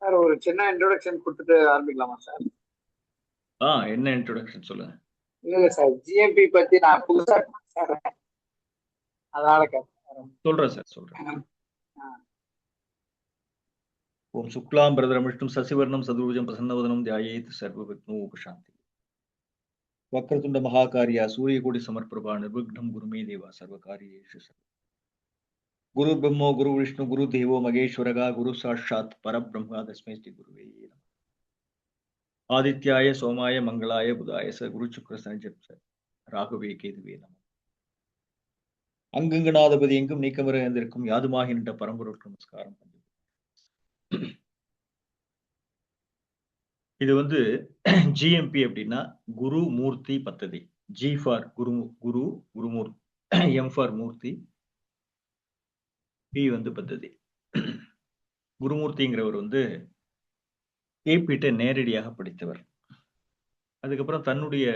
Sir ஒரு சின்ன introduction கொடுத்துட்டு ஆரம்பிக்கலாமா சார்? என்ன இன்ட்ரோடக்ஷன் சொல்லுங்க. இல்ல சார், ஜிஎம்பி பத்தி நான் புதுசா சார், அதனால கேட்டேன். சொல்றேன் சார், சொல்றேன். ஓம் சுக்லாம் பிரதரம் விஷ்ணு சசிவர்ணம் சதுர்புஜம் பிரசன்னவதனம் தியாயேத் சர்வவிக்னோபசாந்தி. வக்ரதுண்ட மகாகாரியா சூரியகோடி சமர்ப்பிரபா நிர்விக்னம் குருமே தேவா சர்வகாரியேஷு சர்வ. குரு பிரம்மோ குரு விஷ்ணு குரு தேவோ மகேஸ்வரகா குரு சாட்சாத் பரபிரம்மா தஸ்மை ஸ்ரீ குருவே நமः. ஆதித்யாய சோமாய மங்களாய புதாய ச குரு சுக்ர சனிஜப் ச ராகவே கேதுவே நமः. அங்கங்கநாதபதி எங்கும் நீக்கமர இருந்திருக்கும் யாதுமாகி நின்ற பரம்பொருட்கு நமஸ்காரம். இது வந்து ஜிஎம்பி அப்படின்னா குரு மூர்த்தி பத்ததி. G for Guru, Guru Gurumurthy, M for Murthy, P வந்து பத்ததி. குருமூர்த்திங்கிறவர் வந்து கேபிட்ட நேரடியாக படித்தவர். அதுக்கப்புறம் தன்னுடைய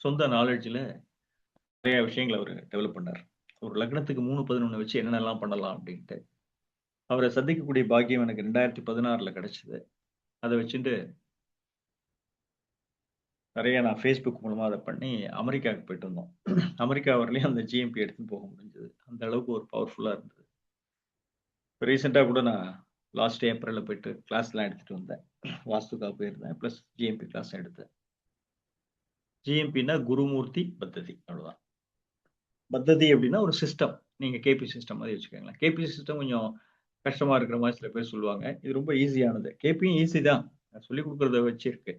சொந்த நாலேஜ்ல நிறைய விஷயங்களை அவர் டெவலப் பண்ணார். ஒரு லக்னத்துக்கு 3-11 வச்சு என்னென்னலாம் பண்ணலாம் அப்படின்ட்டு அவரை சந்திக்கக்கூடிய பாக்கியம் எனக்கு 2016 கிடைச்சது. அதை வச்சுட்டு நிறைய நான் ஃபேஸ்புக் மூலமா அதை பண்ணி அமெரிக்காவுக்கு போயிட்டு வந்தோம். அமெரிக்கா வரலையும் அந்த ஜிஎம்பி எடுத்துன்னு போக முடிஞ்சது. அந்த அளவுக்கு ஒரு பவர்ஃபுல்லா இருந்தது. ரீசெண்டாக கூட நான் லாஸ்ட் ஏப்ரலில் போயிட்டு கிளாஸ்லாம் எடுத்துட்டு வந்தேன். வாஸ்துக்காக போயிருந்தேன், ப்ளஸ் ஜிஎம்பி கிளாஸ் எடுத்தேன். ஜிஎம்பின்னா குருமூர்த்தி பத்ததி, அவ்வளோதான். பத்ததி அப்படின்னா ஒரு சிஸ்டம். நீங்க கேபி சிஸ்டம் மாதிரி வச்சுக்கோங்களேன். கேபி சிஸ்டம் கொஞ்சம் கஷ்டமா இருக்கிற மாதிரி சில பேர் சொல்லுவாங்க. இது ரொம்ப ஈஸியானது. கேபியும் ஈஸி தான், சொல்லிக் கொடுக்கறத வச்சு இருக்கு.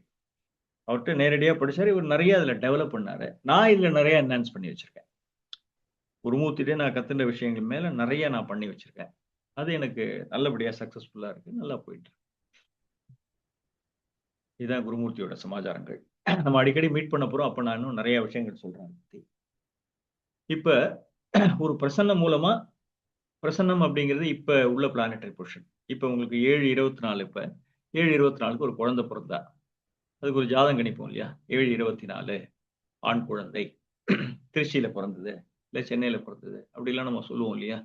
அவர்கிட்ட நேரடியாக படிச்சாரு. இவர் நிறைய அதில் டெவலப் பண்ணாரு. நான் இதில் நிறைய என்ஹான்ஸ் பண்ணி வச்சிருக்கேன். குருமூர்த்திட்டே நான் கத்துன விஷயங்கள் மேல நிறைய நான் பண்ணி வச்சிருக்கேன். அது எனக்கு நல்லபடியா சக்சஸ்ஃபுல்லா இருக்கு, நல்லா போயிட்டு இருக்கு. இதுதான் குருமூர்த்தியோட சமாச்சாரங்கள். நம்ம அடிக்கடி மீட் பண்ண போறோம். அப்ப நான் இன்னும் நிறைய விஷயங்கள் சொல்றேன். இப்ப ஒரு பிரசன்னம் மூலமா, பிரசன்னம் அப்படிங்கிறது இப்ப உள்ள பிளானட்டரி பொசிஷன். இப்ப உங்களுக்கு 7/24, இப்ப 7/24க்கு ஒரு குழந்தை பிறந்தா அதுக்கு ஒரு ஜாதகம் கணிப்போம் இல்லையா? 7/24 ஆண் குழந்தை திருச்சியில பிறந்தது, இல்ல சென்னையில பிறந்தது, அப்படிலாம் நம்ம சொல்லுவோம் இல்லையா?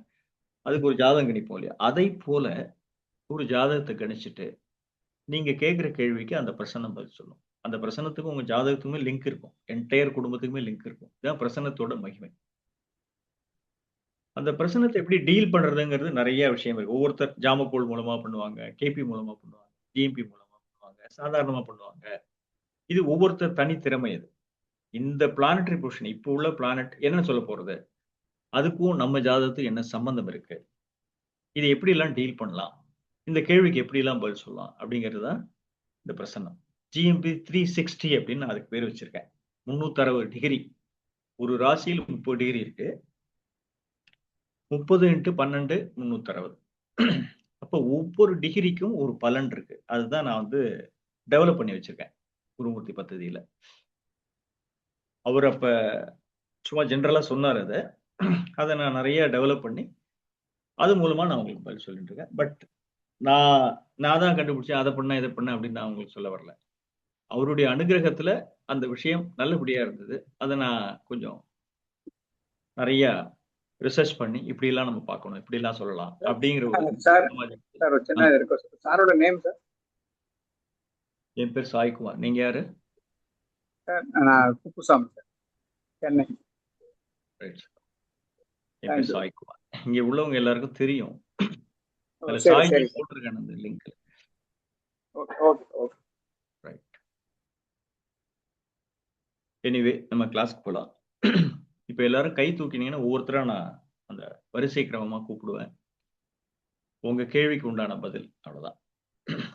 அதுக்கு ஒரு ஜாதகம் கணிப்போம் இல்லையா? அதை போல ஒரு ஜாதகத்தை கணிச்சிட்டு நீங்க கேட்கிற கேள்விக்கு அந்த பிரசன்னம் பதில் சொல்லும். அந்த பிரசன்னத்துக்கும் உங்க ஜாதகத்துக்குமே லிங்க் இருக்கும். என்டையர் குடும்பத்துக்குமே லிங்க் இருக்கும். இதுதான் பிரசன்னத்தோட மகிமை. அந்த பிரசன்னத்தை எப்படி டீல் பண்றதுங்கிறது நிறைய விஷயம் இருக்கு. ஒவ்வொருத்தர் ஜாமக்கோல் மூலமா பண்ணுவாங்க, கேபி மூலமா பண்ணுவாங்க, ஜிஎம்பி மூலமா பண்ணுவாங்க, சாதாரணமா பண்ணுவாங்க. இது ஒவ்வொருத்தர் தனி திறமை இது. இந்த பிளானட்டரி பொசிஷன் இப்போ உள்ள பிளானட் என்ன சொல்ல போறது? அதுக்கும் நம்ம ஜாதகத்துக்கு என்ன சம்பந்தம் இருக்கு? இதை எப்படி எல்லாம் டீல் பண்ணலாம்? இந்த கேள்விக்கு எப்படி எல்லாம் பதில் சொல்லலாம்? அப்படிங்கிறது தான் இந்த பிரசன்னம். ஜிஎம்பி 360 அப்படின்னு நான் அதுக்கு பேர் வச்சிருக்கேன். 360 டிகிரி. ஒரு ராசியில் 30 டிகிரி இருக்கு. 30x12 360. அப்போ ஒவ்வொரு டிகிரிக்கும் ஒரு பலன் இருக்கு. அதுதான் நான் வந்து டெவலப் பண்ணி வச்சிருக்கேன் குருமூர்த்தி பத்ததியில. அவர் அப்ப சும்மா ஜெனரலா சொன்னாரு அத. அத நான் நிறைய டெவலப் பண்ணி அது மூலமா நான் உங்களுக்கு பதில் சொல்லிட்டு இருக்கேன். பட் நான் நான் தான் கண்டுபிடிச்சேன், அத பண்ணேன், இத பண்ணேன் அப்படின்னு நான் உங்களுக்கு சொல்ல வரல. அவருடைய அனுகிரகத்துல அந்த விஷயம் நல்லபடியா இருந்தது. அத நான் கொஞ்சம் நிறைய ரிசர்ச் பண்ணி இப்படிலாம் நம்ம பார்க்கணும், இப்படிலாம் சொல்லலாம் அப்படிங்கிற ஒரு சார் சமாஜம். சார் ஒரு சின்ன இருக்கும் சார். சாரோட நேம் சார்? என் பேர் சாய்குமார். நீங்க யாரு? சார் நான் குப்புசாமி சார், சென்னை. ரைட். என் பேர் தேங்க்யூ. சாய்குமார். இங்க உள்ளவங்க எல்லாருக்கும் தெரியும். அதுல சரி சாய்ஜி சரி சார். போட்டிருக்கேன் அந்த link. Okay okay okay. Right. Anyway நம்ம கிளாஸ்க்கு போலாம். இப்ப எல்லாரும் கை தூக்கினீங்கன்னா ஒவ்வொருத்தரா நான் அந்த வரிசை கிரமமா கூப்பிடுவேன். உங்க கேள்விக்கு உண்டான பதில் அவ்வளவுதான்.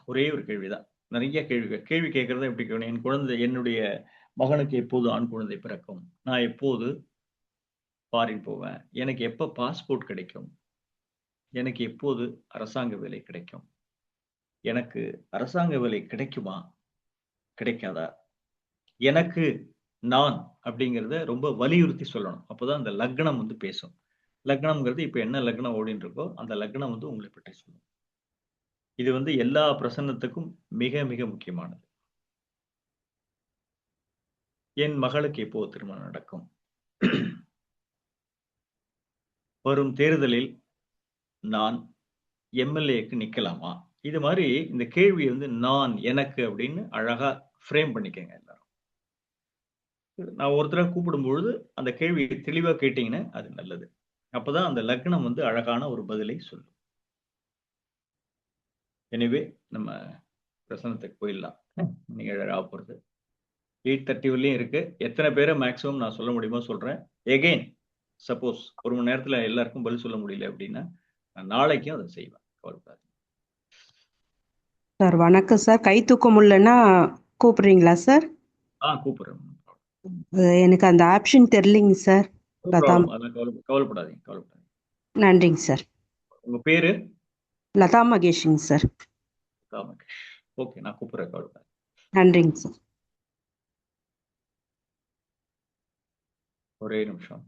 ஒரே ஒரு கேள்விதான். நிறைய கேள்விகள். கேள்வி கேட்கறத எப்படி கேட்கணும்? என் குழந்தை, என்னுடைய மகனுக்கு எப்போது ஆண் குழந்தை பிறக்கும்? நான் எப்போது ஃபாரின் போவேன்? எனக்கு எப்ப பாஸ்போர்ட் கிடைக்கும்? எனக்கு எப்போது அரசாங்க வேலை கிடைக்கும்? எனக்கு அரசாங்க வேலை கிடைக்குமா? கிடைக்காதா? எனக்கு, நான் அப்படிங்கிறத ரொம்ப வலியுறுத்தி சொல்லணும். அப்பதான் அந்த லக்னம் வந்து பேசும். லக்னம்ங்கிறது இப்ப என்ன லக்னம் ஓடின்னு இருக்கோ, அந்த லக்னம் வந்து உங்களை பற்றி சொல்லும். இது வந்து எல்லா பிரசன்னத்துக்கும் மிக மிக முக்கியமானது. என் மகளுக்கு எப்போது திருமணம் நடக்கும்? வரும் தேர்தலில் நான் எம்எல்ஏக்கு நிக்கலாமா? இது மாதிரி இந்த கேள்வி வந்து நான், எனக்கு அப்படின்னு அழகா ஃப்ரேம் பண்ணிக்கங்க எல்லாரும். நான் ஒருத்தரை கூப்பிடும் பொழுது அந்த கேள்வியை தெளிவா கேட்டீங்கன்னா அது நல்லது. அப்பதான் அந்த லக்னம் வந்து அழகான ஒரு பதிலை சொல்லும். எனவே நம்ம பிரசனத்துக்கு போயிடலாம். நீங்க அழகா போறது 8:30 வரலையும் இருக்கு. எத்தனை பேரை மேக்ஸிமம் நான் சொல்ல முடியுமோ சொல்றேன். எகைன் சப்போஸ் 1 மணி நேரத்துல எல்லாருக்கும் பதில் சொல்ல முடியல அப்படின்னா, நான் நாளைக்கும் அதை செய்வேன். கவலைப்படாதீங்க. சார் வணக்கம் சார். கை தூக்க முடியலன்னா கூப்பிடுறீங்களா சார்? கூப்பிடுறேன். எனக்கு அந்த ஆப்ஷன் தெரியலைங்க சார். ப்ராப்ளம். அதெல்லாம் கவலைப்படாதீங்க, கவலைப்படாதீங்க. நன்றிங்க சார். உங்க பேரு? லதா மகேஷ்ங்க சார். லதா மகேஷ். ஓகே, நான் கூப்பிடுறேன், கவலைப்படாதீங்க. நன்றிங்க சார். ஒரே நிமிஷம்.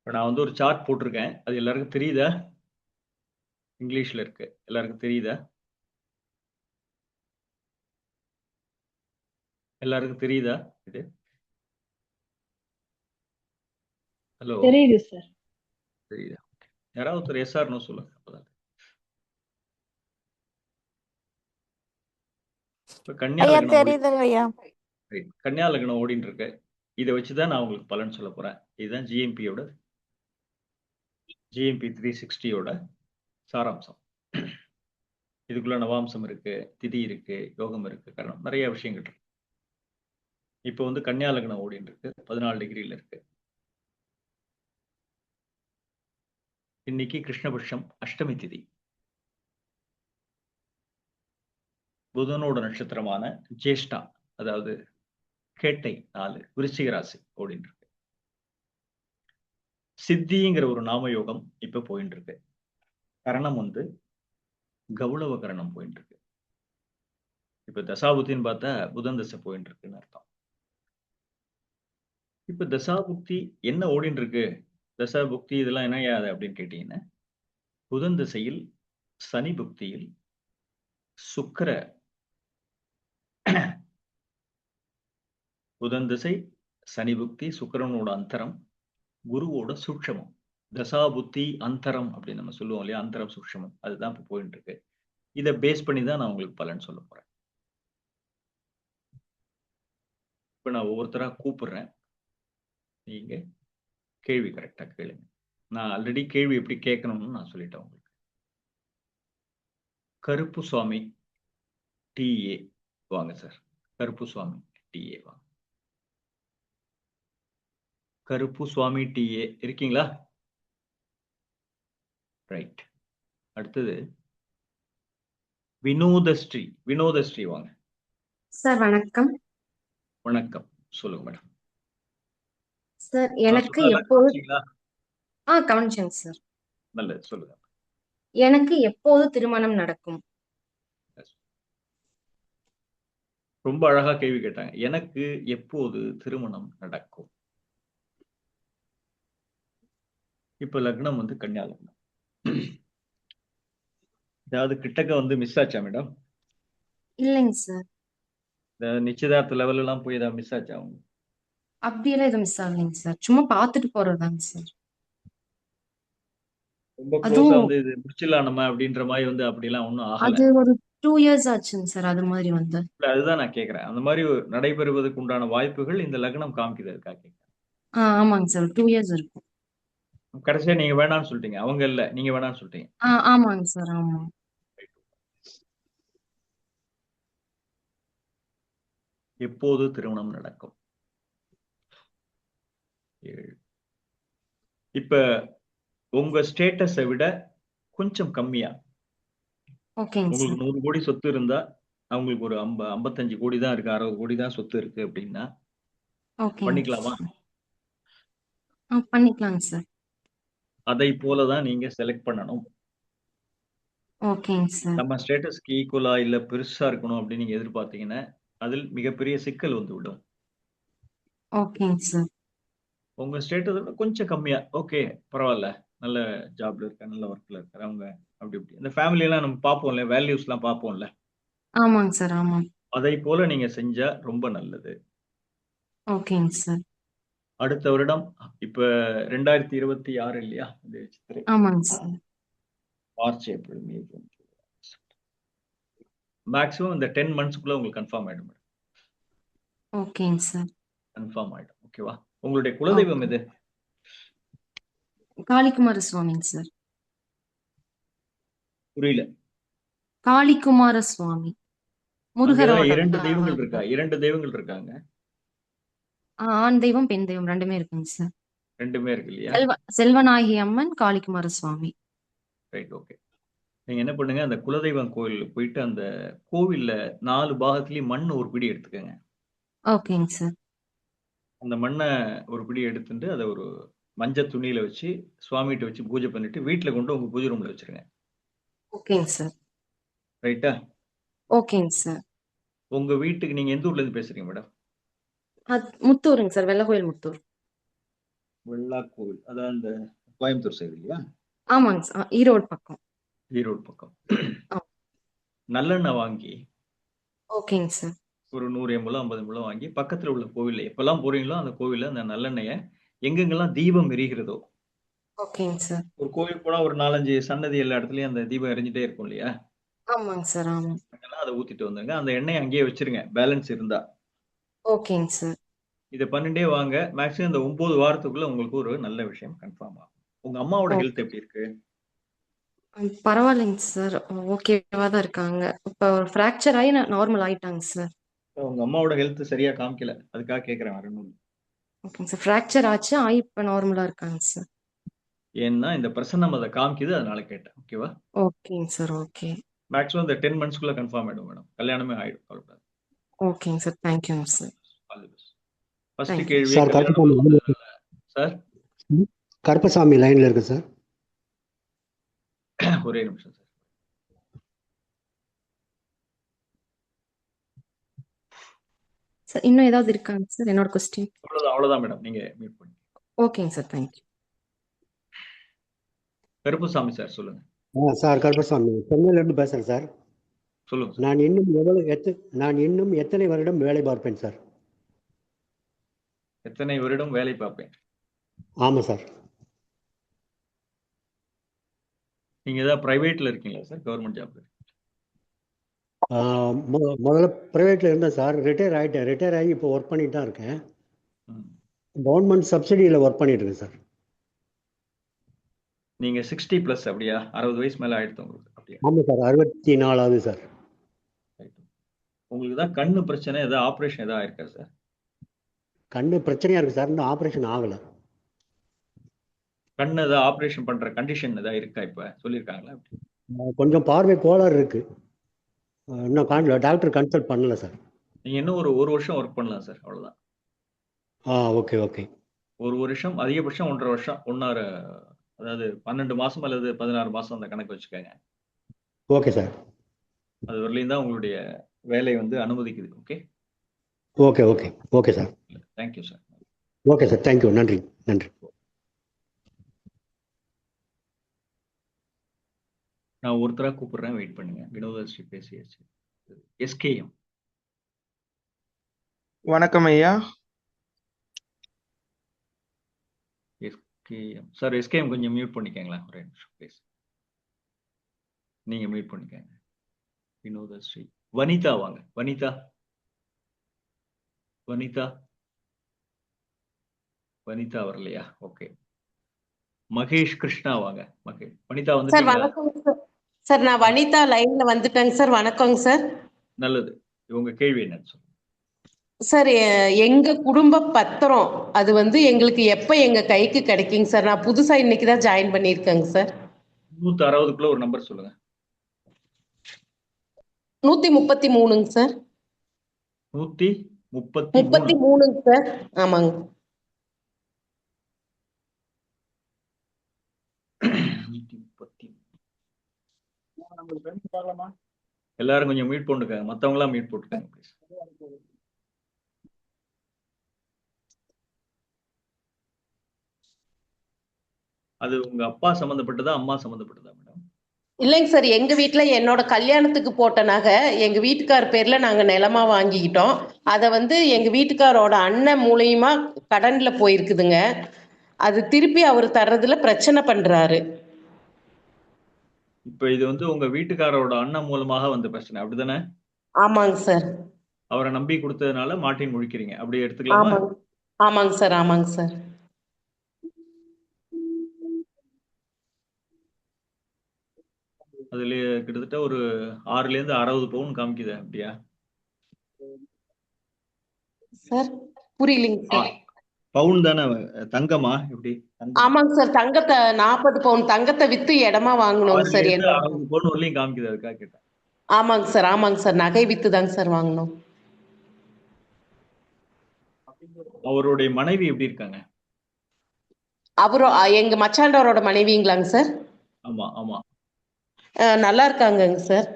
இப்ப நான் வந்து ஒரு சார்ட் போட்டிருக்கேன். அது எல்லாருக்கும் தெரியுதா? இங்கிலீஷ்ல இருக்கு. எல்லாருக்கும் தெரியுதா? எல்லாருக்கும் தெரியுதா இது? ஹலோ, தெரியுது சார். தெரியுதா? யாராவது ஒருத்தர் எஸ் ஆர் நோ சொல்லுங்க. அப்பதான். இப்ப கன்னியா ஐயா லக்னம் தெரியுதுங்க ஐயா. கன்னியா லக்னம் ஓடிட்டு இருக்கு. இதை வச்சுதான் நான் உங்களுக்கு பலன் சொல்ல போறேன். இதுதான் ஜிஎம்பியோட ஜிஎம்பி 360யோட சாராம்சம். இதுக்குள்ள நவாம்சம் இருக்கு, திதி இருக்கு, யோகம் இருக்கு, காரணம் நிறைய விஷயங்கள் இருக்கு. இப்போ வந்து கன்னியா லக்னம் ஓடிட்டு இருக்கு, 14 டிகிரில இருக்கு. இன்னைக்கு கிருஷ்ணபட்சம் அஷ்டமி திதி. புதனோட நட்சத்திரமான ஜேஷ்டா, அதாவது கேட்டை 4 விருச்சிக ராசி ஓடிட்டு இருக்கு. சித்திங்கிற ஒரு நாமயோகம் இப்ப போயிட்டு இருக்கு. கரணம் வந்து கௌளவ கரணம் போயிட்டு இருக்கு. இப்ப தசாபுத்தின்னு பார்த்தா புதன் தசை போயிட்டு இருக்குன்னு அர்த்தம். இப்ப தசாபுக்தி என்ன ஓடிட்டு இருக்கு? தசாபுக்தி இதெல்லாம் என்ன யாது அப்படின்னு கேட்டீங்கன்னா, புதன் திசையில் சனி புக்தியில் சுக்கிர புதன் திசை சனி புக்தி சுக்கிரனோட அந்தரம் குருவோட சூட்சமம். தசாபுத்தி அந்தரம் அப்படின்னு நம்ம சொல்லுவோம் இல்லையா, அந்தரம் சூட்சமம், அதுதான் இப்ப போயிட்டு இருக்கு. இதை பேஸ் பண்ணி தான் நான் உங்களுக்கு பலன் சொல்ல போறேன். இப்ப நான் ஒவ்வொருத்தரா கூப்பிடுறேன், நீங்க கேள்வி கரெக்டா கேளுங்க. நான் ஆல்ரெடி கேள்வி எப்படி கேட்கணும்னு நான் சொல்லிட்டேன் உங்களுக்கு. கருப்பு சுவாமி டிஏ வாங்க சார். கருப்பு சுவாமி டிஏ வாங்க. கருப்பு சுவாமி டிஏ இருக்கீங்களா? ரைட். அடுத்தது வினோதஸ்ரீ. வினோதஸ்ரீ வாங்க. சார் வணக்கம். வணக்கம், சொல்லுங்க மேடம். சார் நான் எனக்கு சொன்னதெல்லாம் எப்போது கவனிச்சீங்களா? கவனிச்சேங்க சார். நல்லது, சொல்லுங்க. எனக்கு எப்போது திருமணம் நடக்கும்? ரொம்ப அழகா கேள்வி கேட்டாங்க. எனக்கு எப்போது திருமணம் நடக்கும்? இப்ப லக்னம் வந்து கன்னியா லக்னம். ஏதாவது கிட்டக்க வந்து மிஸ் ஆச்சா மேடம்? இல்லைங்க சார். இந்த நிச்சயதார்த்த லெவல் எல்லாம் போய் ஏதாவது மிஸ் ஆச்சா அவங்க? அப்படியெல்லாம் எதுவும் மிஸ் ஆகலைங்க சார். சும்மா பார்த்துட்டு போறதுதாங்க சார். ரொம்ப க்ளோஸா அதுவும் வந்து இது முடிச்சிடலாம் நம்ம அப்படின்ற மாதிரி வந்து அப்படிலாம் ஒன்றும் ஆகல. அது ஒரு 2 years ஆச்சுங்க சார். அது மாதிரி வந்து இல்ல, அதுதான் நான் கேட்கிறேன். அந்த மாதிரி நடைபெறுவதற்கு உண்டான வாய்ப்புகள் இந்த லக்னம் காமிக்குது, அதுக்காக கேட்கிறேன். ஆமாங்க சார். 2 years இருக்கும். கடைசியா நீங்க வேணாம்னு சொல்லிட்டீங்க, அவங்க இல்ல, நீங்க வேணாம்னு சொல்லிட்டீங்க. ஆமாங்க சார். ஆமா. எப்போது திருமணம் நடக்கும்? இப்ப உங்க ஸ்டேட்டஸை விட கொஞ்சம் கம்மியா, ஓகேங்க சார். உங்களுக்கு 100 கோடி சொத்து இருந்தா அவங்களுக்கு ஒரு 55 கோடி தான் இருக்கு, 60 கோடி தான் சொத்து இருக்கு அப்படின்னா ஓகேங்க பண்ணிக்கலாமா? பண்ணிக்கலாங்க சார். அதை போலதான் நீங்க செலக்ட் பண்ணணும். ஓகேங்க சார். நம்ம ஸ்டேட்டஸ்க்கு ஈக்குவலா இல்ல பெருசா இருக்கணும் அப்படின்னு நீங்க எதிர்பார்த்தீங்கன்னா அதில் மிகப்பெரிய சிக்கல் வந்து விடும். ஓகேங்க சார். உங்க ஸ்டேட்டஸை விட கொஞ்சம் கம்மியா ஓகே பரவாயில்ல, நல்ல ஜாப்ல இருக்க, நல்ல ஒர்க்ல இருக்கிறவங்க அப்படி இப்படி இந்த ஃபேமிலி எல்லாம் நம்ம பார்ப்போம்ல, வேல்யூஸ் எல்லாம் பார்ப்போம்ல, ஆமாங்க சார். ஆமாம். அதை போல நீங்க செஞ்சா ரொம்ப நல்லது. ஓகேங்க சார். அடுத்த வருடம் இப்ப 2026 இல்லையா? இது சித்திரை, ஆமாங்க சார். மார்ச், ஏப்ரல், மே, ஜூன், மேக்ஸிமம் இந்த 10 மந்த்ஸ்க்குள்ள உங்களுக்கு கன்ஃபார்ம் ஆயிடும் மேடம். ஓகேங்க சார். கன்ஃபார்ம் ஆயிடும். ஓகேவா? உங்களுடைய குலதெய்வம் ஓகே. எது? காளிக்குமார சுவாமிங்க சார். புரியல. காளிக்குமார சுவாமி. முருகரோட அங்கதான் 2 தெய்வங்கள் இருக்கா? 2 தெய்வங்கள் இருக்காங்க. ஆண் தெய்வம், பெண் தெய்வம் 2மே இருக்குங்க சார். 2மே இருக்கு இல்லையா? செல்வநாயகி அம்மன், காளிக்குமார சுவாமி. Right, okay. நீங்க என்ன பண்ணுங்க, அந்த குலதெய்வம் கோயில் போயிட்டு அந்த கோவில்ல 4 பாகத்திலயும் மண் ஒரு பிடி எடுத்துக்கங்க. ஓகேங்க சார். அந்த மண்ணை ஒரு பிடி எடுத்துட்டு அதை ஒரு மஞ்சள் துணியில வச்சு சுவாமிகிட்ட வச்சு பூஜை பண்ணிட்டு வீட்டுல கொண்டு உங்க பூஜை ரூம்ல வச்சிருங்க. ஓகேங்க சார். ரைட்டா? ஓகேங்க சார். உங்க வீட்டுக்கு நீங்க எந்த ஊர்ல இருந்து பேசுறீங்க மேடம்? முத்தூருங்க சார். வெள்ளகோயில் முத்தூர். வெள்ளாக்கோவில், அதான் அந்த கோயம்புத்தூர் சைடு இல்லையா? ஆமாங்க சார். ஈரோடு பக்கம். ஈரோடு பக்கம். ஆ. நல்லெண்ணெய் வாங்கி ஓகேங்க சார். ஒரு 100 ml 50 ml வாங்கி பக்கத்துல உள்ள கோவில்ல எப்பெல்லாம் போறீங்களோ அந்த கோவில்ல அந்த நல்லெண்ணெயை எங்கெங்கெல்லாம் தீபம் எரிகிறதோ, ஓகேங்க சார். ஒரு கோவில் போனா ஒரு 4-5 சன்னதி எல்லா இடத்துலயும் அந்த தீபம் எரிஞ்சிட்டே இருக்கும் இல்லையா? ஆமாங்க சார். ஆமாம். அங்கெல்லாம் அதை ஊத்திட்டு வந்துருங்க. அந்த எண்ணெயை அங்கேயே வச்சிருங்க பேலன்ஸ் இருந்தா. ஓகேங்க சார். இதை பண்ணிட்டே வாங்க. மேக்ஸிமம் இந்த 9 வாரத்துக்குள்ள உங்களுக்கு ஒரு நல்ல விஷயம் கன்ஃபார்ம் ஆகும். உங்க அம்மாவோட ஹெல்த் எப்படி இருக்கு? பரவாயில்லைங்க சார். ஓகேவா தான் இருக்காங்க. இப்போ ஃப்ராக்சர் ஆகி நார்மல் ஆயிட்டாங்க சார். உங்க அம்மாவோட ஹெல்த் சரியா காமிக்கல, அதுக்காக கேட்கிறேன். வேற ஒண்ணும் இல்ல. ஓகேங்க சார். ஃப்ராக்சர் ஆச்சு, ஆகி இப்போ நார்மலா இருக்காங்க சார். ஏன்னா இந்த பிரசன்னம் அதை காமிக்குது, அதனால கேட்டேன். ஓகேவா? ஓகேங்க சார். ஓகே. மேக்ஸிமம் இந்த 10 மந்த்ஸ்க்குள்ள கன்ஃபார்ம் ஆயிடும் மேடம். கல்யாணமே ஆயிடும், கவலைப்படாது. ஓகேங்க சார். தேங்க்யூங்க sir. All the best. First thank you. கேள்வி சார் கல்யாணம் கருப்பசாமி சார். கருப்பசாமி லைன்ல இருக்கு சார். ஒரே நிமிஷம் சார். சார் இன்னும் ஏதாவது இருக்காங்க சார்? என்னோட கொஸ்டின். அவ்வளவுதான் மேடம், நீங்க மீட் பண்ணி. ஓகேங்க சார். தேங்க்யூ. கருப்புசாமி சார் சொல்லுங்க. சார் கருப்பசாமி சென்னையில இருந்து பேசுறேன் சார். சொல்லுங்க சார். நான் இன்னும் எத்தனை வருடம் வேலை பார்ப்பேன் சார்? எத்தனை வருடம் வேலை பார்ப்பேன்? ஆமா சார். நீங்க ஏதாவது பிரைவேட்ல இருக்கீங்களா சார், கவர்மெண்ட் ஜாப்ல? முதல்ல பிரைவேட்ல இருந்தேன் சார். ரிட்டையர் ஆகிட்டேன். ரிட்டையர் ஆகி இப்போ ஒர்க் பண்ணிட்டு தான் இருக்கேன். கவர்மெண்ட் சப்சிடியில் ஒர்க் பண்ணிட்டு இருக்கேன் சார். நீங்க 60+ அப்படியா? 60 வயசு மேல ஆயிடுத்து உங்களுக்கு அப்படியா? ஆமாம் சார். 64 சார். உங்களுக்கு தான் கண்ணு பிரச்சனை, ஏதாவது ஆப்ரேஷன் ஏதாவது ஆயிருக்கா சார்? கண்ணு பிரச்சனையா இருக்கு சார். இன்னும் ஆப்ரேஷன் ஆகலை. கண்ணு ஏதாவது ஆப்ரேஷன் பண்ற கண்டிஷன் ஏதாவது இருக்கா? இப்ப சொல்லியிருக்காங்களா? கொஞ்சம் பார்வை கோளாறு இருக்கு. இன்னும் டாக்டர் கன்சல்ட் பண்ணல சார். நீங்க இன்னும் ஒரு வருஷம் ஒர்க் பண்ணலாம் சார், அவ்வளவுதான். Okay okay. ஒரு வருஷம், அதிகபட்சம் 1.5 வருஷம், அதாவது 12 மாசம் அல்லது 16 மாசம் அந்த கணக்கு வச்சுக்கோங்க. Okay sir. அது வரலையும் தான் உங்களுடைய வேலை வந்து அனுமதிக்குது. Okay okay okay okay sir. Thank you sir. Okay sir. Thank you. நன்றி நன்றி. நான் ஒருத்தரா கூப்பிடுறேன், வெயிட் பண்ணுங்க. வினோதஸ்ரீ பேசியாச்சு. SKM. வணக்கம் ஐயா. SKM sir. SKM கொஞ்சம் மியூட் பண்ணிக்கங்களா, ஒரே நிமிஷம் ப்ளீஸ். நீங்க மியூட் பண்ணிக்கங்க. வினோதஸ்ரீ. வனிதா வாங்க. வனிதா வனிதா வனிதா வரலையா? ஓகே. மகேஷ் கிருஷ்ணா வாங்க. மகேஷ். வனிதா சார் வந்துட்டீங்களா? வணக்கம் சார். சார் நான் வனிதா லைன்ல வந்துட்டேங்க சார். வணக்கங்க சார். நல்லது. உங்க கேள்வி என்னன்னு சொல்லுங்க சார். எங்க குடும்ப பத்திரம் அது வந்து எங்களுக்கு எப்ப எங்க கைக்கு கிடைக்குங்க சார்? நான் புதுசா இன்னைக்கு தான் ஜாயின் பண்ணியிருக்கேங்க சார். 160க்குள்ள ஒரு நம்பர் சொல்லுங்க. 133ங்க சார். 133. 33ங்க சார். ஆமாங்க. எல்லாரும் கொஞ்சம் மியூட் போட்டுக்கங்க, மத்தவங்க எல்லாம் மியூட் போட்டுக்கங்க ப்ளீஸ். அது உங்க அப்பா சம்பந்தப்பட்டதா அம்மா சம்பந்தப்பட்டதா மேடம்? இல்லைங்க சார், எங்க வீட்ல என்னோட கல்யாணத்துக்கு போட்ட நகை எங்க வீட்டுக்கார் பேர்ல நாங்க நிலமா வாங்கிக்கிட்டோம். அதை வந்து எங்க வீட்டுக்காரோட அண்ணன் மூலியமா கடன்ல போயிருக்குதுங்க. அது திருப்பி அவர் தர்றதுல பிரச்சனை பண்றாரு. இப்ப இது வந்து உங்க வீட்டுக்காரரோட அண்ணன் மூலமாக வந்த பிரச்சனை அப்படிதானே? ஆமாங்க சார். அவரை நம்பி கொடுத்ததுனால மாட்டின் முழிக்கிறீங்க, அப்படி எடுத்துக்கலாமா? ஆமாங்க ஆமாங்க சார். ஆமாங்க சார். அதுல கிட்டத்தட்ட ஒரு 6ல இருந்து 60 பவுன் காமிக்குது அப்படியா? சார் புரியலைங்க சார். பவுன் தானே? தங்கமா எப்படி? ஆமாங்க சார், தங்கத்தை 40 பவுன் தங்கத்தை வித்து இடமா வாங்கணுங்க 6ல சார். இருந்து என்னோட 60 பவுன் வரலையும் காமிக்குது, அதுக்காக கேட்டேன். ஆமாங்க சார். ஆமாங்க சார், நகை வித்து தாங்க சார் வாங்கணும். அவருடைய மனைவி எப்படி இருக்காங்க? அவரும் எங்க மச்சாண்டவரோட மனைவிங்களாங்க சார். ஆமா ஆமா. நல்லா இருக்காங்கங்க சார்.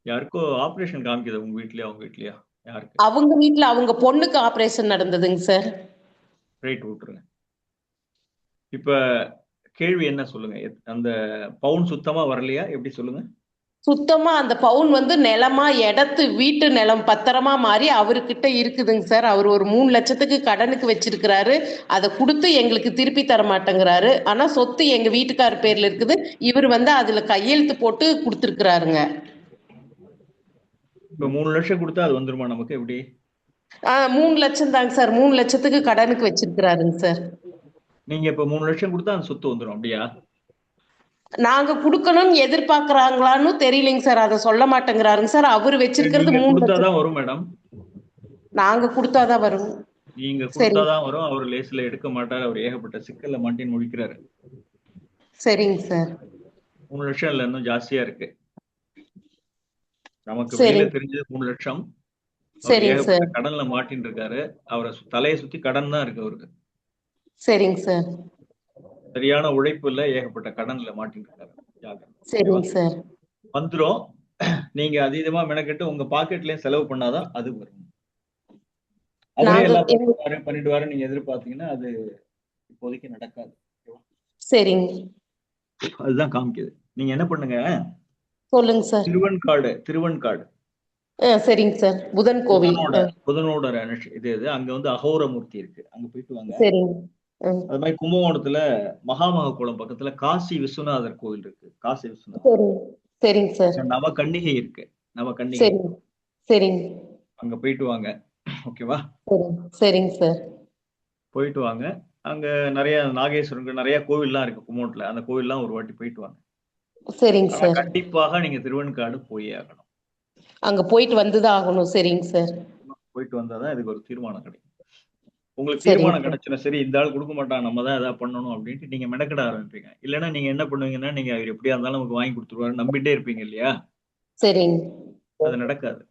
யாருக்கோ ஆபரேஷன் காமிக்குது, உங்க வீட்லயா அவங்க வீட்லயா? யாருக்கு? அவங்க வீட்ல அவங்க பொண்ணுக்கு ஆபரேஷன் நடந்ததுங்க சார். ரைட், விட்டுருங்க. இப்ப கேள்வி என்ன சொல்லுங்க, அந்த பவுன் சுத்தமா வரலையா எப்படி சொல்லுங்க? சுத்தமா அந்த பவுன் வந்து நிலமா இடத்து வீட்டு நிலம் பத்திரமா மாறி அவர்கிட்ட இருக்குதுங்க சார். அவர் ஒரு 3 லட்சத்துக்கு கடனுக்கு வச்சிருக்கிறாரு. அதை கொடுத்து எங்களுக்கு திருப்பி தர மாட்டேங்கிறாரு. ஆனா சொத்து எங்க வீட்டுக்கார் பேர்ல இருக்குது. இவர் வந்து அதுல கையெழுத்து போட்டு கொடுத்துருக்கிறாருங்க. இப்ப 3 லட்சம் கொடுத்தா அது வந்துருமா நமக்கு எப்படி? 3 லட்சம் தாங்க சார். 3 லட்சத்துக்கு கடனுக்கு வச்சிருக்கிறாருங்க சார். நீங்க இப்ப 3 லட்சம் கொடுத்தா அந்த சொத்து வந்துரும் அப்படியா? நாங்க கொடுக்கணும்னு எதிர்பார்க்கறாங்களான்னு தெரியலைங்க சார். அதை சொல்ல மாட்டேங்கிறாருங்க சார். அவரு வச்சிருக்கிறது நீங்க 3 லட்சம். கொடுத்தாதான் வரும் மேடம். நாங்க கொடுத்தாதான் வரும். நீங்க சரி கொடுத்தாதான் வரும். அவர் லேஸ்ல எடுக்க மாட்டாரு. அவர் ஏகப்பட்ட சிக்கல்ல மாட்டின்னு முழிக்கிறாரு. சரிங்க சார். 3 லட்சம் இல்ல, இன்னும் ஜாஸ்தியா இருக்கு. நமக்கு சரி வெளியில தெரிஞ்சது 3 லட்சம். அவர் சரிங்க ஏகப்பட்ட சார். கடன்ல மாட்டின்னு இருக்காரு. அவரை தலையை சுத்தி கடன் தான் இருக்கு அவருக்கு. சரிங்க சார். சரியான உழைப்பு இல்ல, ஏகப்பட்ட கடன்ல மாட்டின்னு இருக்காரு. ஜாக்கிரதை. ஓகேவா? சரிங்க சார். வந்துரும். நீங்க அதீதமா மெனக்கெட்டு உங்க பாக்கெட்லயும் செலவு பண்ணாதான் அது வரும். அவரே நாங்க எல்லாம் பண்ணிடுவாரு நீங்க எதிர்பார்த்தீங்கன்னா அது இப்போதைக்கு நடக்காது. ஓகேவா? சரிங்க. அதுதான் காமிக்குது. நீங்க என்ன பண்ணுங்க, சொல்லுங்க சார். திருவன்காடு சரிங்க சார். புதன் கோவில். புதனோட இது அங்க வந்து அகோரமூர்த்தி இருக்கு, அங்க போயிட்டு வாங்க. சரிங்க. அது மாதிரி கும்பகோணத்துல மகாமகக்குளம் பக்கத்துல காசி விஸ்வநாதர் கோவில் இருக்கு. காசி விஸ்வநாதர். சரிங்க. சரிங்க சார். நவகன்னிகை இருக்கு. நவகன்னிகை சரிங்க. சரிங்க. அங்க போயிட்டு வாங்க. ஓகேவா? சரிங்க. சரிங்க சார். போயிட்டு வாங்க. அங்க நிறைய நாகேஸ்வரங்க நிறைய கோவில்லாம் இருக்கு கும்பகோணத்துல. அந்த கோவில்லாம் ஒரு வாட்டி போயிட்டு வாங்க. சரிங்க சார். கண்டிப்பாக நீங்க திருவெண்காடு போயே ஆகணும். அங்க போயிட்டு வந்துதான் ஆகணும். சரிங்க சார். போயிட்டு வந்தாதான் இதுக்கு ஒரு தீர்மானம் கிடைக்கும். உங்களுக்கு சரிங்க தீர்மானம் சார். கிடைச்சுன்னா சரி, இந்த ஆள் கொடுக்க மாட்டான், நம்ம தான் ஏதாவது பண்ணணும் அப்படின்ட்டு நீங்க மெனக்கிட ஆரம்பிப்பீங்க. இல்லைன்னா நீங்க என்ன பண்ணுவீங்கன்னா, நீங்க அவர் எப்படியா இருந்தாலும் நமக்கு வாங்கி கொடுத்துருவாரு நம்பிட்டே இருப்பீங்க இல்லையா? சரிங்க. அது நடக்காது.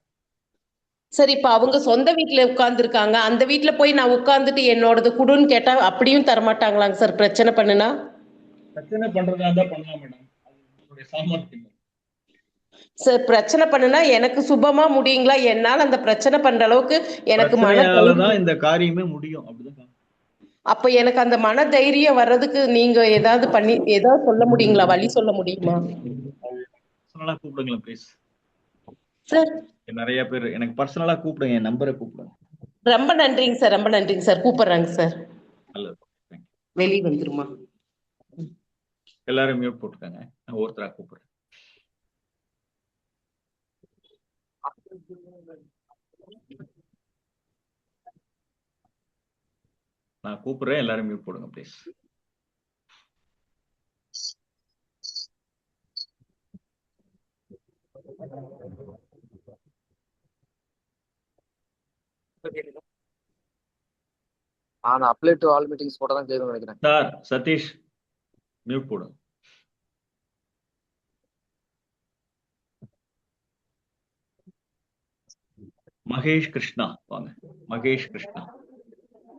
சரி, இப்ப அவங்க சொந்த வீட்டுல உட்கார்ந்து இருக்காங்க. அந்த வீட்டுல போய் நான் உட்கார்ந்துட்டு என்னோடது குடுன்னு கேட்டா அப்படியும் தரமாட்டாங்களாங்க சார், பிரச்சனை பண்ணுனா? பிரச்சனை பண்றதா இருந்தா பண்ணலாம் மேடம், அது உங்களுடைய சாமர்த்தியம். சார், பிரச்சனை பண்ணுனா எனக்கு சுபமா முடியுங்களா? என்னால அந்த பிரச்சனை பண்ற அளவுக்கு எனக்கு பிரச்சனையாலதான் இந்த காரியமே முடியும். அப்படிதான். அப்ப எனக்கு அந்த மன தைரியம் வர்றதுக்கு நீங்க ஏதாவது பண்ணி ஏதாவது சொல்ல முடியுங்களா? வழி சொல்ல முடியுமா பர்சனலா கூப்பிடுங்களேன் ப்ளீஸ். சார்? நிறைய பேர் எனக்கு பர்சனலா கூப்பிடுங்க, என் நம்பரை கூப்பிடுங்க. ரொம்ப நன்றிங்க சார். ரொம்ப நன்றிங்க சார். கூப்பிடுறாங்க சார். நல்லது. வெளியே வந்துருமா? எல்லாரும் மியூட் போட்டுக்காங்க, நான் ஒருத்தரா கூப்பிடுறேன். நான் கூப்பிடுறேன், எல்லாரும் மியூட் போடுங்க ப்ளீஸ். நான் அப்ளை டு ஆல் மீட்டிங்ஸ் போட தான் கேட்கணும்னு நினைக்கிறேன். சார் சதீஷ் மியூட் போடுங்க. மகேஷ் கிருஷ்ணா வாங்க. மகேஷ் கிருஷ்ணா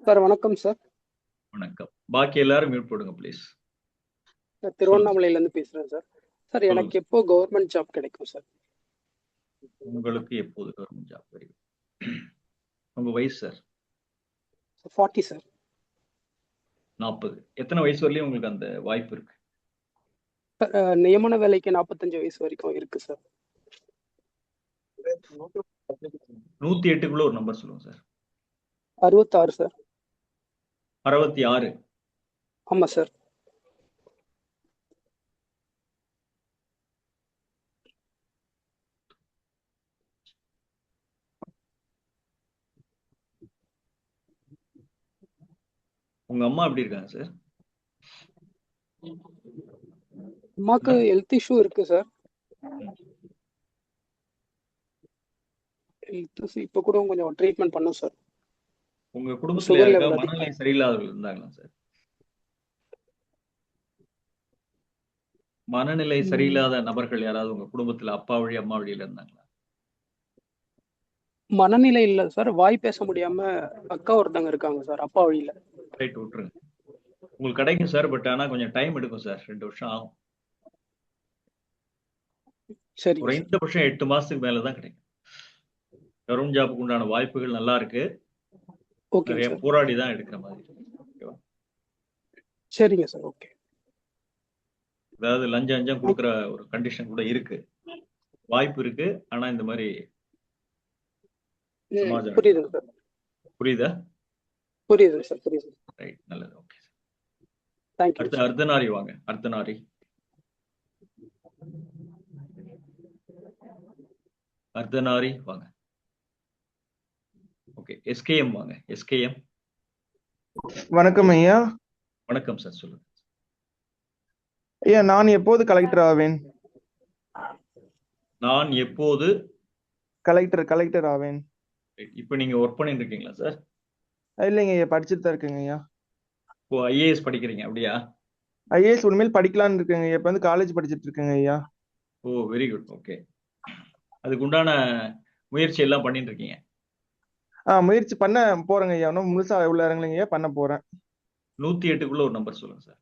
சார் வணக்கம் சார். வணக்கம். பாக்கி எல்லாரும் மியூட் போடுங்க ப்ளீஸ். சார் திருவண்ணாமலையில இருந்து பேசுறேன் சார். சார் எனக்கு எப்போ கவர்மெண்ட் ஜாப் கிடைக்கும் சார்? உங்களுக்கு எப்போது கவர்மெண்ட் ஜாப் வரும்? உங்க வயசு சார்? 40 சார். 40. எத்தனை வயசு வரலையும் உங்களுக்கு அந்த வாய்ப்பு இருக்கு? நியமன வேலைக்கு 45 வயசு வரைக்கும் இருக்கு சார். 108க்குள்ள ஒரு நம்பர் சொல்லுங்க சார். 66 சார். 66. ஆமா சார். உங்க அம்மா எப்படி இருக்காங்க சார்? அம்மாக்கு ஹெல்த் இஷ்யூ இருக்கு சார். இப்ப கூட கொஞ்சம் ட்ரீட்மெண்ட் பண்ணும் சார். உங்க குடும்பத்துல சுகர் யாருக்கா லெவல் மனநிலை சரியில்லாதவர்கள் இருந்தாங்களா சார்? மனநிலை சரியில்லாத நபர்கள் யாராவது உங்க குடும்பத்துல அப்பா வழி அம்மா வழியில இருந்தாங்களா? மனநிலை இல்ல சார், வாய் பேச முடியாம அக்கா ஒருத்தங்க இருக்காங்க சார் அப்பா வழியில. ரைட், விட்டுருங்க. உங்களுக்கு கிடைக்கும் சார், பட் ஆனா கொஞ்சம் டைம் எடுக்கும் சார். 2 வருஷம் ஆகும். சரி. குறைந்தபட்சம் 8 மாசத்துக்கு மேலதான் கிடைக்கும். கவர்மெண்ட் ஜாபுக்கு உண்டான வாய்ப்புகள் நல்லா இருக்கு. ஓகே நிறைய சார். போராடி தான் எடுக்கிற மாதிரி இருக்கு. ஓகேவா? சரிங்க சார். ஓகே. அதாவது லஞ்சம் கொடுக்குற ஒரு கண்டிஷன் கூட இருக்கு. வாய்ப்பு இருக்கு. ஆனா இந்த மாதிரி சமாஜம் புரியுதுங்க சார். புரியுதா? புரியுதுங்க சார். புரியுது. ரைட், நல்லது. ஓகே. தேங்க்யூ. அடுத்து அர்த்தநாரி வாங்க. அர்த்தநாரி. அர்த்தநாரி வாங்க. ஓகே. எஸ்கேஎம் வாங்க. எஸ்கேஎம். வணக்கம் ஐயா. வணக்கம் சார், சொல்லுங்க. ஐயா, நான் எப்போது கலெக்டர் ஆவேன்? நான் எப்போது கலெக்டர் ஆவேன்? இப்ப நீங்க ஒர்க் பண்ணிட்டு இருக்கீங்களா சார்? இல்லைங்க ஐயா, படிச்சுட்டு தான் இருக்கேங்க ஐயா. இப்போ ஐஏஎஸ் படிக்கிறீங்க அப்படியா? ஐஏஎஸ் உண்மையில் படிக்கலான்னு இருக்கேங்க ஐயா. இப்ப வந்து காலேஜ் படிச்சுட்டு இருக்கேங்க ஐயா. ஓ, வெரி குட். ஓகே. அதுக்கு உண்டான முயற்சி எல்லாம் பண்ணிட்டு இருக்கீங்க? முயற்சி பண்ண போறேங்க ஐயா. இன்னும் முழுசா உள்ள இறங்கலைங்க ஐயா, பண்ண போறேன். 108க்குள்ள ஒரு நம்பர் சொல்லுங்க சார்.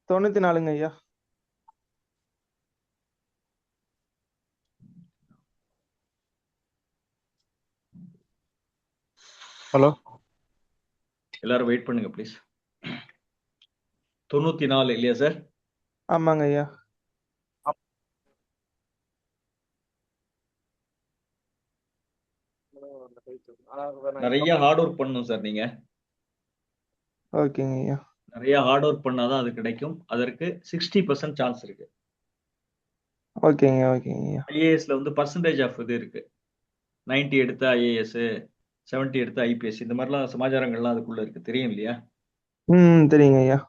94ங்க ஐயா. ஹலோ, எல்லாரும் வெயிட் பண்ணுங்க ப்ளீஸ். 94 இல்லையா சார்? ஆமாங்க ஐயா. நிறைய ஹார்ட் ஒர்க் பண்ணணும் சார் நீங்க. ஓகேங்க ஐயா. நிறைய ஹார்ட் ஒர்க் பண்ணாதான் அது கிடைக்கும். அதற்கு 60% சான்ஸ் இருக்கு. ஓகேங்க ஐயா. ஐஏஎஸ்ல வந்து பர்சன்டேஜ் ஆஃப் இது இருக்கு. 90 எடுத்த ஐஏஎஸ், 70 எடுத்த ஐபிஎஸ், இந்த மாதிரிலாம் சமாச்சாரங்கள்லாம் அதுக்குள்ள இருக்கு. தெரியும் இல்லையா? தெரியுங்க ஐயா.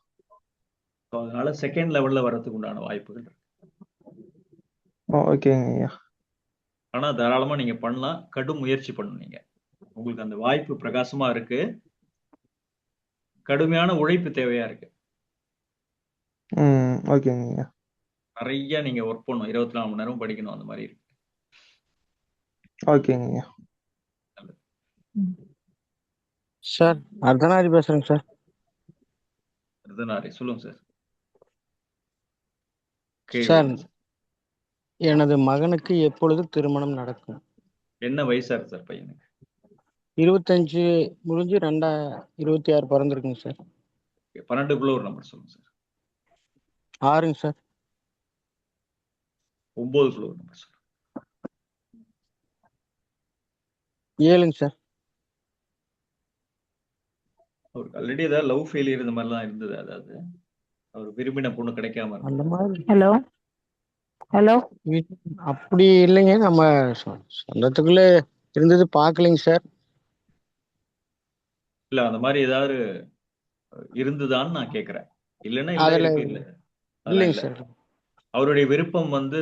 அதனால செகண்ட் லெவல்ல வரதுக்கு உண்டான வாய்ப்புகள் இருக்கு. ஓகேங்க ஐயா. ஆனா தாராளமா நீங்க பண்ணலாம். கடும் முயற்சி பண்ணணும். நீங்க உங்களுக்கு அந்த வாய்ப்பு பிரகாசமா இருக்கு. கடுமையான உழைப்பு தேவையா இருக்கு. ஓகேங்க ஐயா. நிறைய நீங்க ஒர்க் பண்ணணும். 24 மணி நேரம் படிக்கணும். அந்த மாதிரி இருக்கு. ஓகேங்க ஐயா. சார் அர்த்தநாரி பேசுறேங்க சார். அர்த்தநாரி, சொல்லுங்க சார். சார், எனது மகனுக்கு எப்பொழுது திருமணம் நடக்கும்? என்ன வயசா இருக்கு சார் பையனுக்கு? 25 முடிஞ்சு 2026 பிறந்திருக்குங்க சார். 12க்குள்ள ஒரு நம்பர் சொல்லுங்க சார். 6ங்க சார். 9க்குள்ள ஒரு நம்பர் சொல்லுங்க. 7ங்க சார். அவருக்கு ஆல்ரெடி ஏதாவது லவ் ஃபெயிலியர் இந்த மாதிரிலாம் இருந்தது? அதாவது அவர் விரும்பின பொண்ணு கிடைக்காம அந்த இருந்தது? மாதிரி ஹலோ ஹலோ அப்படி இல்லைங்க. நம்ம சொந்தத்துக்குள்ள இருந்தது பார்க்கலைங்க சார். இல்ல, அந்த மாதிரி ஏதாவது இருந்துதான்னு நான் கேக்குறேன். இல்லைன்னா இல்ல அதுல இருக்கு. இல்ல அதெல்லாம் இல்லைங்க இல்ல. சார். அவருடைய விருப்பம் வந்து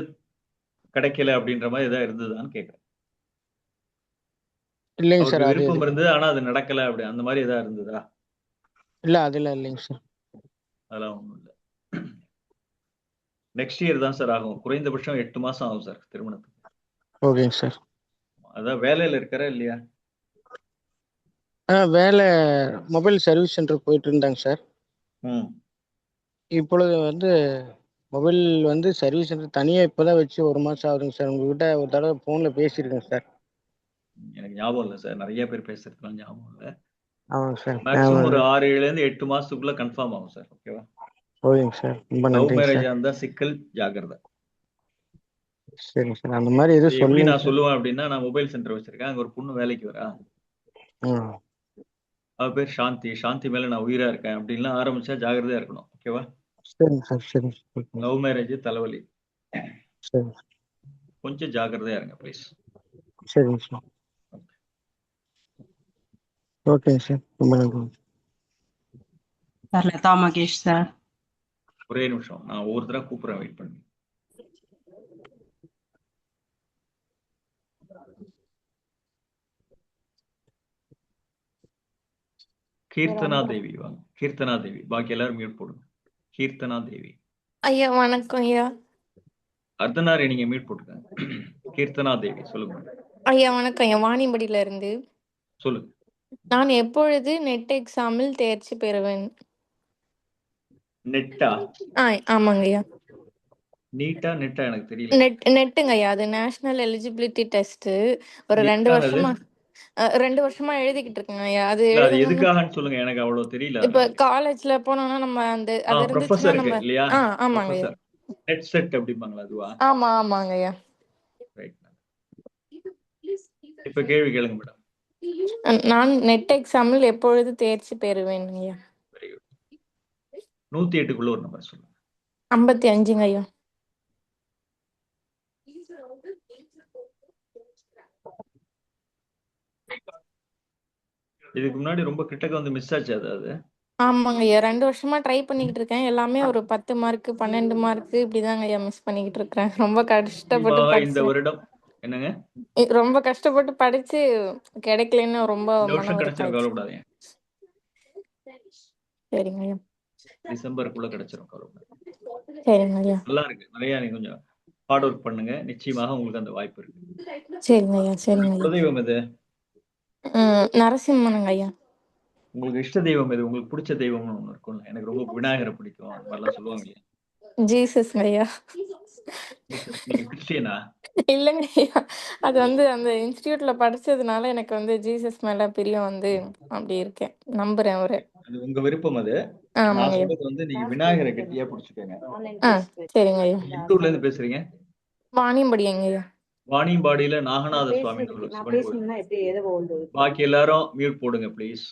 கிடைக்கல அப்படின்ற மாதிரி ஏதாவது இருந்ததான்னு கேக்குறேன். இல்லைங்க சார். அவருக்கு அது விருப்பம் இருந்தது, ஆனா அது நடக்கல அப்படி அந்த மாதிரி ஏதாவது இருந்ததா? இல்ல, அதெல்லாம் இல்லைங்க சார். அதெல்லாம் ஒண்ணும் இல்ல. நெக்ஸ்ட் இயர் தான் சார் ஆகும். குறைந்தபட்சம் 8 மாசம் ஆகும் சார் திருமணத்துக்கு. ஓகேங்க சார். அதான் வேலையில இருக்கிற இல்லையா? வேலை மொபைல் சர்வீஸ் சென்டர் போயிட்டு இருந்தாங்க சார். ம் இப்பொழுது வந்து மொபைல் வந்து சர்வீஸ் சென்டர் தனியாக இப்போ தான் வச்சு 1 மாதம் ஆகுதுங்க சார். உங்ககிட்ட ஒரு தடவை ஃபோனில் பேசியிருக்கேன் சார். எனக்கு ஞாபகம் இல்லை சார். நிறைய பேர் பேசுறதுலாம் ஞாபகம் இல்லை. ஆமாங்க சார். மேக்ஸிமம் ஒரு 6-7 8 மாசத்துக்குள்ள கன்ஃபார்ம் ஆகும் சார். ஓகேவா? ஓகேங்க சார். ரொம்ப லவ் நன்றிங்க மேரேஜா சார். இருந்தா சிக்கல், ஜாக்கிரதை. சரிங்க சார். அந்த மாதிரி எதுவும் எப்படி சொல்லுங்க நான் சார். சொல்லுவேன் அப்படின்னா, நான் மொபைல் சென்டர் வச்சிருக்கேன். அங்க ஒரு பொண்ணு வேலைக்கு வரா. ம் அவ பேர் சாந்தி. சாந்தி மேல நான் உயிரா இருக்கேன் அப்படின்லாம் ஆரம்பிச்சா ஜாக்கிரதையா இருக்கணும். ஓகேவா? சரிங்க சார். சரிங்க சார். லவ் மேரேஜ் தலைவலி. சரி கொஞ்சம் ஜாக்கிரதையா இருங்க ப்ளீஸ். சரிங்க சார். ஓகேங்க சார். ரொம்ப நன்றி. Sir Latha Mahesh sir. ஒரே நிமிஷம். நான் ஒவ்வொருத்தரா கூப்பிடுறேன். வெயிட் பண்ணி. கீர்த்தனா தேவி வாங்க. கீர்த்தனா தேவி. பாக்கி எல்லாரும் மியூட் போடுங்க. கீர்த்தனா தேவி. ஐயா வணக்கம் ஐயா. அர்த்தனாரி நீங்க மியூட் போட்டுக்கங்க. கீர்த்தனா தேவி சொல்லுங்க. ஐயா வணக்கம் ஐயா. வாணியம்படியில இருந்து. சொல்லுங்க. நான் எப்பொழுது நெட் எக்ஸாமில் தேர்ச்சி பெறுவேன்? நெட்டா? ஆமாங்க ஐயா. நீட்டா நெட்டா எனக்கு தெரியல. நெட்டுங்க ஐயா. அது நேஷனல் எலிஜிபிலிட்டி டெஸ்ட். ஒரு 2 எதுக்கானது? வருஷமா 2 வருஷமா எழுதிக்கிட்டு இருக்கேங்க ஐயா. அது இல்ல, அது எழுதணும்னு எதுக்காகன்னு சொல்லுங்க. எனக்கு அவ்வளவு தெரியல. இப்ப அதனால. காலேஜ்ல போனோம்னா நம்ம அந்த அது இருந்துச்சுன்னா ப்ரொஃபசருக்கு நம்ம இல்லையா? ஆமாங்க ஐயா. ப்ரொஃபசர். நெட் செட் அப்படிம்பாங்களா அதுவா? ஆமாங்க ஐயா. ரைட். இப்ப கேள்வி கேளுங்க மேடம். நான் நெட் எக்ஸாமில் எப்பொழுது தேர்ச்சி பெறுவேன் ஐயா? Very good. 108க்குள்ள ஒரு நம்பர் சொல்லுங்க. 55ங்க ஐயா. இதுக்கு முன்னாடி ரொம்ப கிட்டக்க வந்து மிஸ் ஆச்சு அதாவது. ஆமாங்க ஐயா. 2 வருஷமா ட்ரை பண்ணிக்கிட்டு இருக்கேன். எல்லாமே ஒரு 10 மார்க் 12 மார்க் இப்படிதாங்க ஐயா மிஸ் பண்ணிக்கிட்டு இருக்கிறேன். ரொம்ப கஷ்டப்பட்டு இந்த படிச்சு வருடம் என்னங்க? ரொம்ப கஷ்டப்பட்டு படிச்சு கிடைக்கலன்னு ரொம்ப இந்த மன வருஷம் கிடைச்சிரும், வருத்தம். கவலைப்படாதீங்க. சரிங்க ஐயா. டிசம்பருக்குள்ள கிடைச்சிரும், கவலைப்படாதீங்க. சரிங்க ஐயா. நல்லா இருக்கு. நிறைய நீங்க கொஞ்சம் ஹார்ட் ஒர்க் பண்ணுங்க. நிச்சயமாக உங்களுக்கு அந்த வாய்ப்பு இருக்கு. சரிங்க ஐயா. சரிங்க ஐயா. குலதெய்வம் எது? நரசிம்மனுங்க ஐயா. உங்களுக்கு இஷ்ட தெய்வம் எது? உங்களுக்கு பிடிச்ச தெய்வம்னு ஒண்ணு இருக்கும்ல. எனக்கு ரொம்ப விநாயகரை பிடிக்கும். அந்த மாதிரிலாம் சொல்லுவாங்க இல்லையா? ஜீசஸ்ங்க ஐயா. நீங்க கிறிஸ்டியனா? இல்லைங்க ஐயா. அது வந்து அந்த இன்ஸ்டிடியூட்ல படிச்சதுனால எனக்கு வந்து ஜீசஸ் மேல பிரியம் வந்து அப்படி இருக்கேன். நம்புறேன் அவரு. அது உங்க விருப்பம் அது. நான் ஆமாங்க ஐயா. சொல்றது வந்து நீங்க விநாயகரை கெட்டியா பிடிச்சுக்கோங்க. சரிங்க ஐயா. எந்த ஊர்ல இருந்து பேசுறீங்க? வாணியம்படிங்க ஐயா. வாணியம்பாடியில நாகநாத சுவாமி சிவன் கோயில். பாக்கி எல்லாரும் மியூட் போடுங்க ப்ளீஸ்.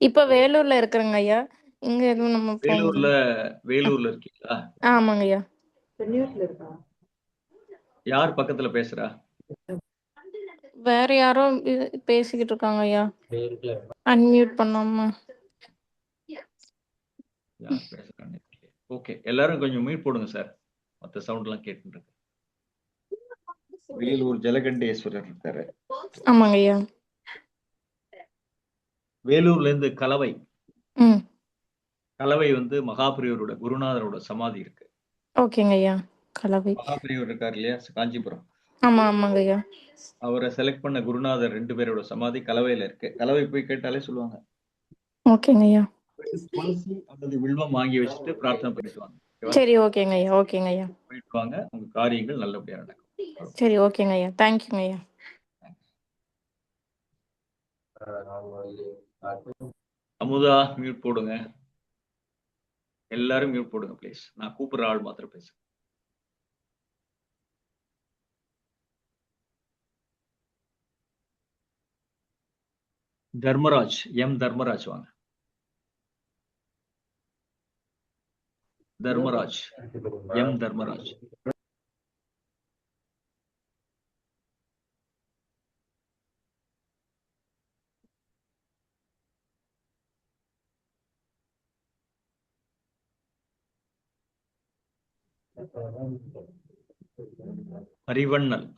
இப்ப வேலூர்ல இருக்கிறேங்க ஐயா. இங்க எதுவும் நம்ம வேலூர்ல இருக்கீங்களா? ஆமாங்க ஐயா. யார் பக்கத்துல பேசுறா? வேற யாரோ பேசிக்கிட்டு இருக்காங்க ஐயா. அன்மியூட் பண்ணாம. யார் பேசுறாங்க? ஓகே, எல்லாரும் கொஞ்சம் மியூட் போடுங்க சார். மத்த சவுண்ட் எல்லாம் கேட்டு இருக்கு. வேலூர் ஜலகண்டேஸ்வரர் இருக்காரு. ஆமாங்க ஐயா. வேலூர்ல இருந்து கலவை. கலவை வந்து மகாபிரியோரோட குருநாதரோட சமாதி இருக்கு. ஓகேங்க ஐயா. கலவை மகாபிரியோர் இருக்காரு இல்லையா, காஞ்சிபுரம். ஆமாங்க ஐயா. அவரை செலக்ட் பண்ண குருநாதர் 2 பேரோட சமாதி கலவையில இருக்கு. கலவை போய் கேட்டாலே சொல்லுவாங்க. ஓகேங்க ஐயா. துளசி அல்லது வில்வம் வாங்கி வச்சுட்டு பிரார்த்தனை பண்ணிட்டு வாங்க. சரி ஓகேங்க ஐயா. ஓகேங்க ஐயா. போயிட்டு வாங்க. உங்க காரியங்கள் நல்லபடியா நடக்கும். சரி ஓகேங்க ஐயா. தேங்க்யூங்க ஐயா. அமுதா மியூட் போடுங்க. எல்லாரும் மியூட் போடுங்க ப்ளீஸ். நான் கூப்பிடுற ஆள் மாத்திரம் பேசு. தர்மராஜ், தர்மராஜ் வாங்க. தர்மராஜ், தர்மராஜ்.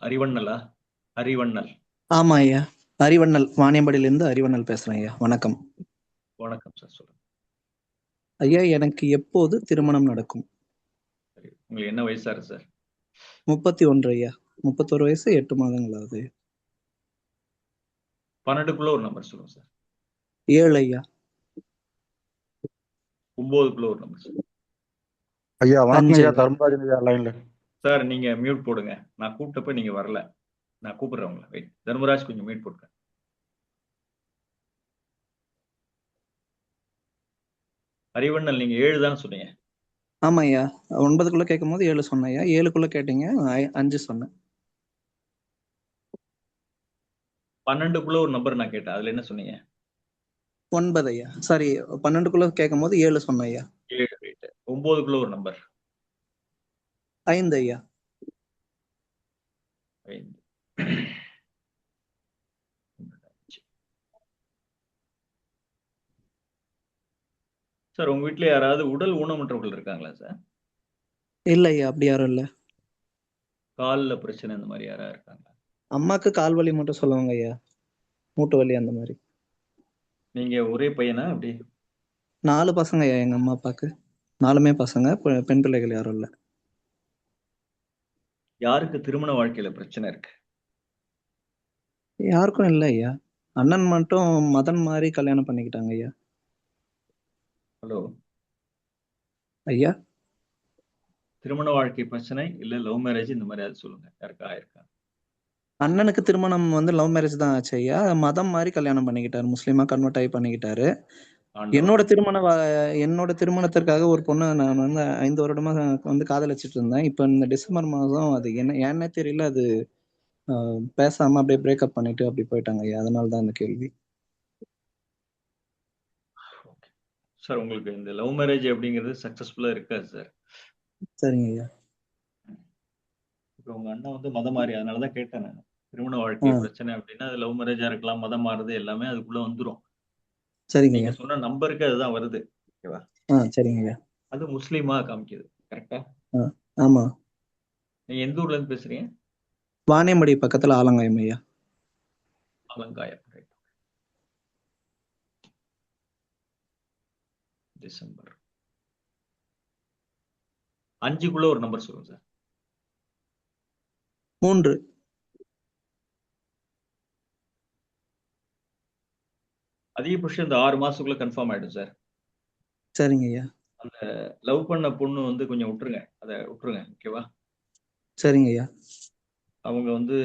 அறிவண்ணலா? அறிவண்ணல். ஆமா ஐயா. அறிவண்ணல், வாணியம்பாடியிலிருந்து அறிவண்ணல் பேசுறேன் ஐயா. வணக்கம். வணக்கம் சார், சொல்லுங்க ஐயா. எனக்கு எப்போது திருமணம் நடக்கும்? உங்களுக்கு என்ன வயசாரு சார்? 31 ஐயா. 31 வயசு 8 மாதங்கள் ஆகுது. 12க்குள்ள ஒரு நம்பர் சொல்லுங்க சார். 7 ஐயா. 9க்குள்ள ஒரு நம்பர் சார். ஐயா வணக்கம் 5 ஐயா, ஐயா. தர்மராஜன் ஐயா லைன்ல. சார் நீங்க மியூட் போடுங்க. நான் கூப்பிட்டப்ப நீங்க வரல. நான் கூப்பிடுறேன் உங்களை. வெயிட். தர்மராஜ் கொஞ்சம் மியூட் போடுங்க. அறிவண்ணல் நீங்க 7 தானே சொன்னீங்க? ஆமா ஐயா. 9க்குள்ள கேட்கும் போது 7 சொன்னேன் ஐயா. 7க்குள்ள கேட்டீங்க, 5 சொன்னேன். 12க்குள்ள ஒரு நம்பர் நான் கேட்டேன். அதுல என்ன சொன்னீங்க? 9 ஐயா. சாரி, 12க்குள்ள கேட்கும் போது 7 சொன்னேன் ஐயா. 7. ரைட். 9க்குள்ள ஒரு நம்பர். 5 ஐயா. 5. சார் உங்க வீட்ல யாராவது உடல் ஊனமுற்றவர்கள் இருக்காங்களா சார்? இல்ல ஐயா, அப்படி யாரும் இல்ல. கால்ல பிரச்சனை இந்த மாதிரி யாரா இருக்காங்களா? அம்மாக்கு கால் வலி மட்டும் சொல்லுவாங்க ஐயா, மூட்டு வலி அந்த மாதிரி. நீங்க ஒரே பையனா அப்படி? 4 பசங்க ஐயா எங்க அம்மா அப்பாக்கு. 4மே பசங்க, பெண் பிள்ளைகள் யாரும் இல்ல. யாருக்கு திருமண வாழ்க்கையில பிரச்சனை இருக்கு? யாருக்கும் இல்ல ஐயா. அண்ணன் மட்டும் மதன் மாதிரி கல்யாணம் பண்ணிக்கிட்டாங்க ஐயா. ஹலோ ஐயா, திருமண வாழ்க்கை பிரச்சனை இல்ல லவ் மேரேஜ் இந்த மாதிரி அது சொல்லுங்க. யாருக்கா ஆயிருக்கா? அண்ணனுக்கு திருமணம் வந்து லவ் மேரேஜ் தான் ஆச்சு ஐயா. மதம் மாதிரி கல்யாணம் பண்ணிக்கிட்டாரு, முஸ்லீமா கன்வெர்ட் ஆகி பண்ணிக்கிட்டாரு. என்னோட என்னோட திருமணத்திற்காக ஒரு பொண்ணை நான் வந்து 5 வருடமா வந்து காதலிச்சிட்டு இருந்தேன். இப்ப இந்த டிசம்பர் மாதம் அது என்ன ஏன்னே தெரியல, அது பேசாம அப்படியே பிரேக்கப் பண்ணிட்டு அப்படி போயிட்டாங்க ஐயா. அதனாலதான் இந்த கேள்வி. சார் உங்களுக்கு இந்த லவ் மேரேஜ் அப்படிங்கிறது சக்சஸ்ஃபுல்லா இருக்காது சார். சரிங்க ஐயா. இப்ப உங்க அண்ணன் வந்து மதம் மாறி, அதனாலதான் கேட்டேன் நான். திருமண வாழ்க்கை பிரச்சனை அப்படின்னா அது லவ் மேரேஜா இருக்கலாம், மதம் மாறுறது எல்லாமே அதுக்குள்ள வந்துரும். சரிங்க நீங்க ஐயா. சொன்ன நம்பருக்கு அதுதான் வருது. ஓகேவா? சரிங்க ஐயா. அது முஸ்லீமா காமிக்குது. கரெக்டா? ஆமா. நீங்க எந்த ஊர்ல இருந்து பேசுறீங்க? வாணியம்படி பக்கத்துல ஆலங்காயம் ஐயா. ஆலங்காயம். டிசம்பர் 5க்குள்ள ஒரு நம்பர் சொல்லுங்க சார். 3. அதிகபட்சம் இந்த 6 மாசத்துக்குள்ள கன்ஃபார்ம் ஆயிடும் சார். சரிங்க ஐயா. அந்த லவ் பண்ண பொண்ணு வந்து கொஞ்சம் விட்டுருங்க, அதை விட்டுருங்க. ஓகேவா? சரிங்க ஐயா. அவங்க வந்து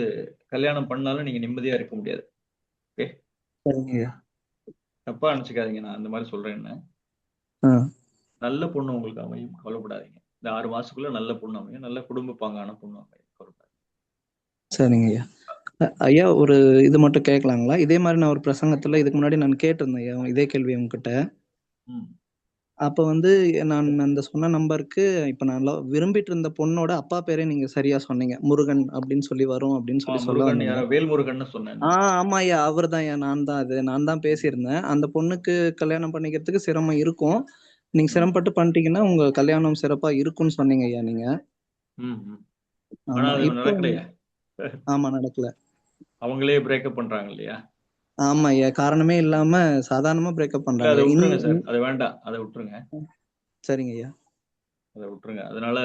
கல்யாணம் பண்ணாலும் நீங்க நிம்மதியா இருக்க முடியாது. ஓகே? சரிங்க ஐயா. தப்பா நினைச்சுக்காதீங்க நான் அந்த மாதிரி சொல்றேன்னு. நல்ல பொண்ணு உங்களுக்கு அமையும், கவலைப்படாதீங்க. இந்த 6 மாசத்துக்குள்ள நல்ல பொண்ணு அமையும், நல்ல குடும்ப பாங்கான பொண்ணு அமையும், கவலைப்படாதீங்க. சரிங்க ஐயா. ஐயா ஒரு இது மட்டும் கேட்கலாங்களா? இதே மாதிரி நான் ஒரு பிரசங்கத்துல இதுக்கு முன்னாடி நான் கேட்டிருந்தேன் ஐயா இதே கேள்வி உங்ககிட்ட. அப்ப வந்து நான் அந்த சொன்ன நம்பருக்கு இப்ப நான் விரும்பிட்டு இருந்த பொண்ணோட அப்பா பேரே நீங்க சரியா சொன்னீங்க. முருகன் அப்படின்னு சொல்லி வரும் அப்படின்னு சொல்லி சொல்ல வந்தீங்க. வேல்முருகன் சொன்னேன். ஆமா ஐயா, அவர் தான் ஐயா. நான் தான் பேசியிருந்தேன். அந்த பொண்ணுக்கு கல்யாணம் பண்ணிக்கிறதுக்கு சிரமம் இருக்கும், நீங்க சிரமப்பட்டு பண்ணிட்டீங்கன்னா உங்க கல்யாணம் சிறப்பா இருக்கும்னு சொன்னீங்க ஐயா நீங்க. ஆமா, நடக்கல. அவங்களே பிரேக்கப் பண்றாங்க இல்லையா? ஆமா ஐயா, காரணமே இல்லாம சாதாரணமா பிரேக்கப் பண்றாங்க. அதை விட்டுருங்க சார், அதை வேண்டாம், அதை விட்டுருங்க. சரிங்க ஐயா. அதை விட்டுருங்க. அதனால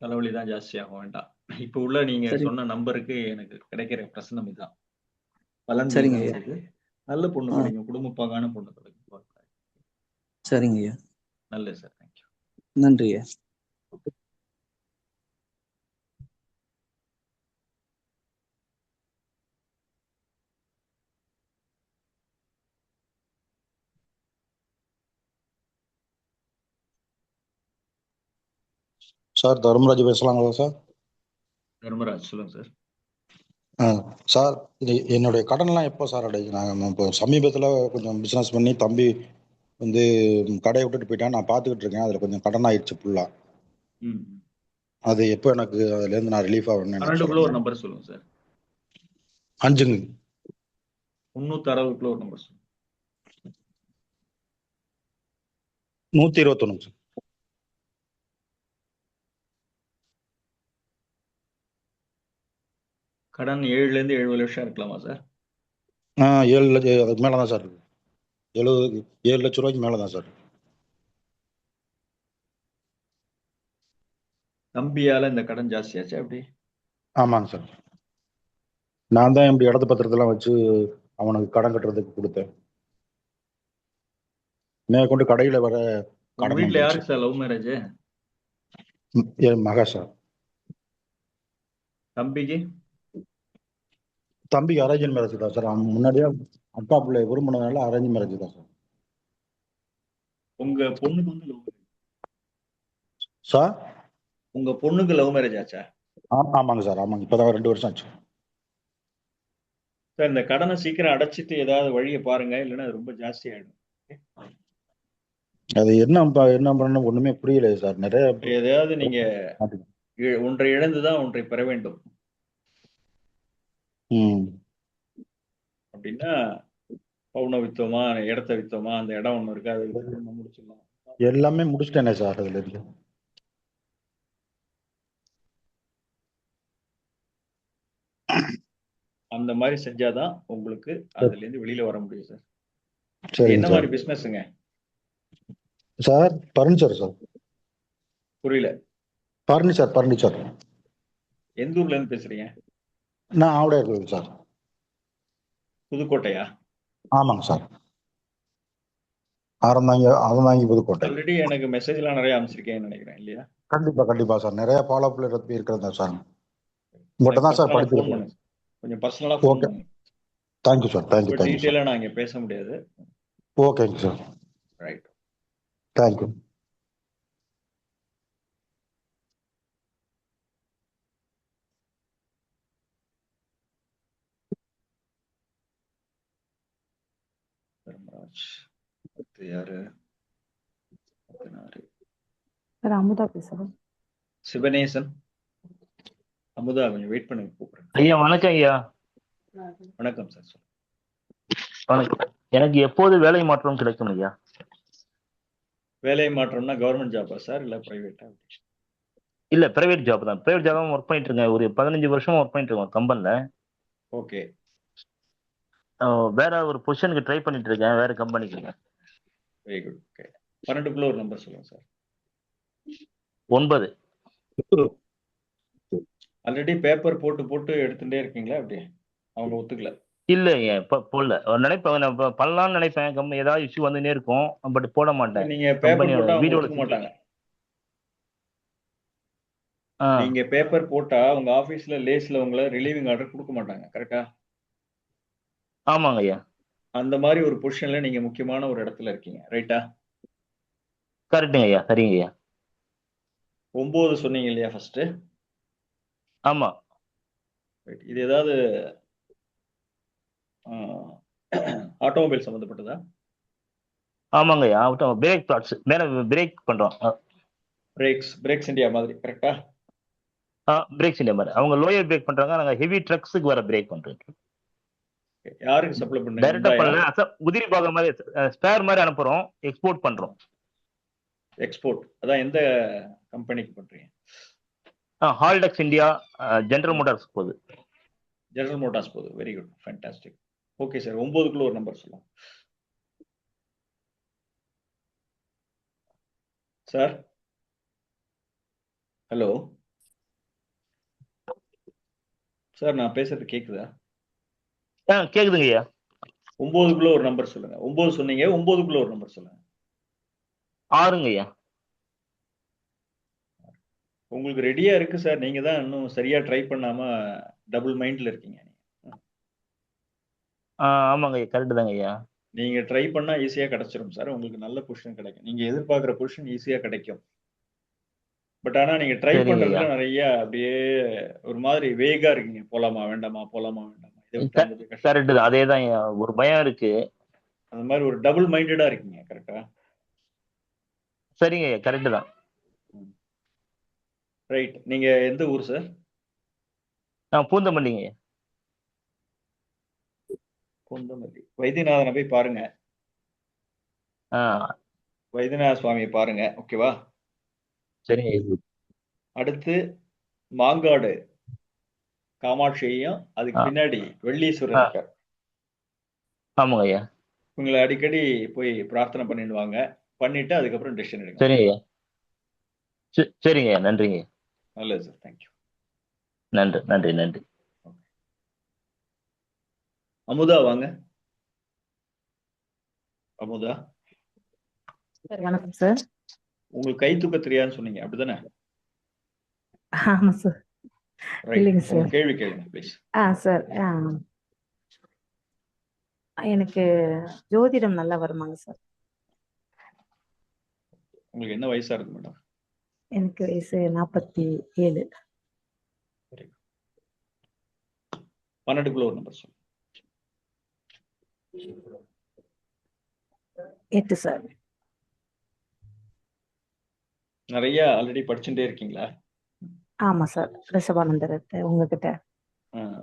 தலைவலி தான் ஜாஸ்தியாகும், வேண்டாம். இப்ப உள்ள நீங்க சொன்ன நம்பருக்கு எனக்கு கிடைக்கிற பிரச்சனை இதுதான். பலன் சரிங்க ஐயா. நல்ல பொண்ணு கிடைக்கும், குடும்ப பாங்கான பொண்ணு கிடைக்கும். சரிங்க ஐயா. நல்லது சார், தேங்க்யூ. நன்றி ஐயா. சார் தர்மராஜ் பேசலாங்களா சார்? தர்மராஜ் சொல்லுங்க சார். சார் இது என்னுடைய கடன்லாம் எப்போ சார் அடைக்கும்? நாங்கள் இப்போ சமீபத்தில் கொஞ்சம் பிஸ்னஸ் பண்ணி தம்பி வந்து கடையை விட்டுட்டு போயிட்டான், நான் பார்த்துக்கிட்டு இருக்கேன். அதில் கொஞ்சம் கடன் ஆயிடுச்சு ஃபுல்லாக. அது எப்போ எனக்கு அதுலேருந்து நான் ரிலீஃப் ஆகணும்? ஒரு நம்பர் சொல்லுங்க சார். 5ங்க. 360 ஒரு நம்பர் சொல்லுங்க. 121 சார். கடன் 7ல இருந்து 7 லட்சம் இருக்கலாமா சார்? 7 லட்சம் அதுக்கு மேலே தான் சார் இருக்கு. 7 லட்சம் ரூபாய்க்கு மேலே தான் சார். தம்பியால இந்த கடன் ஜாஸ்தியாச்சு அப்படி? ஆமாங்க சார். நான் தான் இப்படி இடத்து பத்திரத்தெல்லாம் வச்சு அவனுக்கு கடன் கட்டுறதுக்கு கொடுத்தேன். மேற்கொண்டு கடையில வர உங்க கடன் வீட்ல வந்துருச்சு. யாருக்கு சார் லவ் மேரேஜ்? என் மக சார். தம்பிக்கு? தம்பிக்கு அரேஞ்ச் மேரேஜ் தான் சார். அவன் முன்னாடியே அக்கா பிள்ளை விரும்பினதுனால அரேஞ்ச் மேரேஜ் தான் சார். உங்க பொண்ணுக்கு வந்து லவ் சார் உங்க பொண்ணுக்கு லவ் மேரேஜ் ஆச்சா? ஆமாங்க சார், ஆமாங்க. இப்பதான் 2 வருஷம் ஆச்சு. சார் இந்த கடனை சீக்கிரம் அடைச்சிட்டு ஏதாவது வழியை பாருங்க, இல்லைன்னா அது ரொம்ப ஜாஸ்தி ஆயிடும். அது என்ன பண்ணணும் ஒண்ணுமே புரியல சார். நிறைய எதையாவது நீங்க ஒன்றை இழந்துதான் ஒன்றை பெற வேண்டும் அப்படின்னா, பவுனை வித்தோமா, இடத்த வித்தோமா, அந்த இடம் ஒண்ணு இருக்கு, அதை வித்து நம்ம முடிச்சிடலாம். எல்லாமே முடிச்சிட்டேனே சார் அதுல இருந்து. அந்த மாதிரி செஞ்சாதான் உங்களுக்கு அதுல இருந்து வெளியில வர முடியும் சார். சரிங்க என்ன சார். மாதிரி பிசினஸ்ங்க சார் பர்னிச்சர் சார். புரியல. பர்னிச்சர். எந்த ஊர்ல இருந்து பேசுறீங்க? நான் ஆவடையார் கோவில் சார். புதுக்கோட்டையா? ஆமாங்க சார். அறந்தாங்கி புதுக்கோட்டை. ஆல்ரெடி எனக்கு மெசேஜ் எல்லாம் நிறைய அனுப்பிச்சிருக்கேன்னு நினைக்கிறேன், இல்லையா? கண்டிப்பா சார். நிறைய ஃபாலோ அப்ல இருக்கிறதா சார். உங்கள்கிட்ட தான் சார் படிச்சிருக்கேன். கொஞ்சம் பர்சனலா ஃபோன் ஓகே. பண்ணுங்க. Thank you sir. Thank you sir. டீட்டெயிலா நான் இங்க பேச முடியாது. ஓகேங்க சார். ரைட். தேங்க்யூ. தர்மராஜ். அடுத்து யாரு? சார் அமுதா பேசுறேன். சிவனேசன். அமுதா கொஞ்சம் வெயிட் பண்ணி கூப்பிடுறேன். ஐயா வணக்கம் ஐயா. வணக்கம் சார். வணக்கம். எனக்கு எப்போது வேலை மாற்றம் கிடைக்கும் ஐயா? வேலை மாற்றம்னா கவர்மெண்ட் ஜாபா சார், இல்ல பிரைவேட்டா? இல்ல பிரைவேட் ஜாப் தான். பிரைவேட் ஜாப் தான் ஒர்க் பண்ணிட்டு இருக்கேன். ஒரு 15 வருஷமா ஒர்க் பண்ணிட்டு இருக்கேன் கம்பெனில. ஓகே. வேற ஒரு பொசிஷனுக்கு ட்ரை பண்ணிட்டு இருக்கேன், வேற கம்பெனிக்கு. Very good. ஓகே. 12க்குள்ள ஒரு நம்பர் சொல்லுங்க சார். 9. ஆல்ரெடி பேப்பர் போட்டு எடுத்துட்டே இருக்கீங்களா? அப்படி அவங்க ஒத்துக்கல? இல்ல போடல. நினைப்பேன் நான் பண்ணலாம்னு நினைப்பேன். ஏதாவது இஷ்யூ வந்துனே இருக்கும், பட் போட மாட்டேன். நீங்க பேப்பர் போட்டா அவங்க வீடியோல ஒத்துக்க மாட்டாங்க. நீங்க பேப்பர் போட்டா உங்க ஆபீஸ்ல லேஸ்ல உங்களை ரிலீவிங் ஆர்டர் கொடுக்க மாட்டாங்க, கரெக்டா? ஆமாங்க ஐயா. அந்த மாதிரி ஒரு பொசிஷன்ல நீங்க முக்கியமான ஒரு இடத்துல இருக்கீங்க, ரைட்டா? கரெக்டுங்க ஐயா. சரிங்க ஐயா. 9 சொன்னீங்க இல்லையா ஃபர்ஸ்ட்? ஆமா. இது ஏதாவது ஆட்டோமொபைல் சம்பந்தப்பட்டதா? ஆமாங்க ஐயா. பிரேக் பார்ட்ஸ் மேல பிரேக் பண்றோம். பிரேக்ஸ் இந்தியா மாதிரி, கரெக்டா? பிரேக்ஸ் இந்தியா மாதிரி. அவங்க லோயர் பிரேக் பண்றாங்க, நாங்க ஹெவி ட்ரக்ஸுக்கு வர பிரேக் பண்றோம். யாருக்கு சப்ளை பண்றீங்க? டைரக்டா பண்ணல, உதிரி பாகம் மாதிரி ஸ்பேர் மாதிரி அனுப்புறோம், எக்ஸ்போர்ட் பண்றோம். எக்ஸ்போர்ட் அதான் எந்த கம்பெனிக்கு பண்றீங்க? ஹால்டெக்ஸ் இந்தியா, ஜெனரல் மோட்டார்ஸ் போகுது. ஜெனரல் மோட்டார்ஸ் போகுது. Very good, fantastic. Okay sir. 9க்குள்ள ஒரு நம்பர் சொல்லுங்க சார். ஹலோ சார், நான் பேசுறது கேக்குதா? கேக்குதுங்க ஐயா. 9க்குள்ள ஒரு நம்பர் சொல்லுங்க. 9 சொன்னீங்க, 9க்குள்ள ஒரு நம்பர் சொல்லுங்க. 6ங்க ஐயா. உங்களுக்கு ரெடியா இருக்கு சார், நீங்க தான் இன்னும் சரியா ட்ரை பண்ணாம டபுள் மைண்ட்ல இருக்கீங்க. ஆமாங்க ஐயா, கரெக்ட் தாங்க ஐயா. நீங்க ட்ரை பண்ணா ஈஸியா கிடைச்சிரும் சார். உங்களுக்கு நல்ல பொசிஷன் கிடைக்கும், நீங்க எதிர்பார்க்குற பொசிஷன் ஈஸியா கிடைக்கும். பட் ஆனா நீங்க ட்ரை பண்றதுல நிறைய அப்படியே ஒரு மாதிரி வேகா இருக்கீங்க. போலாமா வேண்டாமா, போலாமா வேண்டாமா. கரெக்ட் தான், அதேதான் ஒரு பயம் இருக்கு. அந்த மாதிரி ஒரு டபுள் மைண்டடா இருக்கீங்க, கரெக்டா? சரிங்க ஐயா, கரெக்ட் தான். ரைட். நீங்க எந்த ஊர் சார்? நான் பூந்தமல்லிங்க. பூந்தமல்லி. வைத்தியநாதனை போய் பாருங்க. வைத்தியநாத சுவாமியை பாருங்க, ஓகேவா? சரிங்க. அடுத்து மாங்காடு காமாட்சியையும், அதுக்கு பின்னாடி வெள்ளீஸ்வரர் இருக்கார். ஆமாங்க ஐயா. உங்களை அடிக்கடி போய் பிரார்த்தனை பண்ணிட்டு வாங்க. பண்ணிட்டு அதுக்கப்புறம் டெசிஷன் எடுங்க. சரிங்க ஐயா. சரிங்க ஐயா, நன்றிங்க. நல்லது சார், தேங்க்யூ. நன்றி. அமுதா வாங்க. அமுதா சார் வணக்கம் சார். உங்களுக்கு கை தூக்க தெரியாதுன்னு சொன்னீங்க, அப்படிதானே? ஆமாம் சார். ரைட். இல்லைங்க உங்க சார். கேள்வி கேளுங்க ப்ளீஸ். சார் எனக்கு ஜோதிடம் நல்லா வருமாங்க சார்? உங்களுக்கு என்ன வயசா இருக்கு மேடம்? எனக்கு வயசு 47. 12க்குள்ள ஒரு நம்பர் சொல்லு. 8 சார். நிறைய ஆல்ரெடி படிச்சுட்டே இருக்கீங்களா? ஆமா சார். ரிஷபானந்தர் உங்ககிட்ட.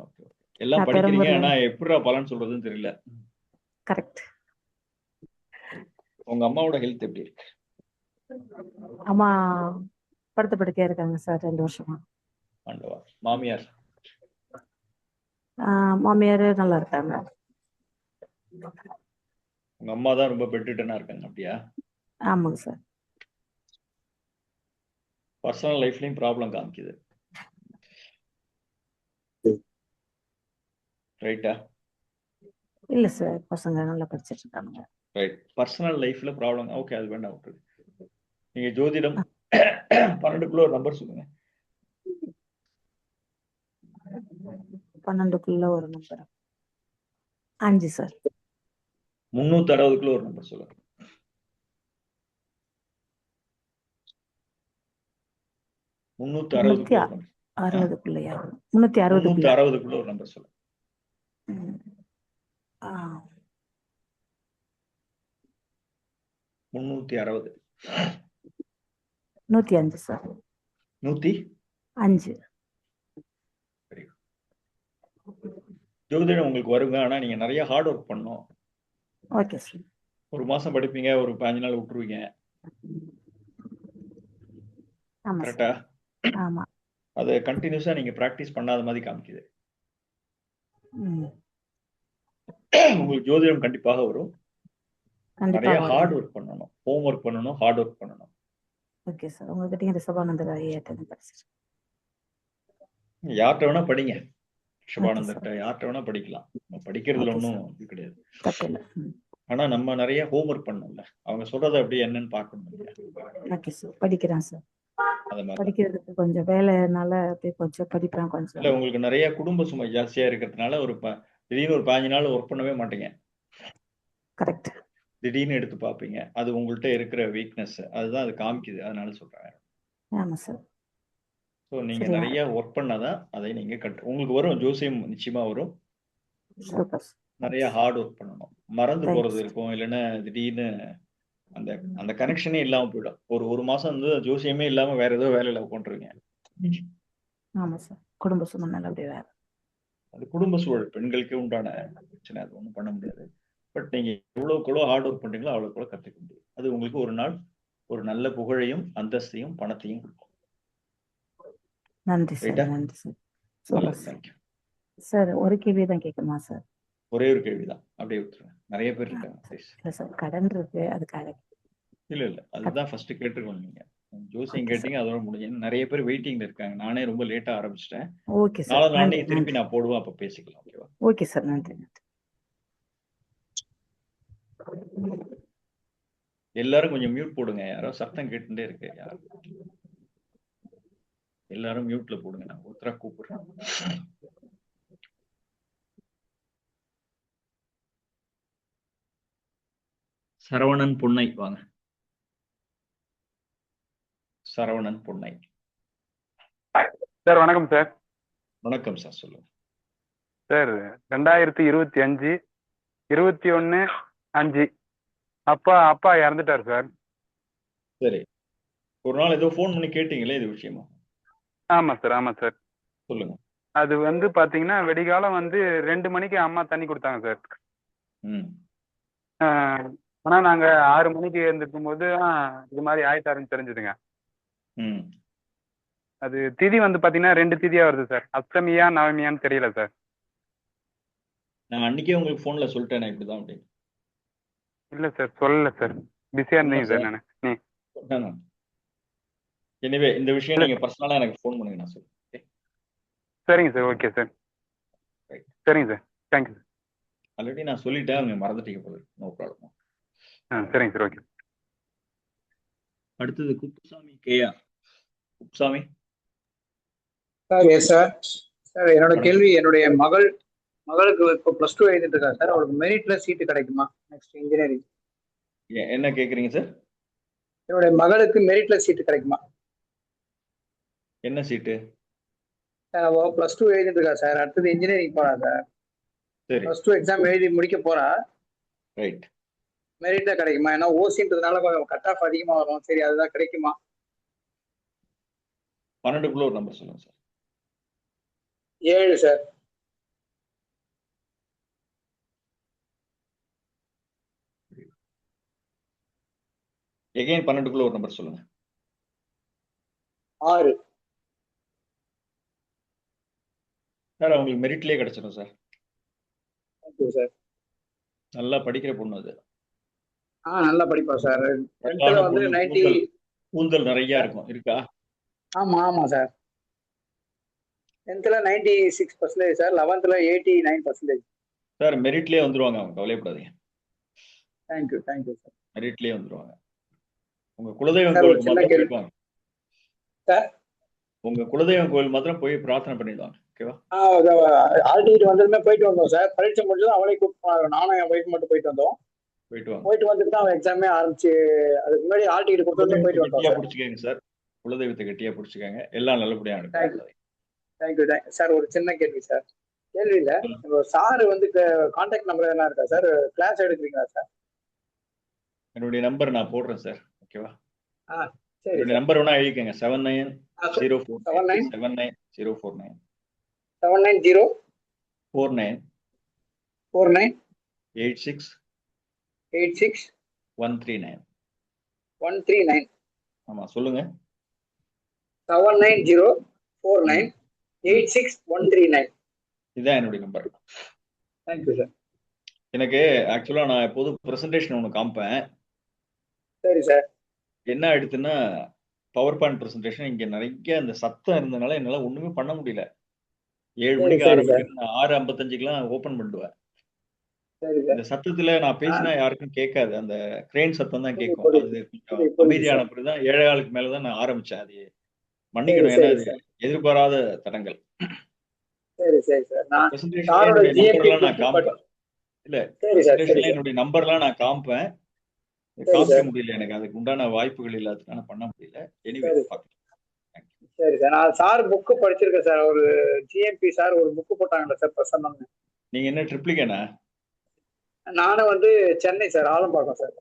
ஓகே. எல்லாம் நான் படிக்கிறீங்க, பெரம்பூர்ல. ஆனா எப்படிடா பலன் சொல்றதுன்னு தெரியல. கரெக்ட். உங்க அம்மாவோட ஹெல்த் எப்படி இருக்கு? அம்மா படுத்த படுக்கையா இருக்காங்க சார் 2 வருஷமா. ஆண்டவா. மாமியார்? மாமியார் நல்லா இருக்காங்க. உங்க அம்மா தான் ரொம்ப பெட்டுட்டனா இருக்காங்க, அப்படியா? ஆமாங்க சார். பர்சனல் லைஃப்லயும் ப்ராப்ளம் காமிக்குது, ரைட்டா? இல்ல சார், பசங்க நல்லா படிச்சிட்டு இருக்காங்க. ரைட். பர்சனல் லைஃப்ல ப்ராப்ளம், ஓகே, அது வேண்டாம் விட்டுரு. நீங்க ஜோதிடம் 12க்குள்ள ஒரு நம்பர் சொல்லுங்க. 12க்குள்ள ஒரு நம்பர் 5 சார். 360க்குள்ள ஒரு நம்பர் சொல்லுங்க. 360க்குள்ள ஒரு நம்பர். 360க்குள்ளயா? 360க்குள்ள. 360க்குள்ள ஒரு நம்பர் சொல்லுங்க. 360. 105 சார். 105. ஜோதிடம் உங்களுக்கு வருங்க, ஆனா நீங்க நிறைய ஹார்ட் ஒர்க் பண்ணணும். Okay sir. ஒரு மாசம் படிப்பீங்க, ஒரு 15 நாள் விட்டுருவீங்க. ஆமா கரெக்டா? சார். ஆமா. அதை கண்டினியூஸா நீங்க பிராக்டிஸ் பண்ணாத மாதிரி காமிக்குது. உங்களுக்கு ஜோதிடம் கண்டிப்பாக வரும். நிறைய ஹார்ட் ஒர்க் பண்ணணும், ஹோம் ஒர்க் பண்ணணும், ஹார்ட் ஒர்க் பண்ணணும். Okay sir. உங்ககிட்டயும் ரிஷபானந்தர் ஐயாட்ட படிச்சிருக்கேன். யார்கிட்ட வேணா படிங்க, ரிஷபானந்தர்கிட்ட யார்கிட்ட வேணா படிக்கலாம். படிக்கிறதுல ஒன்றும் இது கிடையாது. தப்பில்லை. ஆனா நம்ம நிறைய ஹோம் ஒர்க் பண்ணணும்ல, அவங்க சொல்றதை அப்படியே என்னன்னு பார்க்கணும் இல்லையா? Okay sir. படிக்கிறேன் சார். அது மாதிரி படிக்கிறதுக்கு கொஞ்சம் வேலைனால அப்படியே கொஞ்சம் படிப்பேன் கொஞ்சம். இல்ல, உங்களுக்கு நிறைய குடும்ப சுமை ஜாஸ்தியா இருக்கிறதுனால திடீர்னு ஒரு 15 நாள் ஒர்க் பண்ணவே மாட்டீங்க. கரெக்ட். திடீர்னு எடுத்து பார்ப்பீங்க. அது உங்கள்கிட்ட இருக்கிற வீக்னஸ், அதுதான் அது காமிக்குது. அதனால சொல்றேன். ஆமா சார். ஸோ நீங்க நிறைய ஒர்க் பண்ணாதான் அதை நீங்க உங்களுக்கு வரும். ஜோசியம் நிச்சயமா வரும். நிறைய ஹார்ட் ஒர்க் பண்ணணும். மறந்து போறது இருக்கும், இல்லைன்னா திடீர்னு அந்த அந்த கனெக்ஷனே இல்லாம போயிடும். ஒரு மாசம் வந்து ஜோசியமே இல்லாம வேற ஏதோ வேலையில உட்காந்துருவீங்க. ஆமா சார். குடும்ப சூழ்நிலை அப்படி வேற. அது குடும்ப சூழல் பெண்களுக்கு உண்டான பிரச்சனை, அது ஒன்றும் பண்ண முடியாது. பட் நீங்க எவ்வளவுக்கு ஹார்ட் ஒர்க் பண்றீங்களோ அவ்வளவுக்கு கத்துக்க முடியும். அது உங்களுக்கு ஒரு நாள் ஒரு நல்ல புகழையும் அந்தஸ்தையும் பணத்தையும் கொடுக்கும். நன்றி சார். நன்றி சார். Thank you sir. ஒரு கேள்வி தான் கேட்கணுமா சார்? ஒரே ஒரு கேள்விதான், அப்படியே விட்டுருங்க. நிறைய பேர் இருக்காங்க. இல்ல சார், கடன் இருக்கு அதுக்காக. இல்ல அதுதான் ஃபர்ஸ்ட் கேட்டுருக்கோம். நீங்க ஜோசியம் கேட்டீங்க, அதோட முடிஞ்சு. நிறைய பேர் வெயிட்டிங்ல இருக்காங்க. நானே ரொம்ப லேட்டா ஆரம்பிச்சிட்டேன். Okay sir. நாளைக்கு திருப்பி நான் போடுவேன், அப்ப பேசிக்கலாம். ஓகேவா? Okay sir. நன்றி. எல்லாரும் கொஞ்சம் மியூட் போடுங்க. யாரோ சத்தம் கேட்டுட்டே இருக்கு. எல்லாரும் மியூட்ல போடுங்க. நான் ஒருத்தரா கூப்பிடுறேன். சரவணன் பொன்னை வாங்க. சரவணன் பொன்னை சார். வணக்கம் சார். வணக்கம் சார், சொல்லுங்க சார். 2025 21/5 அப்பா இறந்துட்டார் சார். சரி. ஒரு நாள் ஏதோ ஃபோன் பண்ணி கேட்டீங்களே, இது விஷயமா? ஆமா சார். ஆமா சார். சொல்லுங்க. அது வந்து பாத்தீங்கன்னா வெடிகாலம் 2 மணிக்கு அம்மா தண்ணி கொடுத்தாங்க சார். ஆனா நாங்க 6 மணிக்கு எழுந்திருக்கும் போது இது மாதிரி ஆயிட்டாருன்னு தெரிஞ்சுதுங்க. அது திதி பாத்தீங்கன்னா 2 திதியா வருது சார். அஷ்டமியா நவமியான்னு தெரியல சார். நான் அன்னைக்கே உங்களுக்கு போன்ல சொல்லிட்டேன் இப்படிதான் அப்படின்னு. இல்ல சார், சொல்லல சார். பிஸியா இருந்தீங்க சார். நானு எனிவே இந்த விஷயம் நீங்க பர்சனலா எனக்கு ஃபோன் பண்ணுங்க, நான் சொல்றேன். சரிங்க சார். Okay sir. சரிங்க சார். Thank you sir. ஆல்ரெடி நான் சொல்லிட்டேன், அவங்க மறந்துட்டீங்க போல. No problem. சரிங்க சார். ஓகே. அடுத்தது குப்புசாமி கேயா. Kuppusamy sir yes sir. Sir என்னோட வணக்கம். கேள்வி, என்னுடைய மகளுக்கு இப்போ +2 எழுதிட்டு இருக்கா சார். அவளுக்கு மெரிட்ல சீட்டு கிடைக்குமா நெக்ஸ்ட் இன்ஜினியரிங்? என்ன கேக்குறீங்க சார்? என்னுடைய மகளுக்கு மெரிட்ல சீட்டு கிடைக்குமா? என்ன சீட்டு? சார் அவ +2 எழுதிட்டு இருக்கா சார். அடுத்தது இன்ஜினியரிங் போறா சார். சரி, +2 எக்ஸாம் எழுதி முடிக்க போறா. ரைட். மெரிட்ல கிடைக்குமா? ஏன்னா ஓசின்றதுனால கொஞ்சம் கட் ஆஃப் அதிகமா வரும். சரி, அதுதான் கிடைக்குமா? 12க்குள்ள ஒரு நம்பர் சொல்லுங்க சார். 7 சார். எகைன் 12க்குள்ள ஒரு நம்பர் சொல்லுங்க. 6 சார் அவங்களுக்கு மெரிட்லயே கிடைச்சிடும் சார். Thank you sir. நல்லா படிக்கிற பொண்ணு அது. நல்லா படிப்பா சார். 10th அழகான வந்து பொண்ணு, 90. கூந்தல் நிறைய இருக்கும். இருக்கா? ஆமா sir. 10th 96% sir. 11th 89%. Sir மெரிட்லயே வந்துருவாங்க அவங்க, கவலைப்படாதீங்க. Thank you sir. மெரிட்லயே வந்துருவாங்க. உங்க குலதெய்வம் சார் ஒரு கோயிலுக்கு சின்ன மாத்திரம் கேள்வி போயிட்டு வாங்க. சார். உங்க குலதெய்வம் கோயில் மாத்திரம் போய் பிரார்த்தனை பண்ணிடுவாங்க. ஓகேவா? ஆல்டிகிட்டு வந்ததுமே போயிட்டு வந்தோம் சார். பரீட்சை முடிஞ்சதும் அவளை கூப்பிட்டு நானும் என் ஒய்ஃப் மட்டும் போயிட்டு வந்தோம். போயிட்டு வாங்க. போயிட்டு வந்துட்டு தான் அவன் எக்ஸாமே ஆரம்பிச்சு. அதுக்கு முன்னாடி ஆல்டிகிட்டு கொடுத்ததுமே போயிட்டு வந்தோம் கெட்டியா சார். பிடிச்சிக்கங்க சார். குலதெய்வத்தை கெட்டியா பிடிச்சிக்கங்க. எல்லாம் நல்லபடியா நடக்கும். Thank you sir. ஒரு சின்ன கேள்வி சார். கேள்வி இல்ல, சார் வந்து கான்டாக்ட் நம்பர் என்ன இருக்கா சார்? கிளாஸ் எடுக்கிறீங்களா சார்? என்னுடைய நம்பர் நான் போடுறேன் சார். ஓகேவா? சரி என்னுடைய சார். நம்பர் வேணா எழுதிக்கங்க. 7904 79 79049 790 49 49 86 86 139. 139. ஆமா, சொல்லுங்க. 790 49 86 139. இதுதான் என்னுடைய நம்பர். Thank you sir. எனக்கு ஆக்சுவலா நான் எப்போதும் பிரசன்டேஷன் ஒன்று காமிப்பேன். சரி சார். என்ன ஆயிடுச்சுன்னா, பவர் பாயிண்ட் பிரசன்டேஷன் இங்க நிறைய அந்த சத்தம் இருந்தனால என்னால ஒண்ணுமே பண்ண முடியல. 7 சரி மணிக்கு சரி சார். ஆரம்பிக்கிறேன், நான் 6:55க்குலாம் ஓபன் பண்ணிடுவேன். சரி சார். இந்த சத்தத்துல நான் பேசினா யாருக்கும் கேட்காது. அந்த கிரெயின் சத்தம் தான் கேட்கும். புரியுது அது கொஞ்சம் புரியுது அமைதியான சார். பிறகுதான் 7:15 மேலதான் நான் ஆரம்பிச்சேன். அது சரி மன்னிக்கணும், ஏன்னா சரி அது சார். எதிர்பாராத தடங்கள். சரி சார். நான் பிரசன்டேஷன்ல சாரோட என்னுடைய ஜிஎம்பி நம்பர்லாம் நான் புக்கு காமிப்பேன். இல்ல, சரி சார். சரி பிரசன்டேஷன்ல சார். என்னுடைய நம்பர்லாம் நான் காமிப்பேன். சரி காமிக்க சார். முடியல, எனக்கு அதுக்கு உண்டான வாய்ப்புகள் இல்லாததுனால பண்ண முடியல. எனிவே சரி சார். பார்க்கலாம். சரி சார். நான் சார் புக்கு படிச்சிருக்கேன் சார். ஒரு ஜிஎம்பி சார் ஒரு புக்கு போட்டாங்கல்ல சார், பிரசன்னம்னு. நீங்க என்ன ட்ரிப்ளிகேனா? நானும் வந்து சென்னை சார், ஆலம்பாக்கம் சார்.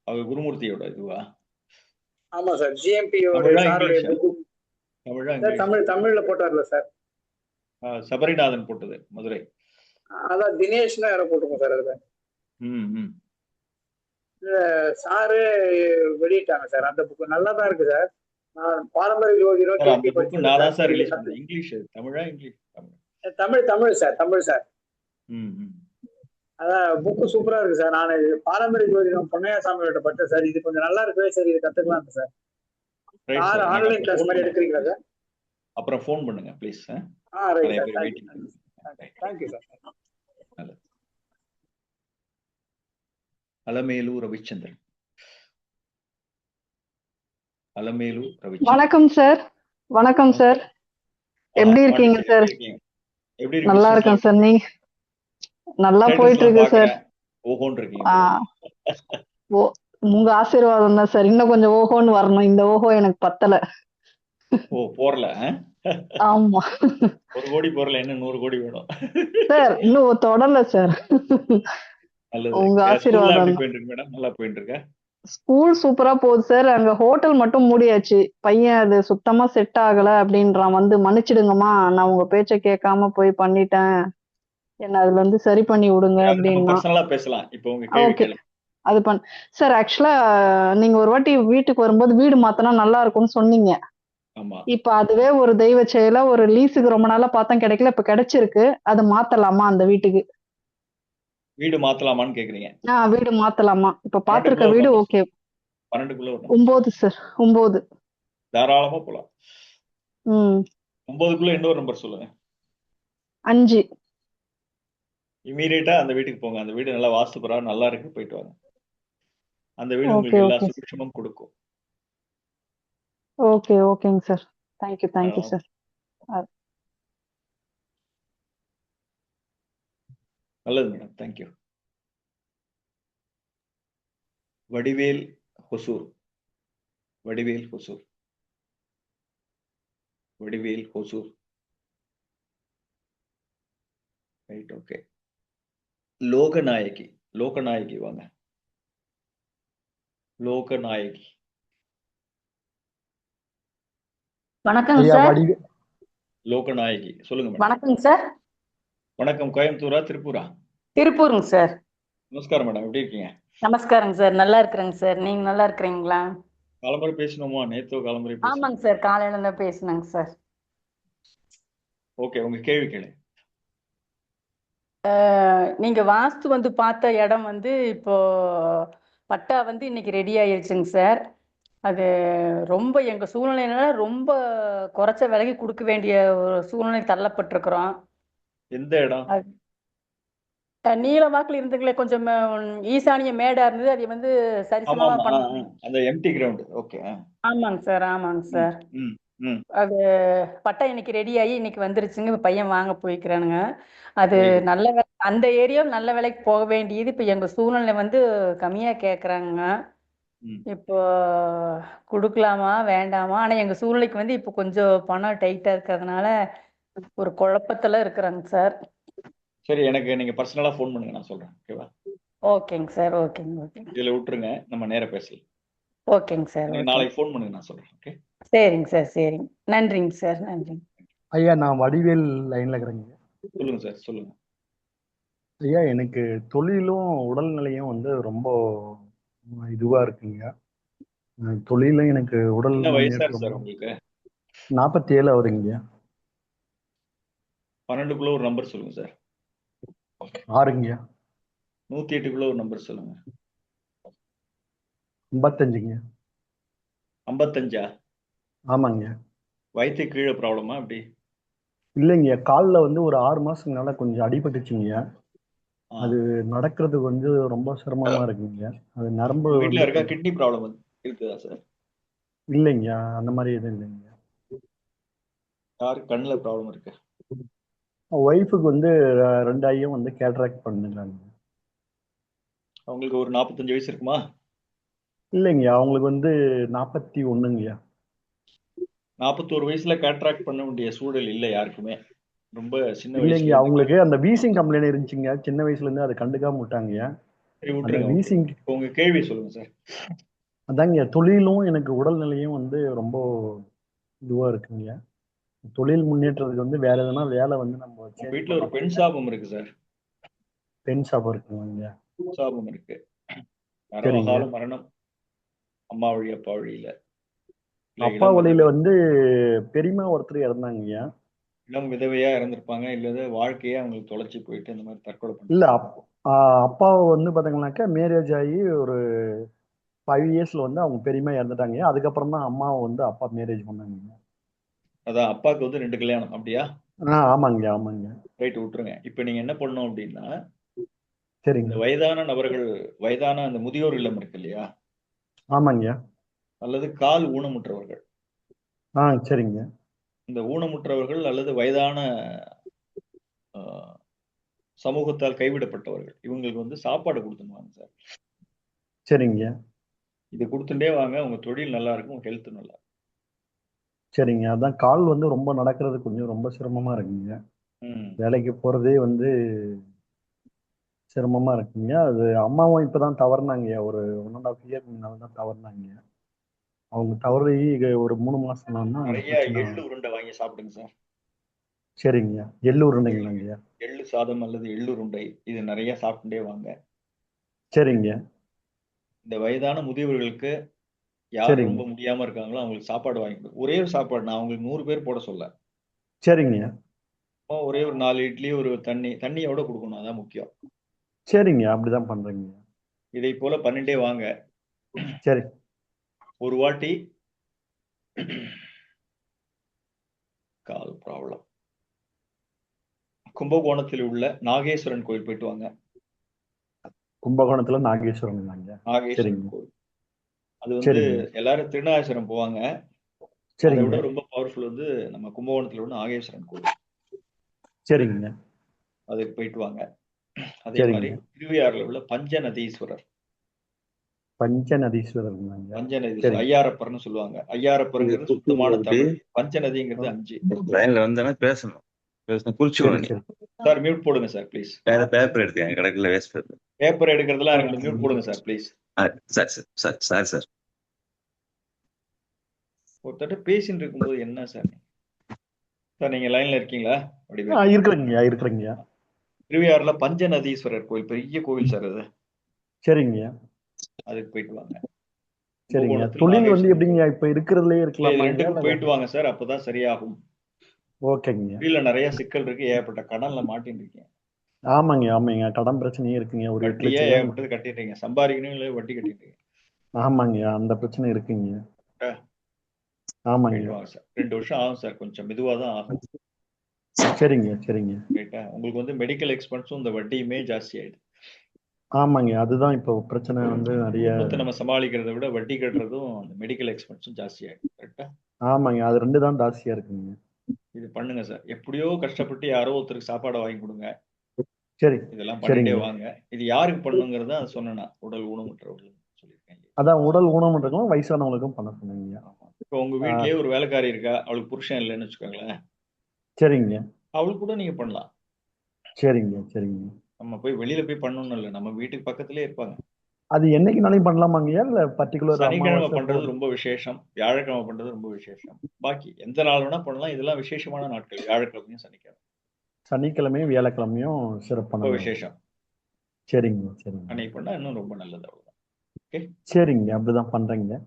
அவர் குருமூர்த்தியோட இதுவா? ஆமா சார். ஜிஎம்பி தமிழா சாருடைய இங்கிலீஷா? புக்கு தமிழா சார். இங்கிலீஷா? தமிழ்ல போட்டார்ல சார். சபரிநாதன் போட்டது, மதுரை. அதான் தினேஷ்னு யாரோ போட்டுருக்கோம் சார். அதுல ம் ம் சாரு வெளியிட்டாங்க சார். அந்த புக்கு நல்லா தான் இருக்கு சார். நான் பாரம்பரிய ஜோதிடம் சார் அந்த கேள்வி புக்கு நான் தான் சார் படிச்சிருக்கேன் ரிலீஸ் சார். பண்ணேன். இங்கிலீஷ் தமிழா English? Tamil. Tamil sir. Tamil sir. ம் ம் அதான் புக்கு சூப்பரா இருக்கு சார். நான் பாரம்பரிய ஜோதிடம் பொன்னையாசாமி கிட்ட படிச்சேன் சார். இது கொஞ்சம் நல்லா இருக்கவே சரி, இது கத்துக்கலாம் sir. Right sir sir. Online class மாதிரி எடுக்கிறீங்களா சார்? அப்புறம் ஃபோன் பண்ணுங்க ப்ளீஸ். ரைட் நிறைய சார். பேர் தேங்க்யூ வெயிட்டிங். Thank you sir. நல்லது. அலமேலு ரவிச்சந்திரன். அலமேலு ரவிச்சந்திரன். வணக்கம் சார். வணக்கம் சார். எப்படி இருக்கீங்க பாண்டிச்சேரி சார்? எப்படி இருக்கீங்க? எப்படி இருக்கு நல்லா பிசினஸ்லாம்? இருக்கேன் சார். நீ நல்லா போயிட்டு ஸ்டேட்டஸ்லாம் இருக்கு சார். பாக்குறேன். ஓஹோன்னு இருக்கீங்க ஆ, போல. ஓ, உங்க ஆசீர்வாதம் தான் சார். இன்னும் கொஞ்சம் ஓஹோன்னு வரணும். இந்த ஓஹோ எனக்கு பத்தல. ஓ, போறல. ஆமா 1 கோடி போறல, இன்னும் 100 கோடி வேணும். சார். இன்னும் தொடரல சார். நல்லது. உங்க ஸ்கூல்லாம் ஆசீர்வாதம் எப்படி தான். போயிட்டு இருக்கு மேடம்? நல்லா போயிட்டு இருக்கா? ஸ்கூல் சூப்பரா போகுது சார். அங்க ஹோட்டல் மட்டும் மூடியாச்சு. பையன் அது சுத்தமா செட் ஆகல அப்படின்றான். வந்து மன்னிச்சிடுங்கம்மா, நான் உங்க பேச்ச கேட்காம போய் பண்ணிட்டேன், என்ன அதுல இருந்து சரி பண்ணி விடுங்க அது நம்ம அப்படின்னா. பர்சனலா பேசலாம். இப்போ உங்க கேள்வி ஓகே. கேளுங்க. அது சார் ஆக்சுவலா நீங்க ஒரு வாட்டி வீட்டுக்கு வரும்போது வீடு மாத்தினா நல்லா இருக்கும்னு சொன்னீங்க. ஆமா. இப்ப அதுவே ஒரு தெய்வ செயலா ஒரு லீஸுக்கு ரொம்ப நாளா பார்த்தேன், கிடைக்கல. இப்ப கிடைச்சிருக்கு. அது மாத்தலாமா அந்த வீட்டுக்கு? வீடு மாத்தலாமான்னு கேக்குறீங்க? வீடு மாத்தலாமா? இப்ப பாத்திருக்க 12க்குள்ள ஒரு வீடு நம்பர் ஓகே. சொல்லுங்க. 12க்குள்ள ஒரு நம்பர். 9 சார். 9. தாராளமா போலாம். ம் 9க்குள்ள இன்னொரு நம்பர் சொல்லுங்க. 5. இமீடியட்டா அந்த வீட்டுக்கு போங்க. அந்த வீடு நல்லா வாஸ்து பிரகாரம் நல்லா இருக்கு, போயிட்டு வாங்க. அந்த வீடு ஓகே உங்களுக்கு எல்லா ஓகே சுபிட்சமும் கொடுக்கும். ஓகே ஓகேங்க சார். தேங்க்யூ தேங்க்யூ அதனால சார். நல்லது madam. Thank you. Vadivel Hosur. Vadivel Hosur. Vadivel Hosur. Right, okay. Loganayaki. Loganayaki வாங்க. லோகநாயகி. வணக்கங்க ஐயா சார். வடிவே லோகநாயகி சொல்லுங்க மேடம். வணக்கங்க சார். வணக்கம். கோயம்புத்தூரா திருப்பூரா? திருப்பூருங்க சார். நமஸ்காரம் மேடம். எப்படி இருக்கீங்க? நமஸ்காரங்க சார். நல்லா இருக்கிறேங்க சார். நீங்க நல்லா இருக்கிறீங்களா? காலம்பரை பேசணுமா? நேத்தோ காலம்பரை பேசணும். ஆமாங்க சார். காலையில தான் பேசினேங்க சார். ஓகே, உங்க கேள்வி கேளு. நீங்க வாஸ்து வந்து பார்த்த இடம் வந்து இப்போ பட்டா வந்து இன்னைக்கு ரெடி ஆயிருச்சுங்க சார். அது ரொம்ப எங்க சூழ்நிலையினால ரொம்ப குறைச்ச விலைக்கு கொடுக்க வேண்டிய ஒரு சூழ்நிலை தள்ளப்பட்டிருக்கிறோம். எந்த இடம்? நீல வாக்குல இருந்துங்களே கொஞ்சம் ஈசானிய மேடா இருந்தது. அது வந்து ஆமா சரிசமமா ஆமா. பண்ண. அந்த எம்டி கிரவுண்ட். ஓகே. ஆமாங்க சார். ஆமாங்க சார். ம் ம். அது பட்டா இன்னைக்கு ரெடி ஆகி இன்னைக்கு வந்துருச்சுங்க. இப்ப பையன் வாங்க போய்க்கிறானுங்க. அது வெரி குட். நல்ல அந்த ஏரியா நல்ல விலைக்கு போக வேண்டியது. இப்ப எங்க சூழ்நிலை வந்து கம்மியா கேக்குறாங்க. ம். இப்போ கொடுக்கலாமா வேண்டாமா? ஆனா எங்க சூழ்நிலைக்கு வந்து இப்போ கொஞ்சம் பணம் டைட்டா இருக்கிறதுனால ஒரு குழப்பத்துல இருக்கிறாங்க சார். சரி, எனக்கு நீங்க பர்சனலா ஃபோன் பண்ணுங்க, நான் சொல்றேன். ஓகேவா? ஓகேங்க சார். ஓகேங்க ஓகேங்க. இதுல விட்டுருங்க, நம்ம நேரா பேசலாம். ஓகேங்க சார். எனக்கு ஓகே. நாளைக்கு ஃபோன் பண்ணுங்க, நான் சொல்றேன். ஓகே. சரிங்க சார். சரிங்க. நன்றிங்க சார். நன்றிங்க. ஐயா நான் வடிவேல் லைன்ல இருக்கிறேங்க. சொல்லுங்க சார், சொல்லுங்க. ஐயா எனக்கு தொழிலும் உடல்நிலையும் வந்து ரொம்ப இதுவா இருக்குங்க. தொழிலும் எனக்கு உடல் என்ன வயசா இருக்கு முன்னேற்றம் சார் உங்களுக்கு? 47 ஆகுதுங்க. 12க்குள்ள ஒரு நம்பர் சொல்லுங்க சார். 6ங்க. 108க்குள்ள ஒரு நம்பர் சொல்லுங்க. 55ங்க. 55ஆ? ஆமாங்க. வயிற்று கீழே ப்ராப்ளமா அப்படி? இல்லைங்க, காலில் வந்து ஒரு 6 மாசத்துக்கு கொஞ்சம் அடிபட்டுச்சுங்க. அது நடக்கிறது வந்து ரொம்ப சிரமமா இருக்குங்க. அது நரம்பு வீட்டில் வந்து இருக்கா? கிட்னி ப்ராப்ளம் இருக்குதா சார்? இல்லைங்க, அந்த மாதிரி எதுவும் இல்லைங்க. யாருக்கு கண்ணில் ப்ராப்ளம் இருக்கு? ஒய்ஃபுக்கு வந்து 2 ஐயும் வந்து கேட்ராக்ட் பண்ணுறாங்க. அவங்களுக்கு ஒரு 45 வயசு இருக்குமா? இல்லைங்க, அவங்களுக்கு வந்து 41ங்கய்யா. 41 வயசுல கேட்ராக்ட் பண்ண வேண்டிய சூழல் இல்லை யாருக்குமே. ரொம்ப சின்ன இல்லைங்க, வயசுல அவங்களுக்கு அந்த வீசிங் கம்ப்ளைண்ட் இருந்துச்சுங்க. சின்ன வயசுல இருந்து அதை கண்டுக்காம விட்டாங்கய்யா. சரி, அந்த விட்டுருங்க. வீசிங் உங்க கேள்வி சொல்லுங்க சார். அதாங்க, தொழிலும் எனக்கு உடல்நிலையும் வந்து ரொம்ப இதுவா இருக்குங்க. தொழில் முன்னேற்றத்துக்கு வந்து வேற எதனா வேலை வந்து நம்ம சேஞ்ச் வீட்டில் ஒரு பெண் சாபம் இருக்கு சார். பெண் சாபம் இருக்குங்க. சாபம் இருக்கு. யாரோ சரிங்க. அகால மரணம். அம்மா வழி, அப்பா வழியில. இல்ல அப்பா இளம் வழியில விதவை. வந்து பெரியமா ஒருத்தர் இறந்தாங்கய்யா. இளம் விதவையா இறந்திருப்பாங்க, இல்ல வாழ்க்கையே அவங்களுக்கு தொலைச்சி போயிட்டு இந்த மாதிரி தற்கொலை இல்ல பண்ணிருப்பாங்க. அப்பாவை வந்து பாத்தீங்கன்னாக்கா மேரேஜ் ஆகி ஒரு 5 இயர்ஸ்ல வந்து அவங்க பெரியமா இறந்துட்டாங்க. அதுக்கப்புறம் தான் அம்மாவை வந்து அப்பா மேரேஜ் பண்ணாங்க. அதான் அப்பாவுக்கு வந்து 2 கல்யாணம் அப்படியா? ஆமாங்க ஆமாங்க. ரைட், விட்டுருங்க. இப்ப நீங்க என்ன பண்ணணும் அப்படின்னா, சரிங்க. இந்த வயதான நபர்கள், வயதான அந்த முதியோர் இல்லம் இருக்கு இல்லையா, ஆமாங்க. அல்லது கால் ஊனமுற்றவர்கள், சரிங்க. இந்த ஊனமுற்றவர்கள் அல்லது வயதான சமூகத்தால் கைவிடப்பட்டவர்கள், இவங்களுக்கு வந்து சாப்பாடு கொடுத்துன்னு வாங்க சார். சரிங்க. இது கொடுத்துட்டே வாங்க, உங்க தொழில் நல்லா இருக்கும், உங்க ஹெல்த் நல்லா இருக்கும். சரிங்க, அதான் கால் வந்து ரொம்ப நடக்கிறது கொஞ்சம் ரொம்ப சிரமமா இருக்குங்க. வேலைக்கு போறதே வந்து சிரமமா இருக்குங்க. அது அம்மாவும் இப்பதான் தவறுனாங்க. ஒரு 1.5 இயர் முன்னால தான் தவறுனாங்க. அவங்க தவறி ஒரு 3 மாசம் தான் அந்த நிறைய பிரச்சனை. எள்ளு உருண்டை வாங்கி சாப்பிடுங்க சார். சரிங்க. எள்ளு உருண்டைங்களாங்க. எள்ளு சாதம் அல்லது எள்ளு உருண்டை, இது நிறைய சாப்பிட்டுட்டே வாங்க. சரிங்க. இந்த வயதான முதியவர்களுக்கு யார் சரிங்க. ரொம்ப முடியாம இருக்காங்களோ அவங்களுக்கு சாப்பாடு வாங்கி கொடு. ஒரே ஒரு சாப்பாடு, நான் அவங்களுக்கு 100 பேர் போட சொல்ல. சரிங்க. ஒரே ஒரு 4 இட்லி, ஒரு தண்ணியோட கொடுக்கணும், அதான் முக்கியம். சரிங்க, அப்படிதான் பண்றீங்க. இதை போல பண்ணிட்டே வாங்க. சரி. ஒரு வாட்டி கால் ப்ராப்ளம், கும்பகோணத்தில் உள்ள நாகேஸ்வரன் கோயில் போயிட்டு வாங்க. கும்பகோணத்துல நாகேஸ்வரம் தாங்க. நாகேஸ்வரன் சரிங்க கோவில். அது வந்து சரிங்க எல்லாரும் திருநாகேஸ்வரம் போவாங்க. அதை சரிங்க விட ரொம்ப பவர்ஃபுல் வந்து நம்ம கும்பகோணத்துல உள்ள நாகேஸ்வரன் கோவில். சரிங்க அதுக்கு போயிட்டு வாங்க. அதே சரிங்க மாதிரி திருவையாறுல உள்ள பஞ்சநதீஸ்வரர். பஞ்சநதீஸ்வரர் தாங்க. பஞ்சநதீஸ்வரர் சரிங்க ஐயாரப்பர்னு சொல்லுவாங்க. ஐயாரப்பருங்கிறது சுத்தமான தமிழ். பஞ்சநதிங்கிறது 5. லைன்ல வந்தேன்னா பேசணும் சரி குறிச்சுக்கணும். சரி சார் மியூட் போடுங்க சார் ப்ளீஸ். வேற பேப்பர் எடுத்துக்கேன் கடைக்குள்ள வேஸ்ட் பேப்பர். பேப்பர் எடுக்கிறதுலாம் இருக்கட்டும், மியூட் போடுங்க sir please. Sir sir sir sir sir ஒருத்தட்ட பேசிட்டு இருக்கும்போது என்ன சார் சார் நீங்க லைன்ல இருக்கீங்களா? அப்படி இருக்கிறேங்கய்யா இருக்கிறேங்கய்யா. திருவையாறுல பஞ்சநதீஸ்வரர் கோயில் பெரிய கோவில் சார் அது. சரிங்கய்யா அதுக்கு போயிட்டு வாங்க. சரிங்க. கும்பகோணத்துல தொழில் வந்து நாகேஸ்வரன் எப்படிங்க இப்ப இருக்கிறதுலயே இல்ல, இது இருக்கலாமா? ரெண்டுக்கும் போயிட்டு வாங்க சார், அப்பதான் சரியாகும். ஓகேங்க. தொழில நிறைய சிக்கல் இருக்கு, ஏகப்பட்ட கடன்ல மாட்டின்னு இருக்கீங்க. ஆமாங்க ஆமாங்க கடன் பிரச்சனையே இருக்குங்க. ஒரு 8 வட்டியே லட்சம் ரூபாய். ஏகப்பட்டது கட்டிட்டீங்க. சம்பாதிக்கணும் இல்லை வட்டி கட்டிட்டீங்க. ஆமாங்க அந்த பிரச்சனை இருக்குங்க. ஆ, ஆமாங்க போயிட்டு வாங்க சார். 2 வருஷம் ஆகும் சார், கொஞ்சம் மெதுவா தான் ஆகும். சரிங்க சரிங்க. ரைட்டா? உங்களுக்கு வந்து மெடிக்கல் எக்ஸ்பென்ஸும் இந்த வட்டியுமே ஜாஸ்தி ஆயிடுது. ஆமாங்க அதுதான் இப்போ பிரச்சனை வந்து நிறைய. குடும்பத்தை நம்ம சமாளிக்கிறதை விட வட்டி கட்டுறதும் அந்த மெடிக்கல் எக்ஸ்பென்ஸும் ஜாஸ்தி ஆயிடுது. கரெக்டா? ஆமாங்க அது 2 தான் ஜாஸ்தியா இருக்குங்க. இது பண்ணுங்க சார். எப்படியோ கஷ்டப்பட்டு யாரோ ஒருத்தருக்கு சாப்பாடை வாங்கி கொடுங்க. சரி இதெல்லாம் பண்ணிட்டே சரிங்க. வாங்க. இது யாருக்கு பண்ணுங்கிறத சொன்னா உடல் ஊனமுற்றவர்கள் சொல்லியிருக்கேன். அதான் உடல் ஊனமுற்றவங்களுக்கும் வயசானவங்களுக்கும் பண்ண சொன்னீங்க. இப்போ உங்க வீட்லயே ஒரு வேலைக்காரி இருக்கா, அவளுக்கு புருஷன் இல்லைன்னு வச்சுக்கோங்களேன், சரிங்க அவளுக்கு கூட நீங்க பண்ணலாம். சரிங்க சரிங்க. நம்ம போய் வெளியில போய் பண்ணணும்னு இல்லை, நம்ம வீட்டுக்கு பக்கத்திலே இருப்பாங்க. அது என்னைக்குனாலையும் பண்ணலாமாங்கய்யா இல்ல பர்டிகுலர் சனிக்கிழமை அமாவாசை பண்றது ரொம்ப விசேஷம், வியாழக்கிழமை பண்றது ரொம்ப விசேஷம். பாக்கி எந்த நாள் வேணா பண்ணலாம். இதெல்லாம் விசேஷமான நாட்கள், வியாழக்கிழமையும் சனிக்கிழமை சனிக்கிழமையும் வியாழக்கிழமையும் ரொம்ப சிறப்பான நாள். விசேஷம். சரிங்க சரிங்க. அன்னைக்கு பண்ணா இன்னும் ரொம்ப நல்லது. அவ்வளவுதான். ஓகே, சரிங்க அப்படிதான் பண்றேங்க.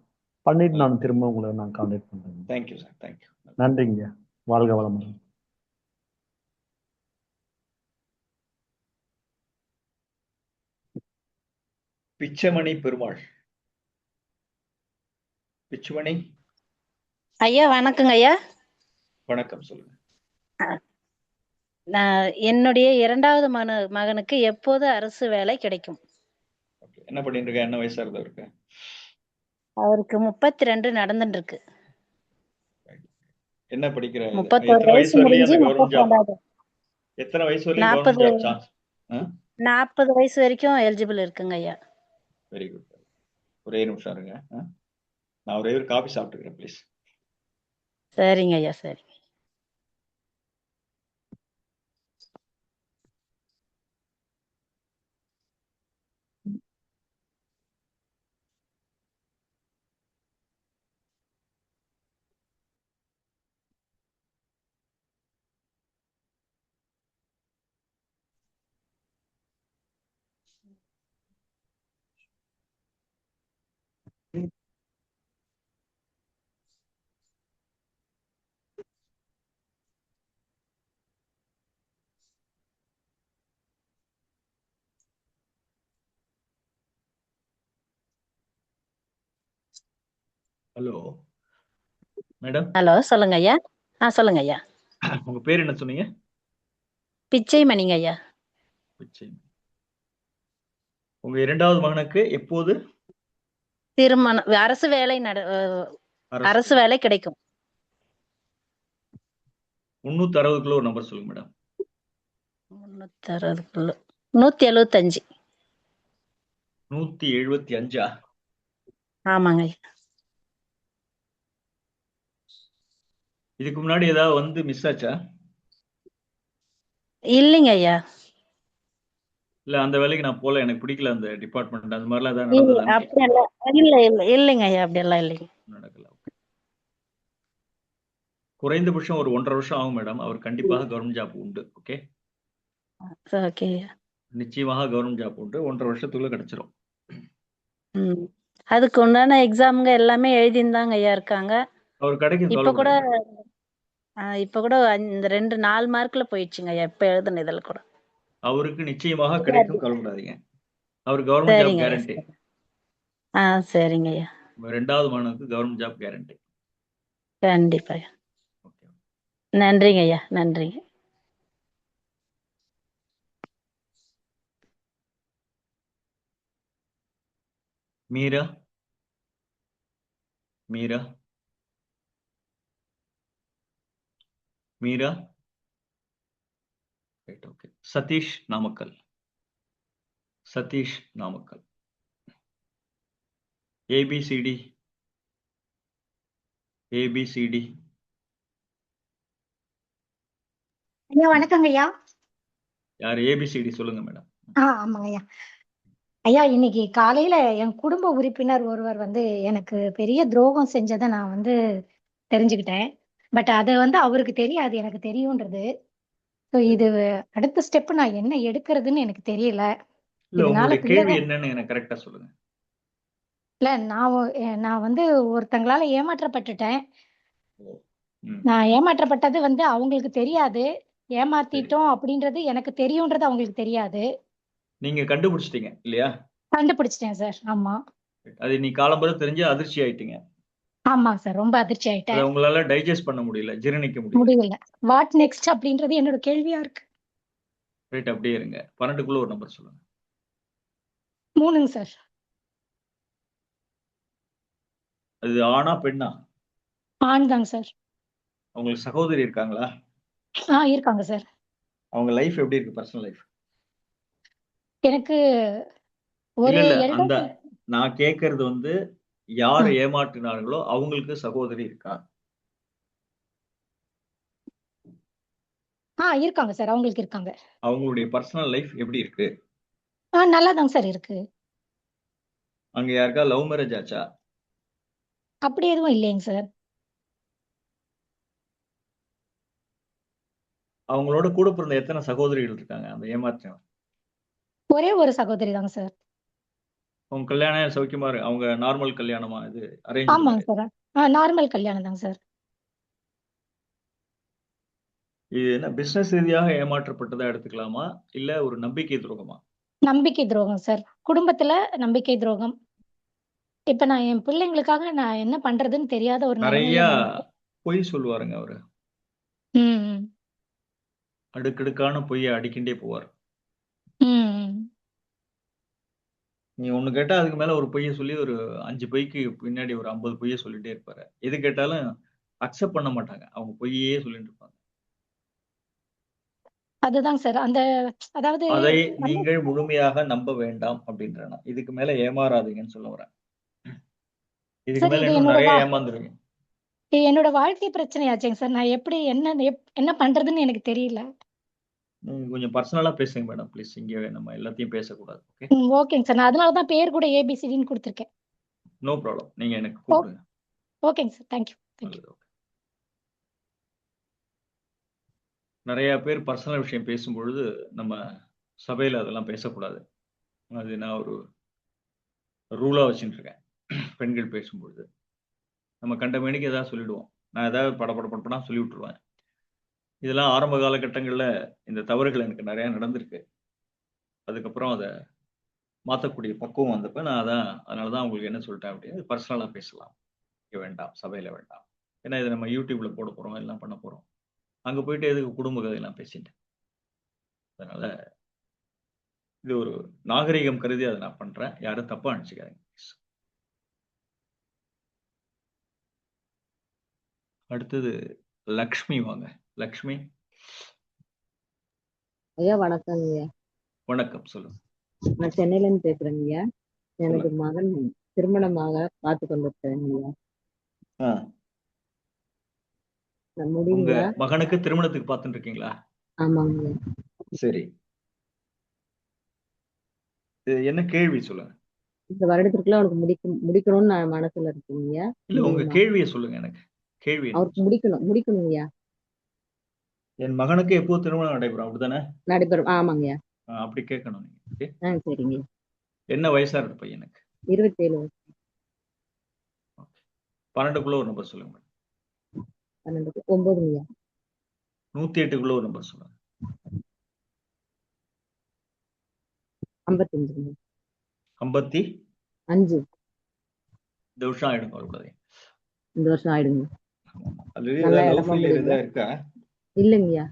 பண்ணிட்டு நான் திரும்ப உங்களை நான் கான்டாக்ட் பண்றேங்க. Thank you sir, thank you. நன்றிங்க. வாழ்க வளமுடன். பிச்சமணி பெருமாள். பிச்சுமணி ஐயா வணக்கங்க ஐயா. வணக்கம், சொல்லுங்க. நான் என்னுடைய 2வது மகனுக்கு எப்போது அரசு வேலை கிடைக்கும்? Okay. என்ன பண்ணிட்டு இருக்க? என்ன வயசா இருந்தது அவருக்கு? அவருக்கு 32 நடந்துட்டு இருக்கு. என்ன படிக்கிற? 31 எத்தனை வயசு வயசு வரலையும் முடிஞ்சு அந்த கவர்மெண்ட் ஜாப்? 32வது. எத்தனை வயசு வரலையும் 40 கவர்மெண்ட் ஜாப் சான்ஸ்? 40 வயசு வரைக்கும் எலிஜிபிள் இருக்குங்க ஐயா. Very good. ஒரே நிமிஷம் இருங்க. நான் ஒரே ஒரு காபி சாப்பிட்டுக்கிறேன் ப்ளீஸ். சரிங்க ஐயா சரிங்க. Hello madam. ஹலோ சொல்லுங்க ஐயா. சொல்லுங்க ஐயா. உங்க பேர் என்ன சொன்னீங்க? பிச்சை மணிங்க ஐயா. பிச்சை. உங்க 2வது மகனுக்கு எப்போது திருமணம் அரசு வேலை அரசு வேலை கிடைக்கும்? 360 ஒரு நம்பர் சொல்லுங்க மேடம். 360 175. 175. ஆமாங்க ஐயா. இதுக்கு முன்னாடி ஏதாவது வந்து மிஸ் ஆச்சா? இல்லைங்க ஐயா. இல்ல அந்த வேலைக்கு நான் போல, எனக்கு பிடிக்கல அந்த டிபார்ட்மெண்ட், அந்த மாதிரிலாம் ஏதாவது இல்ல நடந்ததா? அப்படியெல்லாம் இல்லைங்க ஐயா அப்படியெல்லாம் இல்லைங்க. நடக்கல. குறைந்தபட்சம் ஒரு 1.5 வருஷம் ஆகும் மேடம். அவர் கண்டிப்பாக கவர்மெண்ட் ஜாப் உண்டு. ஓகே, ஓகே ஐயா. நிச்சயமாக கவர்மெண்ட் ஜாப் உண்டு. 1.5 வருஷத்துக்குள்ள கிடைச்சிரும். அதுக்கு உண்டான எக்ஸாமுங்க எல்லாமே எழுதிந்தாங்க ஐயா இருக்காங்க. அவர் கிடைக்கும், இப்ப கூட கவலைப்படாதீங்க. இப்ப கூட இந்த 4 மார்க்ல போயிடுச்சுங்க ஐயா இப்ப எழுதுன இதுல கூட. அவருக்கு நிச்சயமாக கிடைக்கும், கவலைப்படாதீங்க. அவர் கவர்மெண்ட் ஜாப் சரிங்க ஐயா கேரண்டி. சரிங்க ஐயா. 2வது மகனுக்கு கவர்மெண்ட் ஜாப் கேரண்டி. கண்டிப்பா ஐயா. நன்றிங்க ஐயா நன்றிங்க. Meera Meera Meera right, okay. Sathish Namakkal. Sathish Namakkal. A B C D A B C D. ஐயா வணக்கங்க ஐயா. யார் ஏபிசிடி சொல்லுங்க மேடம். ஆமாங்க ஐயா. ஐயா இன்னைக்கு காலையில என் குடும்ப உறுப்பினர் ஒருவர் வந்து எனக்கு பெரிய துரோகம் செஞ்சதை நான் வந்து தெரிஞ்சுக்கிட்டேன். பட் அது வந்து அவருக்கு தெரியாது, எனக்கு தெரியுன்றது. ஸோ இது அடுத்த ஸ்டெப் நான் என்ன எடுக்கிறதுன்னு எனக்கு தெரியல. இல்ல, இதனால உங்களுடைய கேள்வி பிள்ளைகள் என்னன்னு எனக்கு கரெக்டா சொல்லுங்க. இல்ல நான் வந்து ஒருத்தங்களால ஏமாற்றப்பட்டுட்டேன். ம், நான் ஏமாற்றப்பட்டது வந்து அவங்களுக்கு தெரியாது. சரி. ஏமாத்திட்டோம் அப்படின்றது எனக்கு தெரியுன்றது அவங்களுக்கு தெரியாது. நீங்க கண்டுபிடிச்சிட்டீங்க இல்லையா? கண்டுபிடிச்சிட்டேன் சார். ஆமா அது நீ காலம்பர தெரிஞ்சு அதிர்ச்சி ஆயிட்டீங்க. ஆமாங்க சார். ரொம்ப அதிர்ச்சி அதை ஆயிட்டேன். உங்களால டைஜஸ்ட் பண்ண முடியல, ஜீரணிக்க முடியல. முடியல. வாட் நெக்ஸ்ட் அப்படின்றது என்னோட கேள்வியா இருக்கு. ரைட், அப்படியே இருங்க. 12க்குள்ள ஒரு நம்பர் சொல்லுங்க. 3ங்க சார். அது ஆணா பெண்ணா? ஆண் தாங்க சார். உங்களுக்கு சகோதரி இருக்காங்களா? இருக்காங்க சார். அவங்க லைஃப் எப்படி இருக்கு, பர்சனல் லைஃப்? எனக்கு இல்ல ஒரு இல்ல, எல்டர் அந்த நான் கேட்கறது வந்து யாரை ஏமாற்றினார்களோ அவங்களுக்கு சகோதரி இருக்கா? இருக்காங்க சார். அவங்களுக்கு இருக்காங்க. அவங்களுடைய பர்சனல் லைஃப் எப்படி இருக்கு? நல்லா தாங்க சார் இருக்கு. அங்க யாருக்கா லவ் மேரேஜ் ஆச்சா? அப்படி எதுவும் இல்லைங்க சார். அவங்களோட கூட பிறந்த எத்தனை சகோதரிகள் இருக்காங்க அந்த ஏமாற்றினவர்? ஒரே ஒரு சகோதரி தாங்க சார். அவங்க கல்யாணம் சௌக்கியமா இருக்கு? அவங்க நார்மல் கல்யாணமா, இது அரேஞ்ச் ஆமாங்க மேரேஜ்? சார். நார்மல் கல்யாணம் தாங்க சார். இது என்ன பிசினஸ் ரீதியாக ஏமாற்றப்பட்டதா எடுத்துக்கலாமா, இல்ல ஒரு நம்பிக்கை துரோகமா? நம்பிக்கை துரோகம் சார். குடும்பத்துல நம்பிக்கை துரோகம். இப்ப நான் என் பிள்ளைங்களுக்காக நான் என்ன பண்றதுன்னு தெரியாத ஒரு நிறைய நிலைமையில நான் இருக்கேன். பொய் சொல்லுவாருங்க அவரு. ம், ம், அடுக்கடுக்கான பொய்யை அடிக்கின்றே போவார். ம், ம். நீ ஒண்ணு கேட்டா அதுக்கு மேல ஒரு பொய்யை சொல்லி ஒரு 5 பொய்க்கு பின்னாடி ஒரு 50 பொய்யை சொல்லிட்டே இருப்பாரு. எது கேட்டாலும் அக்செப்ட் பண்ண மாட்டாங்க, அவங்க பொய்யே சொல்லிட்டு இருப்பாங்க. அதுதாங்க சார். அதாவது அதை நல்ல நீங்கள் முழுமையாக நம்ப வேண்டாம் அப்படின்றேன் நான். இதுக்கு மேல ஏமாறாதீங்கன்னு சொல்ல வரேன். இதுக்கு சார் மேல இது இன்னும் நிறைய ஏமாந்துருவீங்க. என்னோட வாழ்க்கை பிரச்சனையாச்சேங்க சார். நான் எப்படி என்ன பண்றதுன்னு எனக்கு தெரியல. நீங்க கொஞ்சம் பர்சனலா பேசுங்க மேடம் ப்ளீஸ். இங்க நம்ம எல்லாத்தையும் பேசக்கூடாது. ஓகே, ஓகேங்க சார். நான் அதனால தான் பேர் கூட ஏபிசிடின்னு கொடுத்துருக்கேன். No problem. நீங்க எனக்கு கூப்பிடுங்க. ஓகேங்க சார். தேங்க்யூ. நல்லது. ஓகே. நிறைய பேர் பர்சனல் விஷயம் பேசும்பொழுது நம்ம சபையில அதெல்லாம் பேசக்கூடாது. அது நான் ஒரு ரூலா வச்சுட்டு இருக்கேன். பெண்கள் பேசும்பொழுது நம்ம கண்ட மேனிக்கு ஏதாவது சொல்லிடுவோம். நான் ஏதாவது படப்படப்படப்படா சொல்லி விட்டுருவேன். இதெல்லாம் ஆரம்ப காலகட்டங்கள்ல இந்த தவறுகள் எனக்கு நிறைய நடந்திருக்கு. அதுக்கப்புறம் அதை மாற்றக்கூடிய பக்குவம் வந்தப்ப நான் அதனாலதான் உங்களுக்கு என்ன சொல்லிட்டேன் அப்படின்னு, பர்சனலா பேசலாம், இங்க வேண்டாம், சபையில வேண்டாம். ஏன்னா இதை நம்ம யூடியூப்ல போட போறோம், எல்லாம் பண்ண போறோம். அங்க போயிட்டு எதுக்கு குடும்ப கதையெல்லாம் பேசிட்டேன். அதனால இது ஒரு நாகரிகம் கருதி அதை நான் பண்றேன். யாரும் தப்பா நினைச்சுக்காதீங்க. அடுத்தது லக்ஷ்மி. வாங்க லக்ஷ்மி. ஐயா வணக்கங்க ஐயா. வணக்கம், சொல்லுங்க. நான் சென்னையில இருந்து பேசுறேங்க ஐயா. எனக்கு சொல்லுங்க. மகன் திருமணமாக பார்த்து கொண்டிருக்கிறேங்க ஐயா. ஆ, நான் உங்க முடியுங்களா? மகனுக்கு திருமணத்துக்கு பார்த்துட்டு இருக்கீங்களா? ஆமாங்க ஐயா. சரி, இது என்ன கேள்வி சொல்லுங்க. இந்த வருடத்திற்குள்ள அவனுக்கு முடிக்கணும்னு நான் மனசுல இருக்கேங்க ஐயா. இல்ல, உங்க முடியுமா? கேள்வியை சொல்லுங்க. எனக்கு கேள்வி என்ன? அவருக்கு முடிக்கணும் ஐயா. என் மகனுக்கு எப்போ திருமணம் நடைபெறும் அப்படித்தானே? நடைபெறும். ஆமாங்க ஐயா. அப்படி கேட்கணும் நீங்க. ஓகே. சரிங்க ஐயா. என்ன வயசா இருக்கு பையனுக்கு? 27 வயசு. 12க்குள்ள ஒரு நம்பர் சொல்லுங்க. 9ங்க ஐயா. 108க்குள்ள ஒரு நம்பர் சொல்லுங்க. 55ங்க. 55. 5. இந்த வருஷம் ஆயிடும், வரக்கூடாது. இந்த வருஷம் ஆயிடுங்க. ஆல்ரெடி நல்லா ஏதாவது லவ் இடமா ஃபெயிலியர் முடியுங்களா? ஏதாவது இருக்கா? இல்லைங்க ஐயா.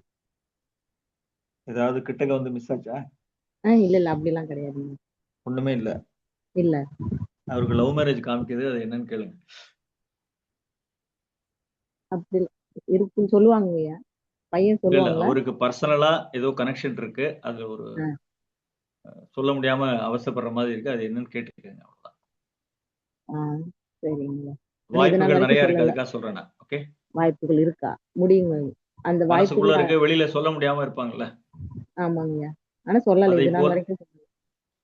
ஏதாவது கிட்டக்க வந்து மிஸ் ஆச்சா? இல்ல அப்படிலாம் கிடையாதுங்க. ஒண்ணுமே இல்ல. இல்ல. அவருக்கு லவ் மேரேஜ் காமிக்குது, அது என்னன்னு கேளுங்க. அப்படி இருக்குன்னு சொல்லுவாங்க ஐயா. பையன் இல்ல இல்ல சொல்லுவாங்களா? அவருக்கு பர்சனலா ஏதோ கனெக்ஷன் இருக்கு, அது ஒரு ஆ, சொல்ல முடியாம அவசப்படுற மாதிரி இருக்கு, அது என்னன்னு கேட்டுக்கோங்க. அவ்வளவுதான். ஆ, சரிங்க. ஆனா இது நாள் வாய்ப்புகள் வரைக்கும் நிறைய இருக்கு, சொல்லல. அதுக்காக சொல்றேன் நான். ஓகே, வாய்ப்புகள் இருக்கா? முடியுங்க. அந்த மனசுக்குள்ள வாய்ப்புகள் இருக்கு, வெளியில சொல்ல முடியாம இருப்பாங்கல்ல. ஆமாங்கய்யா. ஆனா சொல்லல, அதை இது நாள் போல் வரைக்கும் சொல்லல.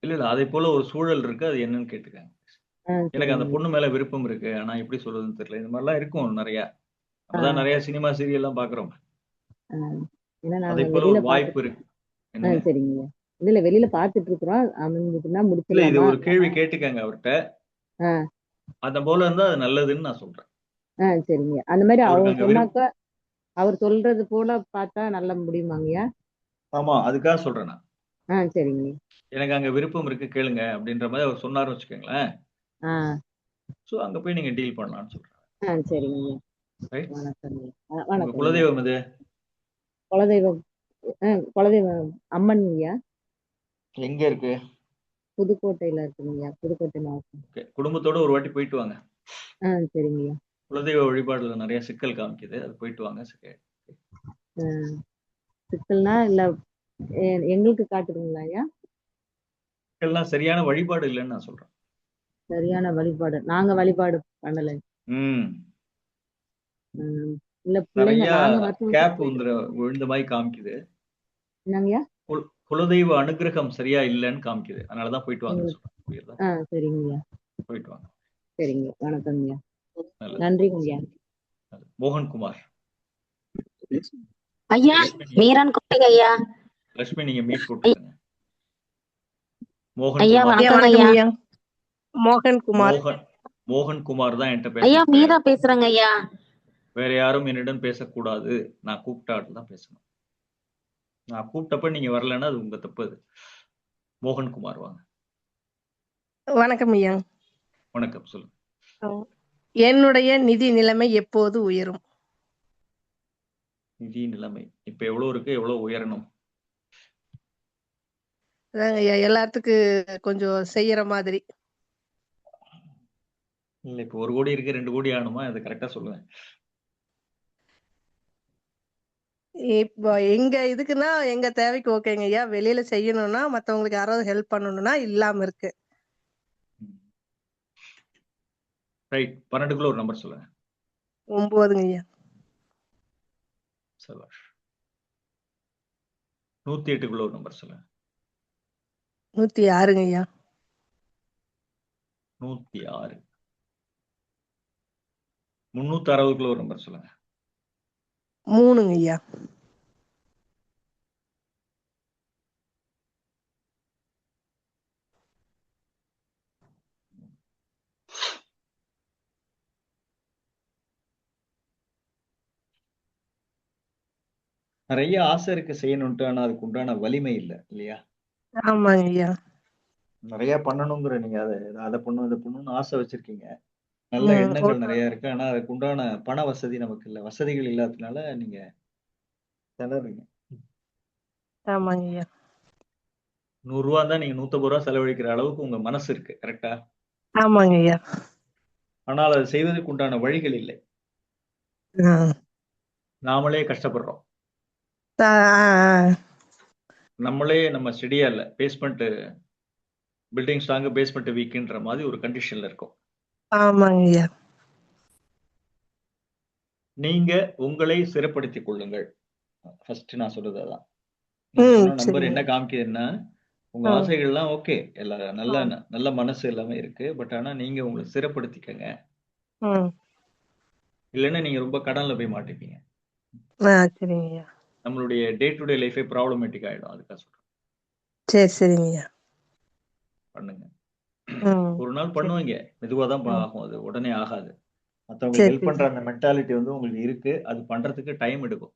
இல்ல இல்ல அதை போல ஒரு சூழல் இருக்கு, அது என்னன்னு கேட்டுக்கோங்க. ஆ, எனக்கு அந்த சரிங்க. பொண்ணு மேல விருப்பம் இருக்கு, ஆனா எப்படி சொல்றதுன்னு தெரியல. இந்த மாதிரிலாம் இருக்கும் நிறைய. ஆ, நம்மதான் நிறைய சினிமா சீரியல் எல்லாம் பாக்குறோம். ஆ. ஏன்னா அதை நாங்க போல வெளியில ஒரு வாய்ப்பு பாத்துட்டு இருக்கு. ஆ, என்னங்க? சரிங்கய்யா. இல்ல இல்ல வெளியில பாத்துட்டு இருக்கிறோம். அமைஞ்சதுன்னா இல்ல இது முடிச்சிடலாமா? ஒரு கேள்வி கேட்டுக்கங்க அவர்கிட்ட. ஆ, அந்த போல இருந்தா அது நல்லதுன்னு நான் சொல்றேன். ஆ, சரிங்க. அந்த மாதிரி அவருக்கு அவர் அங்க சொன்னாக்கா அவர் சொல்றது போல பார்த்தா நல்ல முடியுமாங்கய்யா? ஆமா, அதுக்காக சொல்றேன் நான். ஆ, சரிங்க. எனக்கு அங்க விருப்பம் இருக்கு, கேளுங்க அப்படின்ற மாதிரி அவர் சொன்னாருன்னு வச்சுக்கோங்களேன். ஆ, சோ அங்க போய் நீங்க டீல் பண்ணலாம்னு சொல்றேன். ஆ, சரிங்கய்யா. ரைட்? வணக்கம்ங்க. உங்க வணக்கம்ங்க. குலதெய்வம் இது குலதெய்வம் குலதெய்வம் அம்மன்ங்கய்யா. எங்க இருக்கு? புதுக்கோட்டையில இருக்குங்கய்யா. புதுக்கோட்டை மாவட்டம். ஓகே, குடும்பத்தோட ஒரு வாட்டி போயிட்டு வாங்க. ஆ, சரிங்கய்யா. குலதெய்வ வழிபாடுல நிறைய சிக்கல் காமிக்குது, அது போயிட்டு வாங்க. சரி. ஆ, சிக்கல்னா இல்ல எங்களுக்கு காட்டுதுங்களா ஐயா? சிக்கல்லாம் சரியான வழிபாடு இல்லைன்னு நான் சொல்றேன். சரியான வழிபாடு நாங்க வழிபாடு பண்ணல. ம் ம். இல்ல பிள்ளைங்க நிறைய நாங்க வருஷம் கேப் போயிட்டு விழுந்த மாதிரி காமிக்குது. என்னங்கய்யா? குலதெய்வ அனுகிரகம் சரியா இல்லைன்னு காமிக்குது, அதனாலதான் போயிட்டு வாங்கன்னு எங்களுக்கு சொல்றேன். புரியுதா? சரிங்கய்யா. போயிட்டு வாங்க. சரிங்க. வணக்கம்ங்கய்யா. நல்லது. நன்றிங்கய்யா. மோகன்குமார். ஐயா லட்சுமி மீரான் கூப்பிட்டீங்க ஐயா. லட்சுமி நீங்க மீட் போட்டுருங்க. ஐயா மோகன்குமார். வணக்கங்க வணக்கம் ஐயா. ஐயா. மோகன்குமார். மோகன்குமார் தான் என்கிட்ட ஐயா பேசணும். மீரா பேசுறேங்க ஐயா. வேற யாரும் என்னிடம் பேசக்கூடாது. நான் கூப்பிட்டாட்டு தான் பேசணும். நான் கூப்பிட்டப்ப நீங்க வரலன்னா அது உங்க தப்பு. அது மோகன்குமார் வாங்க. வணக்கம் ஐயா. வணக்கம், சொல்லுங்க. என்னுடைய நிதி நிலைமை எப்போது உயரும்? நிதி நிலைமை இப்ப எவ்வளவு இருக்கு, எவ்வளவு உயரணும்? அதாங்க ஐயா, எல்லாத்துக்கு கொஞ்சம் செய்யற மாதிரி. இல்ல இப்ப 1 கோடி இருக்கு, 2 கோடி ஆகணுமா? அதை கரெக்டா சொல்லுங்க. இப்போ எங்க இதுக்குன்னா எங்க தேவைக்கு ஓகேங்க ஐயா. வெளியில செய்யணும்னா மத்தவங்களுக்கு யாராவது ஹெல்ப் பண்ணணும்னா இல்லாம இருக்கு. ரைட். 12க்குள்ள ஒரு நம்பர் சொல்லுங்க. 9ங்க ஐயா. சபாஷ். 108க்குள்ள ஒரு நம்பர் சொல்லுங்க. 106ங்க ஐயா. 106. 360க்குள்ள ஒரு நம்பர் சொல்லுங்க. 3ங்க ஐயா. நிறைய ஆசை இருக்கு செய்யணும்ட்டு, ஆனா அதுக்கு உண்டான வலிமை இல்ல இல்லையா? ஆமாங்க ஐயா. நிறைய பண்ணணுங்கிற நீங்க அதை பண்ணணும் இதை பண்ணணும்னு ஆசை வச்சிருக்கீங்க. நல்ல எண்ணங்கள் நிறைய இருக்கு, ஆனா அதுக்கு உண்டான பண வசதி நமக்கு இல்ல. வசதிகள் இல்லாததுனால நீங்க திணறீங்க. ஆமாங்க ஐயா. 100 ரூபா தான் நீங்க 150 ரூபா செலவழிக்கிற அளவுக்கு உங்க மனசு இருக்கு, கரெக்டா? ஆமாங்க ஐயா. ஆனால் அதை செய்வதற்கு உண்டான வழிகள் இல்லை. ஆ. நாமளே கஷ்டப்படுறோம். ஆ, ஆ, நம்மளே நம்ம ஸ்டெடியா இல்ல. பேஸ்மெண்ட் பில்டிங் ஸ்ட்ராங், பேஸ்மெண்ட் வீக்ன்ற மாதிரி ஒரு கண்டிஷன்ல இருக்கும். ஆமாங்க ஐயா. நீங்க உங்களை சிறப்படுத்திக் கொள்ளுங்கள். ஃபர்ஸ்ட் நான் சொல்றது அதான். நீங்க சொன்ன நம்பர் சரிங்க. என்ன காமிக்குதுன்னா, உங்க ஆசைகள்லாம் ஓகே, எல்லா நல்ல நல்ல மனசு எல்லாமே இருக்கு. பட் ஆனா நீங்க உங்களை சிறப்படுத்திக்கங்க. இல்லைன்னா நீங்க ரொம்ப கடன்ல போய் மாட்டிப்பீங்க. சரிங்க ஐயா. நம்மளுடைய டே டு டே லைஃபே ப்ராப்ளமேட்டிக் ஆயிடும். அதுக்காக சொல்றேன். சரிங்க ஐயா. பண்ணுங்க. ஒரு நாள் பண்ணுவீங்க, மெதுவா தான் ஆகும், அது உடனே ஆகாது. மத்தவங்களுக்கு சரி, ஹெல்ப் பண்ற அந்த மென்டாலிட்டி வந்து உங்களுக்கு இருக்கு, அது பண்றதுக்கு டைம் எடுக்கும்.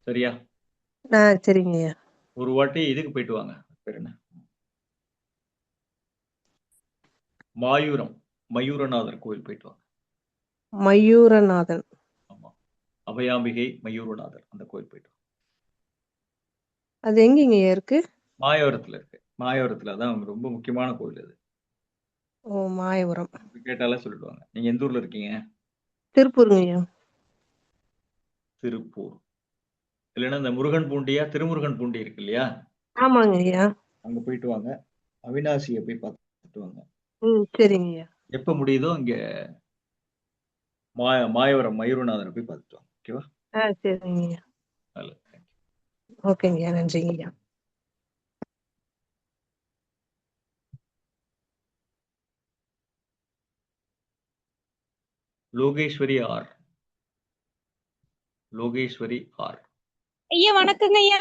சரியா? சரிங்க ஐயா. ஒரு வாட்டி இதுக்கு போயிட்டு வாங்க. பேர் என்ன? மயூரநாதர் கோயில் போயிட்டு வாங்க. மயூரநாதன். ஆமா, அபயாம்பிகை மயூரநாதர், அந்த கோயில் போயிட்டு வாங்க. அது எங்கங்க இருக்கு? மாயவரத்துல இருக்கு. மாயவரத்துல தான் ரொம்ப முக்கியமான கோயில் அது. ஓ மாயபுரம். கேட்டாலே சொல்லிடுவாங்க. நீங்க எந்த ஊர்ல இருக்கீங்க? திருப்பூருங்க ஐயா. திருப்பூர். இல்லைன்னா இந்த முருகன் பூண்டியா, திருமுருகன் பூண்டி இருக்கு இல்லையா? ஆமாங்க ஐயா. அங்க போயிட்டு வாங்க. அவினாசியை போய் பார்த்துட்டு வாங்க. சரிங்க ஐயா. எப்ப முடியுதோ இங்க மாயவரம் மயூரநாதரை போய் பார்த்துட்டு வாங்க. ஓகேவா? சரிங்க ஐயா. நல்லது. ஓகேங்க ஐயா. நன்றிங்க ஐயா. லோகேஸ்வரி ஆர். லோகேஸ்வரி ஆர். ஐயா வணக்கங்க ஐயா.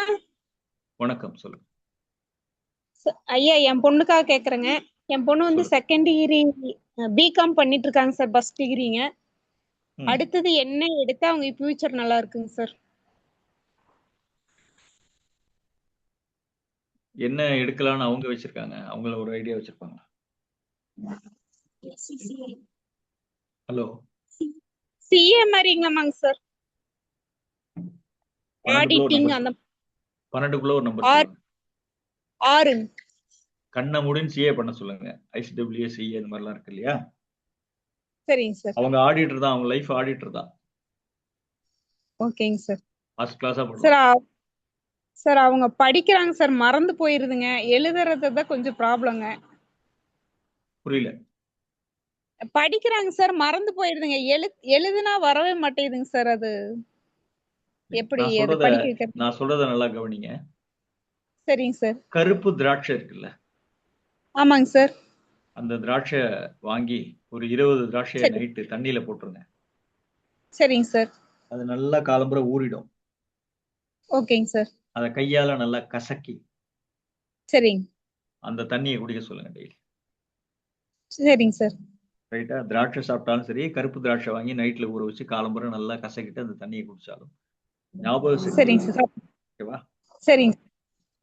வணக்கம், சொல்லுங்க. ஐயா என் பொண்ணுக்காக கேக்குறேங்க. என் பொண்ணு வந்து செகண்ட் டிகிரி பிகாம் பண்ணிட்டு இருக்காங்க சார், ஃபர்ஸ்ட் டிகிரிங்க. அடுத்தது என்ன எடுத்தா அவங்க ஃபியூச்சர் நல்லா இருக்குங்க சார்? என்ன எடுக்கலாம்னு அவங்க வச்சிருக்காங்க? அவங்கள ஒரு ஐடியா வச்சிருப்பாங்க. ஹலோ, சிஏ மாதிரிங்களாமாங்க சார்? ஆடிட்டிங் அந்த 12க்குள்ள ஒரு நம்பர் சொல்லுங்க. 6. கண்ணை மூடின்னு சிஏ பண்ண சொல்லுங்க. ஐசிடபிள்யூ சிஏ இந்த மாதிரிலாம் இருக்கு இல்லையா? சரிங்க சார். அவங்க ஆடிட்டர் தான், அவங்க லைஃப் ஆடிட்டர் தான். ஓகேங்க சார். ஃபர்ஸ்ட் கிளாஸா பண்ணுவாங்க. சார் சார் அவங்க படிக்கிறாங்க சார், மறந்து போயிருதுங்க. எழுதுறது தான் கொஞ்சம் ப்ராப்ளங்க. புரியல. படிக்கிறாங்க சார், மறந்து போயிருதுங்க. எழுதுனா வரவே மாட்டேங்குதுங்க சார். அது எப்படி அது படிக்க வைக்கிறது? நான் சொல்றத நல்லா கவனிங்க. சரிங்க சார். கருப்பு திராட்சை இருக்குல்ல? ஆமாங்க சார். அந்த திராட்சை வாங்கி ஒரு 20 திராட்சையை நைட்டு தண்ணியில போட்டுருங்க. சரிங்க சார். அது நல்லா காலம்புற ஊறிடும். ஓகேங்க சார். அதை கையால நல்லா கசக்கி சரிங்க அந்த தண்ணியை குடிக்க சொல்லுங்க டெய்லி. சரிங்க சார். ரைட்டா? திராட்சை சாப்பிட்டாலும் சரி, கருப்பு திராட்சை வாங்கி நைட்ல ஊற வச்சு காலம்புற நல்லா கசக்கிட்டு அந்த தண்ணியை குடிச்சாலும் ஞாபகம். சரிங்க சார். ஓகேவா? சரிங்க,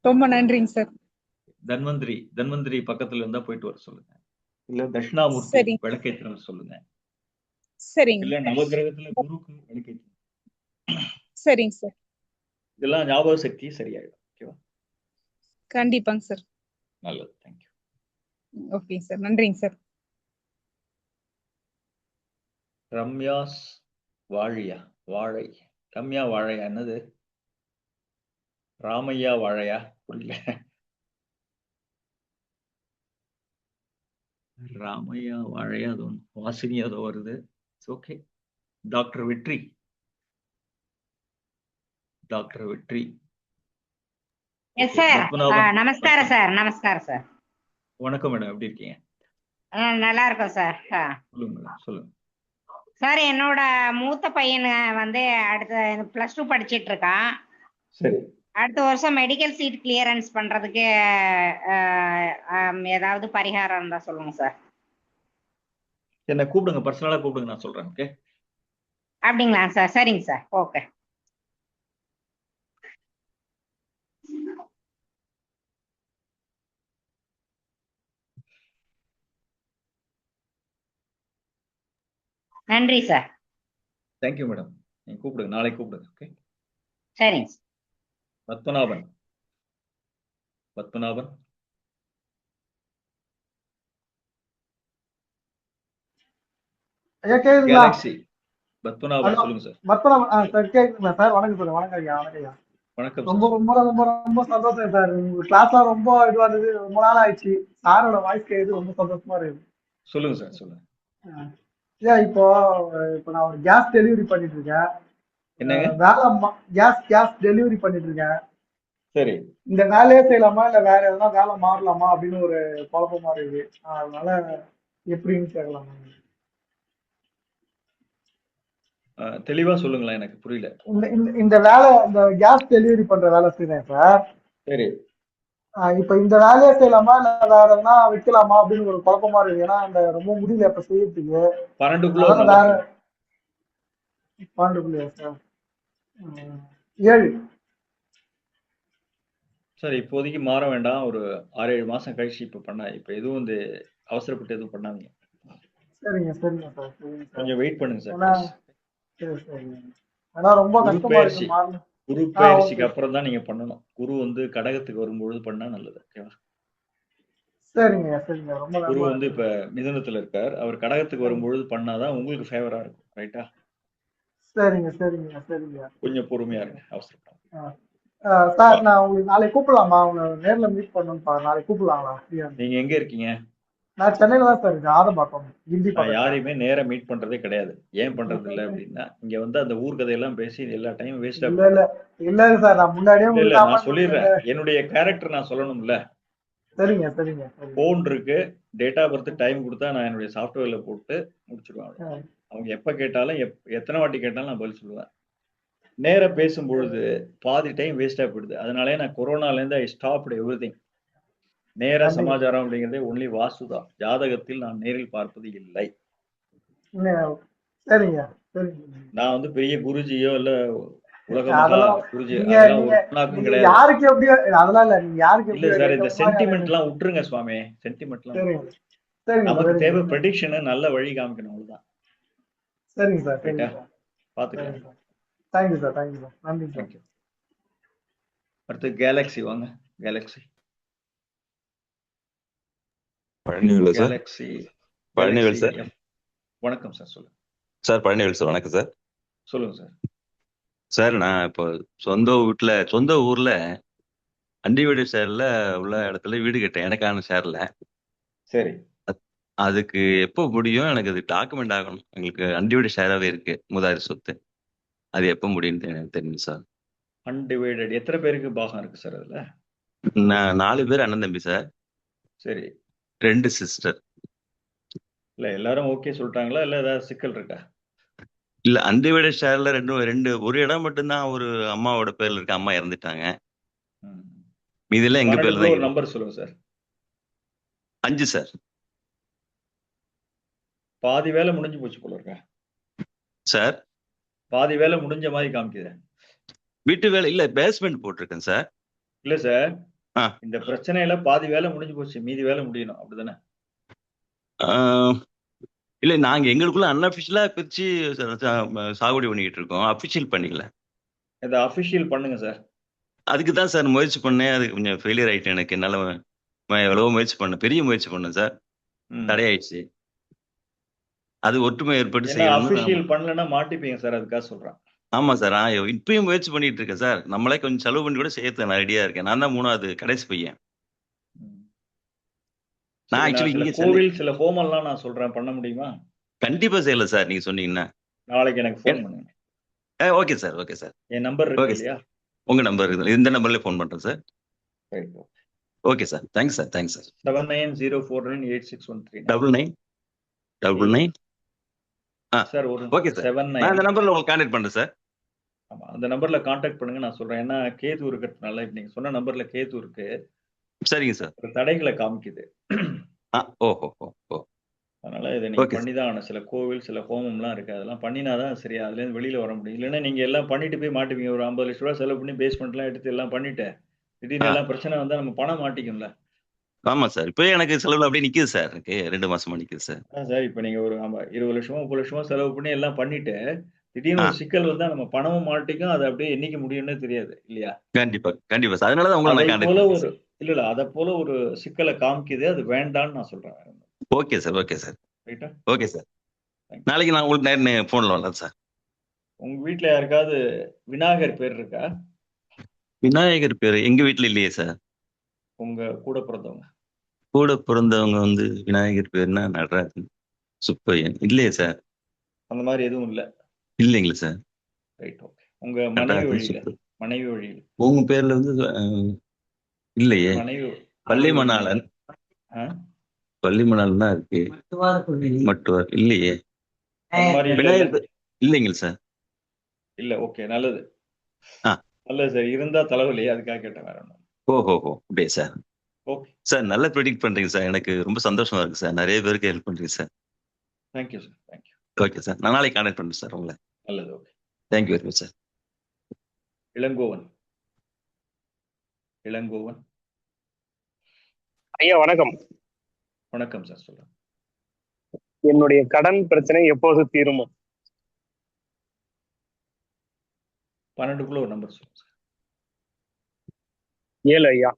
ரொம்ப நன்றிங்க சார். தன்வந்திரி பக்கத்துல இருந்தா போயிட்டு வர சொல்லுங்க. இல்ல தட்சிணாமூர்த்தி விளக்கேற்ற சொல்லுங்க. சரிங்க. இல்ல நவகிரகத்துல குருக்கு விளக்கேற்ற. சரிங்க சார். இதெல்லாம் ஞாபக சக்தி சரியாயிடும். ஓகேவா? கண்டிப்பாங்க சார். நல்லது. தேங்க்யூ. ஓகே சார், நன்றிங்க சார். ரம்யாஸ் வாழை. ரம்யா வாழையா? என்னது? ராமையா வாழையா? புரியல. ராமையா வாழையா? அது ஒன்று வாசினி அதோ வருது. ஓகே. டாக்டர் வெற்றி. Yes sir. நமஸ்காரம் சார். நமஸ்காரம் சார். வணக்கம் மேடம், எப்படி இருக்கீங்க? நல்லா இருக்கோம் சார். சொல்லுங்க மேடம், சொல்லுங்க சார். என்னோட மூத்த பையனு வந்து அடுத்த +2 படிச்சிட்டு இருக்கான். சரி. அடுத்த வருஷம் மெடிக்கல் சீட் கிளியரன்ஸ் பண்றதுக்கு ஏதாவது பரிகாரம் இருந்தா சொல்லுங்க சார். என்ன கூப்பிடுங்க, பர்சனலா கூப்பிடுங்க, நான் சொல்றேன். ஓகே? அப்படிங்களா சார்? சரிங்க சார். ஓகே. நன்றி சார். Thank you madam. நீங்க கூப்பிடுங்க, நாளைக்கு கூப்பிடுங்க. ஓகே? சரிங்க. பத்மநாபன். ஐயா கேக்குதுங்களா? கேலக்ஸி. பத்மநாபன் சொல்லுங்க சார். பத்மநாபன் சார் கேக்குதுங்களா சார்? வணக்கம் சார். வணக்கம் ஐயா. வணக்கம். ரொம்ப ரொம்ப ரொம்ப ரொம்ப சந்தோஷம் சார். உங்க கிளாஸ்லாம் ரொம்ப இதுவா இருந்தது. ரொம்ப நாள் ஆயிடுச்சு. சாரோட வாய்ஸ் கேக்குது, ரொம்ப சந்தோஷமா இருக்கு. சொல்லுங்க சார், சொல்லுங்க. ஐயா இப்போ நான் ஒரு கேஸ் டெலிவரி பண்ணிட்டு இருக்கேன். என்னங்க? கேஸ் டெலிவரி பண்ணிட்டு இருக்கேன். சரி. இந்த வேலையே செய்யலாமா இல்ல வேற எதனா வேலை மாறலாமா அப்படின்னு ஒரு குழப்பமா இருக்கு. அதனால எப்படின்னு கேட்கலாம். தெளிவா சொல்லுங்களேன், எனக்கு புரியல. இந்த வேலை, இந்த கேஸ் டெலிவரி பண்ற வேலை செய்யறேன் சார். சரி. இப்ப இந்த வேலையை செய்யலாமா இல்ல வேற எதனா வைக்கலாமா அப்படின்னு ஒரு குழப்பமா இருக்கு. ஏன்னா அந்த ரொம்ப முடியல இப்ப செய்யறதுக்கு. 12க்குள்ள வேற 12க்குள்ளயா சார்? 7. சார் இப்போதைக்கு மாற வேண்டாம். ஒரு 6-7 மாசம் கழிச்சு இப்ப எதுவும் வந்து அவசரப்பட்டு எதுவும் பண்ணாதீங்க. சரிங்க சார். கொஞ்சம் வெயிட் பண்ணுங்க சார். சரி. ஆனா ரொம்ப கஷ்டமா இருக்கு. குரு பயிற்சிக்கு அப்புறம் தான் நீங்க பண்ணணும். குரு வந்து கடகத்துக்கு வரும்பொழுது பண்ணா நல்லது. ஓகேவா? சரிங்க சரிங்க, ரொம்ப குரு ரொம்ப வந்து நன்றி. இப்ப மிதுனத்துல இருக்கார். அவர் கடகத்துக்கு சரிங்க வரும்பொழுது பண்ணாதான் உங்களுக்கு ஃபேவரா இருக்கும். ரைட்டா? சரிங்க சரிங்க சரிங்க. கொஞ்சம் பொறுமையா இருங்க. அவசரப்படாம. சார் நான் உங்களுக்கு நாளைக்கு கூப்பிடலாமா? அவங்க நேர்ல மீட் பண்ணணும்ப்பா. நாளைக்கு கூப்பிடலாங்களா? ஃப்ரீயா நீங்க எங்க இருக்கீங்க? நான் சென்னையில தான் சார் இருக்கேன், ஆதம்பாக்கம், கிண்டி நான் பக்கத்துல. யாரையுமே நேரா மீட் பண்றதே கிடையாது. ஏன் பண்றது இல்ல அப்படின்னா, இங்க வந்து அந்த ஊர் கதையெல்லாம் பேசி எல்லா டைம் வேஸ்டா இல்ல இல்ல இல்ல சார், நான் முன்னாடியே இல்ல உங்களுக்கு நான் அப்பாயின்மெண்ட் சொல்லிடுறேன். என்னுடைய கேரக்டர் நான் சொல்லணும்ல. சரிங்க சரிங்க சரிங்க. போன் இருக்கு, டேட் ஆஃப் பர்த் டைம் கொடுத்தா நான் என்னுடைய சாஃப்ட்வேர்ல போட்டு முடிச்சிருவேன். அவ்வளவுதான். அவங்க எப்ப கேட்டாலும் எத்தனை வாட்டி கேட்டாலும் நான் பதில் சொல்லுவேன். நேரா பேசும்பொழுது பாதி டைம் வேஸ்டா போயிடுது. அதனாலே நான் கொரோனால இருந்து ஐ ஸ்டாப்டு எவ்ரிதிங். நேர கண்டிப்பா. சமாச்சாரம் அப்படிங்கிறதே ஒன்லி வாஸ்துதான். ஜாதகத்தில் நான் நேரில் பார்ப்பது இல்லை. சரிங்க சரிங்க. நான் வந்து பெரிய குருஜியோ இல்ல உலகமகா அதெல்லாம் குருஜி நீங்க அதெல்லாம் நீங்க ஒரு புண்ணாக்கும் நீங்க கிடையாது. யாருக்கு எப்படியோ, அதெல்லாம் இல்ல, நீங்க யாருக்கு இல்ல எப்படியோ சார், எந்த இந்த மாதிரி சென்டிமெண்ட் எல்லாம் விட்டுருங்க சுவாமி. சென்டிமெண்ட்லாம் சரிங்க விட்டுருங்க. சரிங்க நமக்கு சரிங்க தேவை ப்ரெடிக்ஷன், நல்ல வழி காமிக்கணும். அவ்வளவுதான். சரிங்க சார் ரைட்டா? சரிங்க சார் பாத்துக்கலாம். சரிங்க sir. Thank you sir thank you sir, நன்றி சார். தேங்க்யூ. அடுத்து கேலக்ஸி வாங்க. Galaxy Palanivel sir. Galaxy Palanivel sir. வணக்கம் சார், சொல்லுங்க. சார் பழனிவேல் சார், வணக்கம் சார். சொல்லுங்க சார். சார் நான் இப்போ சொந்த ஊர்ல அண்டிவீடு ஷேர்ல உள்ள இடத்துல வீடு கட்டேன், எனக்கான ஷேர்ல. சரி. அதுக்கு எப்போ முடியும்? எனக்கு அது டாக்குமெண்ட் ஆகணும். எங்களுக்கு அண்டிவீடு ஷேராகவே இருக்கு, மூதாதி சொத்து. அது எப்போ முடியும்னு எனக்கு தெரியும் சார். அன்டிவைடட் எத்தனை பேருக்கு பாகம் இருக்கு சார் அதுல? நான் 4 பேர் அண்ணன் தம்பி சார், சரி. 2 சிஸ்டர். இல்ல எல்லாரும் ஓகே சொல்லிட்டாங்களா, இல்ல ஏதாவது சிக்கல் இருக்கா? இல்ல அண்டிவீடு ஷேர்ல ஒரு இடம் மட்டும்தான் ஒரு அம்மாவோட பேர்ல இருக்கு, அம்மா இறந்துட்டாங்க. மீதியெல்லாம் எங்க பேர்ல 12 தான் ஒரு இருக்கு. நம்பர் சொல்லுங்க சார். 5 சார். பாதி வேலை முடிஞ்சு போச்சு போல இருக்கா சார்? பாதி வேலை முடிஞ்ச மாதிரி காமிக்குது. வீட்டு வேலை இல்ல, பேஸ்மெண்ட் போட்டிருக்கேன் சார். இல்ல சார், இந்த பிரச்சனையில பாதி வேலை முடிஞ்சு போச்சு, மீதி வேலை முடியணும், அப்படிதானே? இல்ல நாங்க எங்களுக்குள்ள அன்அபிஷியலா பிரிச்சு சாகுபடி பண்ணிக்கிட்டு இருக்கோம், அபிஷியல் பண்ணிக்கல. இதை அபிஷியல் பண்ணுங்க சார். அதுக்கு தான் சார் முயற்சி பண்ணேன், அது கொஞ்சம் ஃபெயிலியர் ஆயிட்டேன். எனக்கு என்னால எவ்வளவோ முயற்சி பண்ணேன், பெரிய முயற்சி பண்ணேன் சார், தடையாயிடுச்சு. அது ஒற்றுமை ஏற்பட்டு செய்யணும். அபிஷியல் பண்ணலன்னா மாட்டிப்பீங்க சார், அதுக்காக சொல்றேன். ஆமா சார், இப்பயும் முயற்சி பண்ணிட்டு இருக்கேன் சார். நம்மளே கொஞ்சம் செலவு பண்ணி கூட செய்யறது நான் ரெடியா இருக்கேன். நான் தான் 3வது கடைசி பையன். நான் ஆக்சுவலி சில கோவில் சில ஹோமம்லாம் நான் சொல்றேன், பண்ண முடியுமா? கண்டிப்பா செய்யல சார், நீங்க சொன்னீங்கன்னா. நாளைக்கு எனக்கு ஃபோன் பண்ணுங்க. Okay sir, okay sir. என் நம்பர் இருக்கு இல்லையா? உங்க நம்பர் இருக்குது, இந்த நம்பர்ல ஃபோன் பண்றேன் sir. Right. Okay sir, thanks sir, thanks sir. 7904986139 9999 sir. ஒரு ஓகே சார், நான் இந்த நம்பர்ல உங்களுக்கு கான்டாக்ட் பண்றேன் சார். ஆமா, அந்த நம்பர்ல கான்டாக்ட் பண்ணுங்க, நான் சொல்றேன். ஏன்னா கேது இருக்கிறதுனால இப்ப நீங்க சொன்ன நம்பர்ல கேது இருக்கு. சரிங்க சார். தடைகளை காமிக்குது. ஓஹோ. அதனால இதை நீங்க பண்ணிதான் ஆகணும். சில கோவில் சில ஹோமம்லாம் இருக்கு, அதெல்லாம் பண்ணினாதான் சரியா அதுல இருந்து வெளியில வர முடியும். இல்லைன்னா நீங்க எல்லாம் பண்ணிட்டு போய் மாட்டுவீங்க. ஒரு 50 லட்ச ரூபாய் செலவு பண்ணி பேஸ்மெண்ட் எல்லாம் எடுத்து எல்லாம் பண்ணிட்டு திடீர்னு எல்லாம் பிரச்சனை வந்தா நம்ம பணம் மாட்டிக்கும்ல. ஆமா சார், இப்போ எனக்கு செலவுல அப்படியே நிக்குது சார், எனக்கு 2 மாசமா நிக்குது சார். சார் இப்ப நீங்க ஒரு 20 லட்சமோ 30 லட்சமோ செலவு பண்ணி எல்லாம் பண்ணிட்டு திடீர்னு ஒரு சிக்கல் வந்தா நம்ம பணமும் மாட்டிக்கும், அது அப்படியே என்னைக்கு முடியும்னு தெரியாது இல்லையா? கண்டிப்பா கண்டிப்பா சார், அதனாலதான் உங்களை நான் கான்டாக்ட் பண்ணேன். இல்ல அத போல ஒரு சிக்கலை காமிக்குது, அது வேண்டாம்னு நான் சொல்றேன். ஓகே சார், ஓகே சார், ரைட்டா? Okay sir. நாளைக்கு நான் உங்களுக்கு நேரம் போன்ல வரலாம் சார். உங்க வீட்டுல யாருக்காவது விநாயகர் பேர் இருக்கா? விநாயகர் பேர் எங்க வீட்டுல இல்லையே சார். உங்க கூட பிறந்தவங்க வந்து விநாயகர் பேர்னா நடராஜன், சுப்பையன் இல்லையே சார். அந்த மாதிரி எதுவும் இல்ல இல்லைங்களா சார்? Right, okay. உங்க மனைவி வழியில உங்க பேர்ல வந்து இல்லையே. பள்ளிமணாளன் தான் இருக்கு, மட்டுவார் இல்லையே. விநாயகர் இல்லைங்களா சார்? இல்ல, ஓகே, நல்லது. நல்லது சார். இருந்தா தலைவலி, அதுக்காக கேட்டேன், வேற ஒன்றும். ஓஹோ, அப்படியே சார். ஓகே சார், நல்லா ப்ரெடிக்ட் பண்றீங்க சார், எனக்கு ரொம்ப சந்தோஷமா இருக்கு சார். நிறைய பேருக்கு ஹெல்ப் பண்றீங்க sir. Thank you sir, thank you. Okay sir, நான் நாளைக்கு கான்டாக்ட் பண்றேன் சார் உங்களை. நல்லது, okay. Thank you very much sir. Ilangovan ஐயா வணக்கம். வணக்கம் சார், சொல்லுங்க. என்னுடைய கடன் பிரச்சனை எப்போது தீருமோ? 12க்குள்ள ஒரு நம்பர் சொல்லுங்க சார். 7 ஐயா.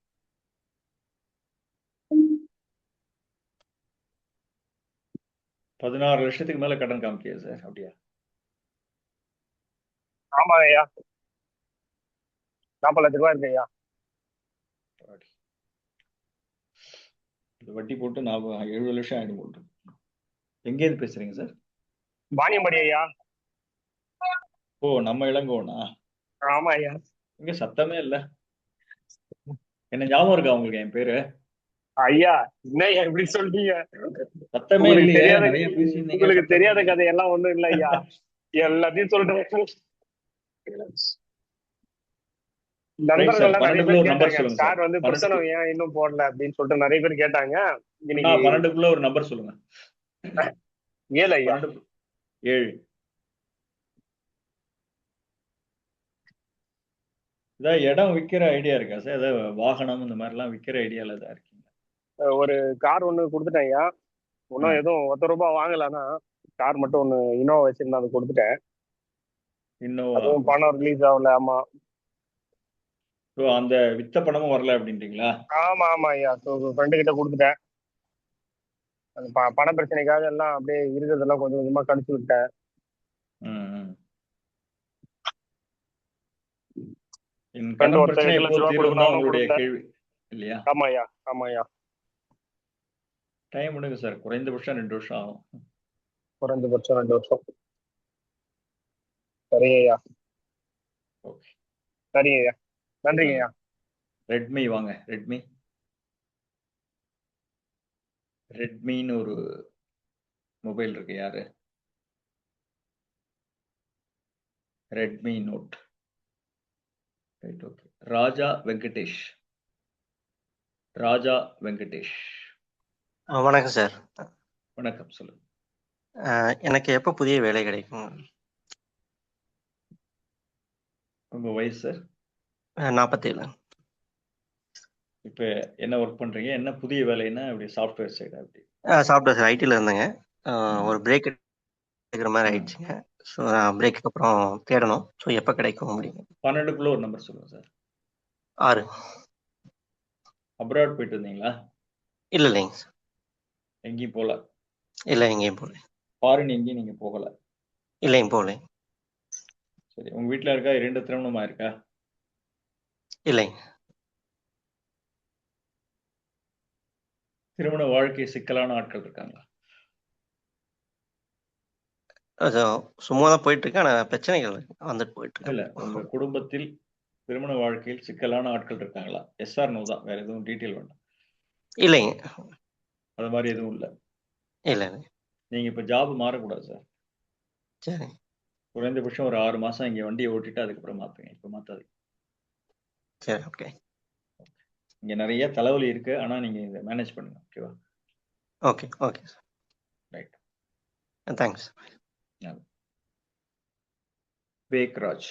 16 லட்சத்துக்கு மேல கடன் காமிக்கியா சார்? அப்படியா? ஆமா ஐயா, 40 லட்ச ரூபாய் இருக்கு ஐயா. இந்த வட்டி போட்டு 70 லட்சம் ஆயிடும் போட்டு. எங்கேருந்து பேசுறீங்க சார்? வாணியம்பாடி ஐயா. ஓ, நம்ம இளங்கோவனா? ஆமா ஐயா. இங்க சத்தமே இல்ல. என்ன ஞாபகம் இருக்கா உங்களுக்கு என் பேரு? ஐயா என்ன ஐயா இப்படி சொல்றீங்க? சத்தமே உங்களுக்கு இல்லையே, தெரியாத நிறைய பேசியிருந்தீங்க, உங்களுக்கு சத்தமே தெரியாத இல்லையே. கதையெல்லாம் ஒண்ணும் இல்ல ஐயா. எல்லாத்தையும் சொல்றேன். ரைட் சார், நண்பர்கள்லாம் நிறைய 12க்குள்ள பேர் ஒரு நம்பர் கேட்டாங்க, சொல்லுங்க சார். சார் வந்து 12 புத்தகம் ஏன் இன்னும் போடல அப்படின்னு சொல்லிட்டு நிறைய பேர் கேட்டாங்க. அண்ணா, இன்னைக்கு 12க்குள்ள ஒரு நம்பர் சொல்லுங்க. 7 ஐயா. 12 7. ஏதாவது இடம் விற்கிற ஐடியா இருக்கா சார்? ஏதாவது வாகனம் இந்த மாதிரிலாம் விற்கிற ஐடியால தான் இருக்கீங்க? ஒரு கார் ஒண்ணு கொடுத்துட்டேன் ஐயா. இன்னும் எதுவும் ₹10 வாங்கலன்னா கார் மட்டும் ஒண்ணு இனோவா வச்சிருந்தேன், அதை கொடுத்துட்டேன். இன்னும் அதுவும் பணம் ரிலீஸ் ஆகல. ஆமா அந்த வித்த பணமும் வரல அப்படின்றீங்களா? ஆமா ஆமா ஐயா. ஃப்ரெண்டு கிட்ட கொடுத்துட்டேன். அது பண பிரச்சனைக்காக எல்லாம் அப்படியே இருக்கிறதெல்லாம் கொஞ்சம் கொஞ்சமா கழிச்சு விட்டேன். என் ஃப்ரெண்டு கடன் ஒருத்தர் பிரச்சனை 8 லட்ச எப்போ ரூபா தீரும் கொடுக்கணும், தான் அவனும் உங்களுடைய கொடுத்தேன். கேள்வி இல்லையா? ஆமா ஐயா, ஆமா ஐயா. டைம் எடுங்க சார், குறைந்தபட்சம் 2 வருஷம் ஆகும். குறைந்தபட்சம் 2 வருஷம். சரி ஐயா. ஓகே, சரிங்க ஐயா, நன்றிங்க ஐயா. ரெட்மி வாங்க. ரெட்மின்னு ஒரு மொபைல் இருக்கு. யாரு? Redmi Note. Right, okay. Raja Venkatesh. வணக்கம் சார். வணக்கம், சொல்லுங்க. எனக்கு எப்போ புதிய வேலை கிடைக்கும்? உங்க வயசு சார்? 47. இப்போ என்ன ஒர்க் பண்றீங்க? என்ன புதிய வேலைன்னா அப்படி சாஃப்ட்வேர் சைடு அப்படி? சாஃப்ட்வேர் ஐடியில் இருந்தேங்க. ஒரு பிரேக் எடுக்கிற மாதிரி ஆயிடுச்சுங்க. ஸோ பிரேக்கு அப்புறம் தேடணும். ஸோ எப்போ கிடைக்கும் முடியும்? 12க்குள்ள ஒரு நம்பர் சொல்லுங்க சார். 6. அப்ராட் போயிட்டு வந்தீங்களா? இல்லைங்க சார். எங்கேயும் போகல? இல்லை, எங்கேயும் போகல. ஃபாரின் எங்கேயும் நீங்க போகல? இல்லைங்க, போகல. சரி, உங்க வீட்டில் இருக்கா? 2 திருமணமா இருக்கா? இல்லைங்க. திருமண வாழ்க்கை சிக்கலான ஆட்கள் இருக்காங்களா? அது சும்மா தான் போயிட்டு இருக்கு. ஆனால் பிரச்சனைகள் வந்துட்டு போயிட்டு இருக்கு. இல்ல, உங்க குடும்பத்தில் திருமண வாழ்க்கையில் சிக்கலான ஆட்கள் இருக்காங்களா? எஸ்ஆர் நோ தான், வேற எதுவும் டீட்டெயில் வேண்டாம். இல்லைங்க. அது மாதிரி எதுவும் இல்லை. இல்லைங்க. நீங்க இப்ப ஜாப் மாறக்கூடாது சார். சரி. குறைந்தபட்சம் ஒரு 6 மாசம் இங்க வண்டியை ஓட்டிட்டு அதுக்கப்புறம் மாத்துங்க. இப்ப மாத்தாதீங்க. சரி, ஓகே. இங்க நிறைய தலைவலி இருக்கு, ஆனா நீங்க இதை மேனேஜ் பண்ணுங்க. ஓகேவா? Okay, okay sir. Right, thanks. Vivekraj.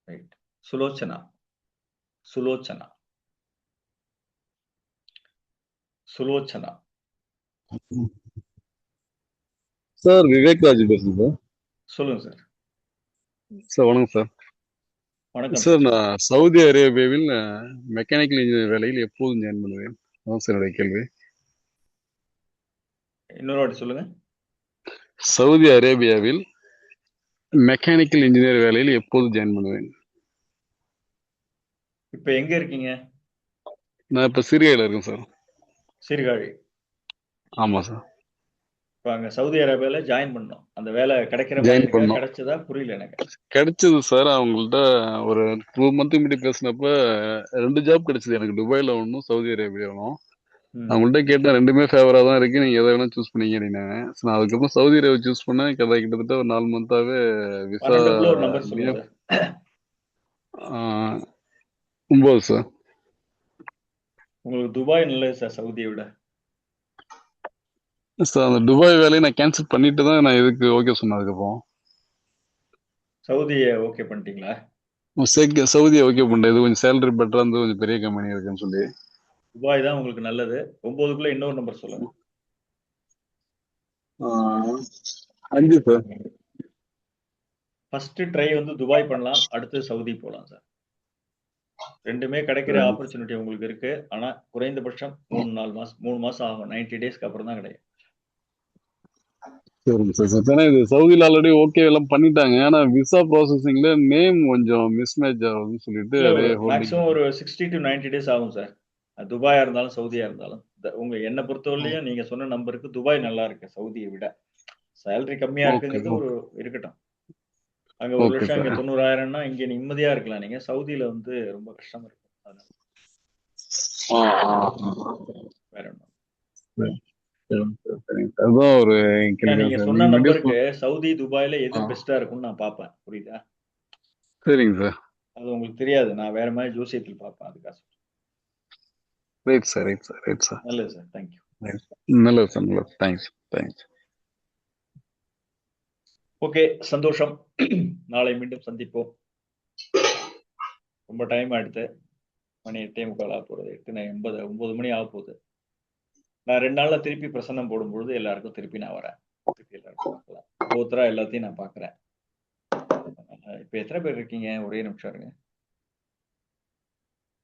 Right. Sulochana. Sir Vivekraj பேசுறேன் சார். சொல்லுங்க சார். சார் வணக்கம் சார். வணக்கம் சார், நான் சவுதி அரேபியாவில் மெக்கானிக்கல் இன்ஜினியர் வேலையில் எப்போதும் ஜாயின் பண்ணுவேன்? அதான் சார் என்னுடைய கேள்வி. இன்னொரு வாட்டி சொல்லுங்க. சவுதி அரேபியாவில் மெக்கானிக்கல் இன்ஜினியர் வேலையில் எப்போது ஜாயின் பண்ணுவேன்? இப்ப எங்க இருக்கீங்க? நான் இப்போ சீர்காழியில் இருக்கேன் சார். சீர்காழி. ஆமாம் சார். இப்போ அங்க சவுதி அரேபியால ஜாயின் பண்ணோம். அந்த வேலை கிடைக்கிற மாதிரி ஜாயின் இருக்கா? பண்ணோம். கிடைச்சதா? புரியல எனக்கு. கிடைச்சது சார். அவங்கள்ட்ட ஒரு 2 மந்த்துக்கு முன்னாடி பேசினப்ப 2 ஜாப் கிடைச்சது எனக்கு. துபாயில் ஒன்றும் சவுதி அரேபியாவிலும். அவங்கள்ட்ட கேட்டேன், 2மே ஃபேவராக தான் இருக்கு, நீங்கள் எதை வேணால் சூஸ் பண்ணிங்க அப்படின்னாங்க. ஸோ நான் அதுக்கப்புறம் சவுதி அரேபியா சூஸ் பண்ணேன். கிட்டத்தட்ட ஒரு 4 மந்த்தாவே விசா 12க்குள்ள ஒரு நம்பர் சொல்லுங்க சார். 9 சார். உங்களுக்கு துபாய் நல்லது சார் சவுதியை விட. சார் அந்த துபாய் வேலையை நான் கேன்சல் பண்ணிட்டு தான் நான் இதுக்கு ஓகே சொன்னேன். அதுக்கப்புறம் சவுதியை ஓகே பண்ணிட்டீங்களா? சவுதியை ஓகே பண்ணிட்டேன். இது கொஞ்சம் சேலரி பெட்டராக இருந்து கொஞ்சம் பெரிய கம்பெனி இருக்குன்னு சொல்லி. துபாய் தான் உங்களுக்கு நல்லது. 9க்குள்ள இன்னொரு நம்பர் சொல்லுங்க. 5 சார். ஃபர்ஸ்ட் ட்ரை வந்து துபாய் பண்ணலாம், அடுத்து சவுதி போகலாம் சார். ரெண்டுமே கிடைக்கிற ஆப்பர்ச்சுனிட்டி உங்களுக்கு இருக்கு. ஆனா குறைந்தபட்சம் 3 மாசம் ஆகும். 90 டேஸ்க்கு அப்புறம் தான் கிடைக்கும். சரிங்க சார். சார் ஏன்னா இது சவுதியில் ஆல்ரெடி ஓகே எல்லாம் பண்ணிட்டாங்க. ஆனா விசா ப்ராசஸிங்ல நேம் கொஞ்சம் மிஸ்மேட்ச் ஆகுதுன்னு சொல்லிட்டு இல்ல அதே ஒரு ஹோல்டிங். மேக்ஸிமம் ஒரு 60 to 90 டேஸ் ஆகும் சார். துபாயா இருந்தாலும் சவுதியா இருந்தாலும். உங்க என்ன பொறுத்தவரையிலையும் நீங்க சொன்ன நம்பருக்கு துபாய் நல்லா இருக்கு சவுதியை விட. சேலரி கம்மியா ஓகே இருக்குங்கிறது ஒரு இருக்கட்டும். அங்க 1 ஓகே லட்சம் சார். இங்க 90,000ன்னா இங்க நிம்மதியா இருக்கலாம். நீங்க சவுதியில வந்து ரொம்ப கஷ்டமா இருக்கும். அதனால வேற ஒண்ணும் சரி. சரிங்க சார். சரிங்க சார். அதுதான் ஒரு ஏன்னா கேள்வி நீங்க சார். சொன்ன நீங்க முன்னாடியே நம்பருக்கு சவுதி, துபாய்ல எது பெஸ்ட்டா இருக்கும்னு நான் பார்ப்பேன். புரியுதா? சரிங்க சார். அது உங்களுக்கு தெரியாது. நான் வேற மாதிரி ஜோசியத்தில் பார்ப்பேன். அதுக்காக சொல்றேன். Right sir. Right sir. Right sir. நல்லது சார். தேங்க்யூ. நல்லது சார். நல்லது. தேங்க்ஸ். தேங்க்ஸ். ஓகே, சந்தோஷம். நாளை மீண்டும் சந்திப்போம். ரொம்ப டைம் ஆயிடுத்து. மணி 8:45 ஆக போகுது. 8:80 9 மணி ஆக போகுது. நான் 2 நாள்ல திருப்பி பிரசன்னம் போடும்பொழுது எல்லாருக்கும் திருப்பி நான் வரேன். திருப்பி எல்லாருக்கும் பார்க்கலாம். ஒவ்வொருத்தரா எல்லாத்தையும் நான் பார்க்குறேன். இப்போ எத்தனை பேர் இருக்கீங்க? ஒரே நிமிஷம் இருங்க.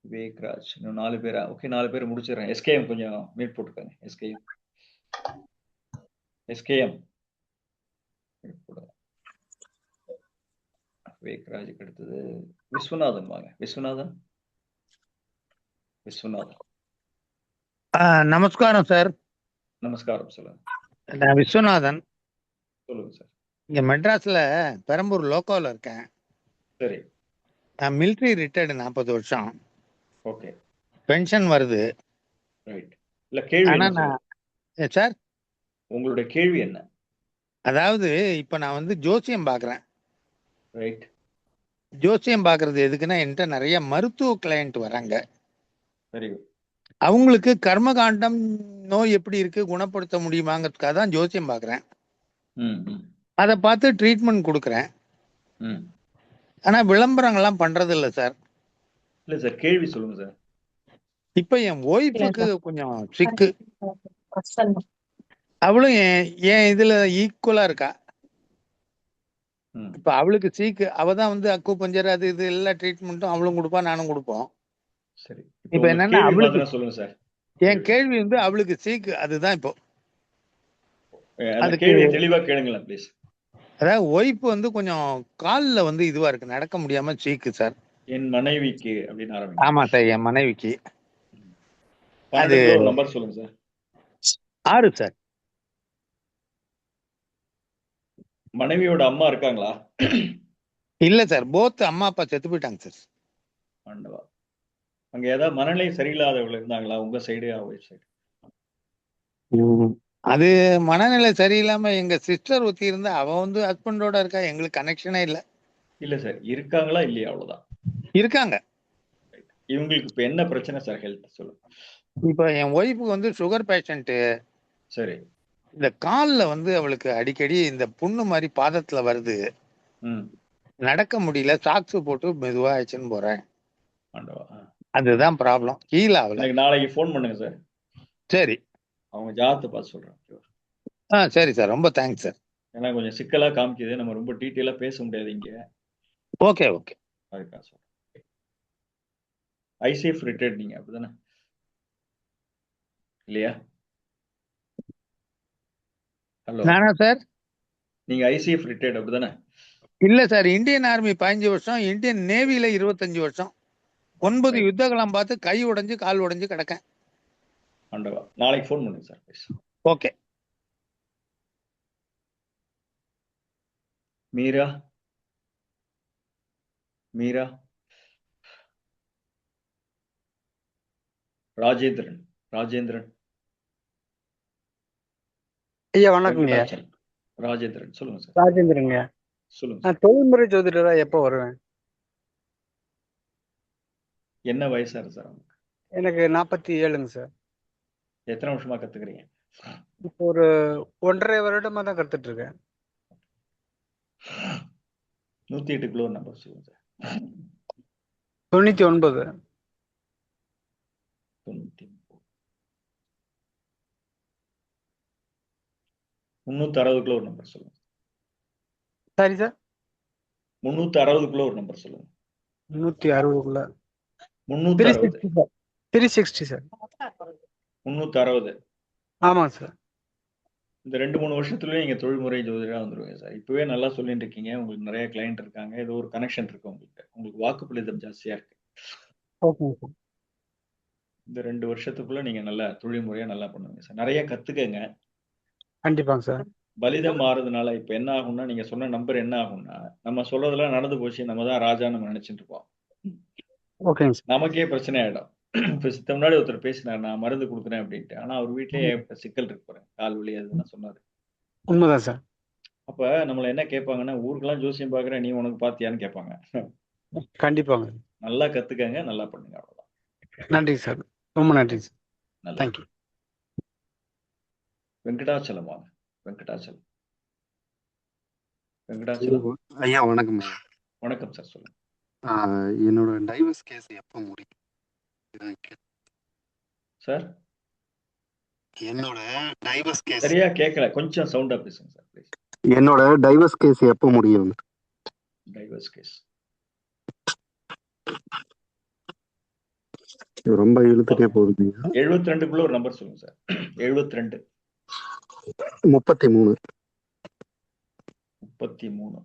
விவேக்ராஜ் இன்னும் 4 பேரா? ஓகே, 4 பேர் முடிச்சிடுறேன். எஸ்கேஎம் கொஞ்சம் மீட் போட்டுக்கோங்க. எஸ்கேஎம் விவேக்ராஜுக்கு அடுத்தது விஸ்வநாதன் வாங்க. விஸ்வநாதன். நமஸ்காரம் சார். நமஸ்காரம். சொல்லுங்க. நான் விஸ்வநாதன். சொல்லுங்க சார். இங்க மெட்ராஸ்ல பெரம்பூர் லோக்கல்ல இருக்கேன். சரி. நான் மிலிட்ரி ரிட்டையர்டு 40 வருஷம். ஓகே. பென்ஷன் வருது. ரைட். இல்ல கேள்வி ஆனா என்ன நான் சார்? சார் உங்களுடைய கேள்வி என்ன? அதாவது இப்ப நான் வந்து ஜோசியம் பாக்குறேன். ரைட். ஜோசியம் பாக்குறது எதுக்குன்னா என்கிட்ட நிறைய மருத்துவ கிளையண்ட் வராங்க. Very good. அவங்களுக்கு கர்மகாண்டம் நோய் எப்படி இருக்கு குணப்படுத்த முடியுமாங்கிறதுக்காக தான் ஜோசியம் பாக்குறேன். அதை பார்த்து ட்ரீட்மெண்ட் கொடுக்குறேன். ஆனா விளம்பரங்கள்லாம் பண்றது இல்லை சார். இல்ல சார், கேள்வி சொல்லுங்க சார். இப்ப என் ஒய்ஃபுக்கு கொஞ்சம் சிக்கு. அவளும் என் இதுல ஈக்குவலா இருக்கா. இப்ப அவளுக்கு சீக்கு. அவ தான் வந்து அக்கு பஞ்சர் அது இது எல்லா ட்ரீட்மெண்ட்டும் அவளும் கொடுப்பா, நானும் கொடுப்போம். சரி. இப்ப என்னன்னா அவளுக்கு சொல்லுங்க சார். என் கேள்வி வந்து அவளுக்கு சீக்கு. அதுதான் இப்போ அந்த கேள்வியை தெளிவா கேளுங்களேன் ப்ளீஸ். அதாவது ஒய்ஃப் வந்து கொஞ்சம் கால்ல வந்து இதுவா இருக்கு, நடக்க முடியாம சீக்கு சார். என் மனைவிக்கு அப்படின்னு ஆரம்பிங்க. ஆமா சார், என் மனைவிக்கு. அது நம்பர் சொல்லுங்க சார். 6 சார். மனைவியோட அம்மா இருக்காங்களா? இல்ல சார், போத் அம்மா அப்பா செத்து போயிட்டாங்க சார். ஆண்டவா. அங்க ஏதாவது மனநிலை சரியில்லாதவங்க இருந்தாங்களா உங்க சைடு ஒய்ஃப் சைடு? அது மனநிலை சரியில்லாம எங்க சிஸ்டர் ஒருத்தி இருந்தா, அவ வந்து ஹஸ்பண்டோட இருக்கா. எங்களுக்கு கனெக்ஷனே இல்ல. இல்ல சார், இருக்காங்களா இல்லையா? அவ்வளவுதான். இருக்காங்க. இவங்களுக்கு இப்ப என்ன பிரச்சனை சார்? ஹெல்த் சொல்லுங்க. இப்ப என் ஒய்ஃபுக்கு வந்து சுகர் பேஷண்ட். சரி. இந்த கால்ல வந்து அவளுக்கு அடிக்கடி இந்த புண்ணு மாதிரி பாதத்துல வருது. நடக்க முடியல. சாக்ஸ் போட்டு மெதுவா ஆயிடுச்சுன்னு போறேன். அதுதான் ப்ராப்ளம். கீழே அவளை நாளைக்கு ஃபோன் பண்ணுங்க சார். சரி. அவங்க ஜாதகத்தை பார்த்து சொல்றேன். சரி சார், ரொம்ப தேங்க்ஸ் சார். ஏன்னா கொஞ்சம் சிக்கலா காமிக்குது. நம்ம ரொம்ப டீட்டெயிலா பேச முடியாது இங்க. Okay okay. அதுக்காக சொல்றேன். ஐசிஎஃப் ரிட்டையர்ட் நீங்க அப்படிதானே? இல்லையா? ஹலோ. நானா சார்? நீங்க ஐசிஎஃப் ரிட்டையர்ட் அப்படிதானே? இல்ல சார், இந்தியன் ஆர்மி 15 வருஷம், இந்தியன் நேவில 25 வருஷம், 9 யுத்தகலாம் பார்த்து கை உடைஞ்சு கால் உடைஞ்சு கிடக்கேன். ஆண்டவா. நாளைக்கு ஃபோன் பண்ணுங்க சார். ஓகே. மீரா. ராஜேந்திரன். ஐயா வணக்கங்க. ராஜேந்திரன் சொல்லுங்க சார். ராஜேந்திரங்க. சொல்லுங்க. நான் தொழில்முறை ஜோதிடரா எப்போ வருவேன்? என்ன வயசா இருக்கு சார் உங்களுக்கு? எனக்கு 47ங்க சார். எத்தனை வருஷமா கத்துக்கிறீங்க? இப்போ ஒரு 1.5 வருடமா தான் கத்துட்டு இருக்கேன். 108 கிலோ நம்பர் சொல்லுங்க சார். 99. 360 கிலோ ஒரு நம்பர் சொல்லுங்க. சரி சார். 360 கிலோ ஒரு நம்பர் சொல்லுங்க. 360குள்ள 360 சார் 360 சார் 360. ஆமாங்க சார். இந்த 2-3 வருஷத்துலயே நீங்க தொழில்முறை ஜோதிடரா வந்துருவீங்க சார். இப்பவே நல்லா சொல்லிட்டு இருக்கீங்க. உங்களுக்கு நிறைய கிளையண்ட் இருக்காங்க. ஏதோ ஒரு கனெக்ஷன் இருக்கு உங்களுக்கு. உங்களுக்கு வாக்குப்பளிதம் ஜாஸ்தியா இருக்கு. ஓகேங்க சார். இந்த 2 வருஷத்துக்குள்ள நீங்க நல்லா தொழில்முறையா நல்லா பண்ணுவீங்க சார். நிறைய கத்துக்கங்க. கண்டிப்பாங்க சார். பலிதம் மாறுறதுனால இப்ப என்ன ஆகும்னா, நீங்க சொன்ன நம்பர் என்ன ஆகும்னா, நம்ம சொல்றதெல்லாம் நடந்து போச்சு, நம்ம தான் ராஜா நம்ம நினைச்சிட்டு இருப்போம். ஓகேங்க சார். நமக்கே பிரச்சனை ஆயிடும். இப்ப சித்த முன்னாடி ஒருத்தர் பேசினார், நான் மருந்து கொடுக்குறேன் அப்படின்ட்டு. ஆனா அவர் வீட்லயே ஏகப்பட்ட சிக்கல் இருக்கு பாருங்க. கால் வலி அதுன்னு சொன்னாரு. உண்மைதான் சார். அப்ப நம்மள என்ன கேட்பாங்கன்னா, ஊருக்கெல்லாம் ஜோசியம் பாக்குறேன், நீ உனக்கு பாத்தியான்னு கேட்பாங்க. கண்டிப்பாங்க. நல்லா கத்துக்கங்க, நல்லா பண்ணுங்க, அவ்வளவுதான். நன்றி சார். ரொம்ப நன்றி சார். நல்லா தேங்க்யூ. வெங்கடாச்சலம் வாங்க. வெங்கடாச்சலம். வெங்கடாச்சலம். ஐயா வணக்கம் ஐயா. வணக்கம் சார், சொல்லுங்க. என்னோட டைவர்ஸ் கேஸ் எப்போ முடியும் சார்? என்னோட டைவர்ஸ் கேஸ் சரியா கேட்கல, கொஞ்சம் சவுண்டா பேசுங்க சார் ப்ளீஸ். என்னோட டைவர்ஸ் கேஸ் எப்போ முடியும்? டைவர்ஸ் கேஸ் ரொம்ப இழுத்துட்டே போகுது. 72க்குள்ள ஒரு நம்பர் சொல்லுங்க சார். 72 33 33.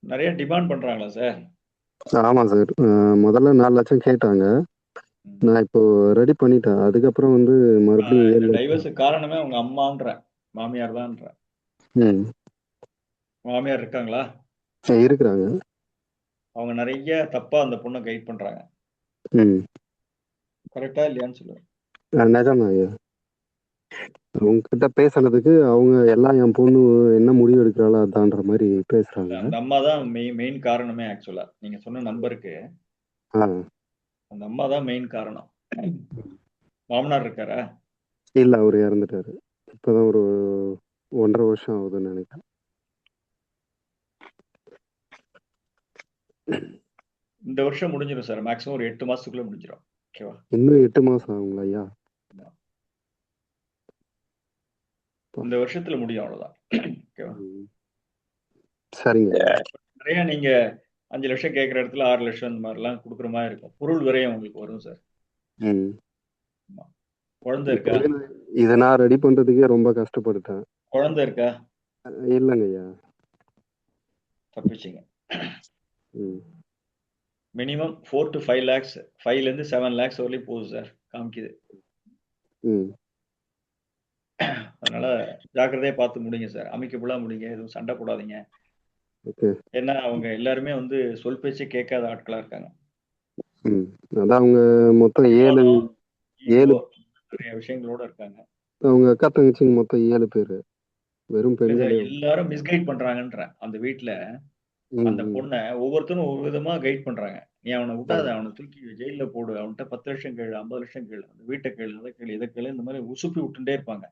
நிறைய டிமாண்ட் பண்றாங்களா சார்? ஆமா சார். முதல்ல 4 லட்சம் கேட்டாங்க. நான் இப்போ ரெடி பண்ணிட்டேன். அதுக்கப்புறம் வந்து மறுபடியும் 7 லட்சம். டைவர்ஸ் காரணமே உங்க அம்மான்ற மாமியார் தான்ற. மாமியார் இருக்காங்களா? இருக்கிறாங்க. அவங்க நிறைய தப்பா அந்த பொண்ணை கைட் பண்றாங்க. கரெக்டா இல்லையான்னு சொல்லுங்க. நிஜம்தான் ஐயா. உங்ககிட்ட பேசுனதுக்கு அவங்க எல்லாம் என் பொண்ணு என்ன முடிவு எடுக்கிறாளோ அதான்ற மாதிரி பேசுறாங்க. அந்த அம்மா தான் மெயின் காரணமே. ஆக்சுவலா நீங்க சொன்ன நம்பருக்கு அந்த அம்மா தான் மெயின் காரணம். மாமனார் இருக்காரா? இல்ல, அவரு இறந்துட்டாரு. இப்பதான் ஒரு 1.5 வருஷம் ஆகுதுன்னு நினைக்கிறேன். இந்த வருஷம் முடிஞ்சிடும் சார். மேக்ஸிமம் ஒரு 8 மாசத்துக்குள்ள முடிஞ்சிடும். ஓகேவா? இன்னும் 8 மாசம் ஆகுங்களா ஐயா? இந்த வருஷத்துல முடியும், அவ்வளவுதான். ஓகேவா? சரிங்க. நிறைய நீங்க 5 லட்சம் கேட்குற இடத்துல 6 லட்சம் இந்த மாதிரிலாம் கொடுக்குற மாதிரி இருக்கும். பொருள் விரையும் உங்களுக்கு வரும் சார். குழந்தை இருக்கா? இதை நான் ரெடி பண்றதுக்கே ரொம்ப கஷ்டப்பட்டுட்டேன். குழந்தை இருக்கா? இல்லைங்க ஐயா. தப்பிச்சிங்க. மினிமம் 4 to 5 lakhs, 5 ல இருந்து 7 lakhs வரலையும் போகுது சார், காமிக்குது. அதனால ஜாக்கிரதையா பார்த்து முடிங்க சார். அமைக்கபுல்லா முடிங்க, எதுவும் சண்டை போடாதீங்க. ஏன்னா அவங்க எல்லாருமே வந்து சொல் பேச்சே கேட்காத ஆட்களா இருக்காங்க. அதான் அவங்க மொத்தம் 7 நிறைய விஷயங்களோட இருக்காங்க. அவங்க அக்கா தங்கச்சிங்க மொத்தம் 7 பேரு. வெறும் பெண்கள் எல்லாரும் மிஸ்கைட் பண்றாங்கன்ற அந்த வீட்டுல அந்த பொண்ணை ஒவ்வொருத்தரும் ஒவ்வொரு விதமா கைட் பண்றாங்க. நீ அவனை விட்டாத, அவனை தூக்கி ஜெயில போடு, அவன்கிட்ட 10 லட்சம் கேளு, 50 லட்சம் கேளு, அந்த வீட்டை கேளு, அதை கேளு, இதை கேளு, இந்த மாதிரி உசுப்பி விட்டுட்டே இருப்பாங்க.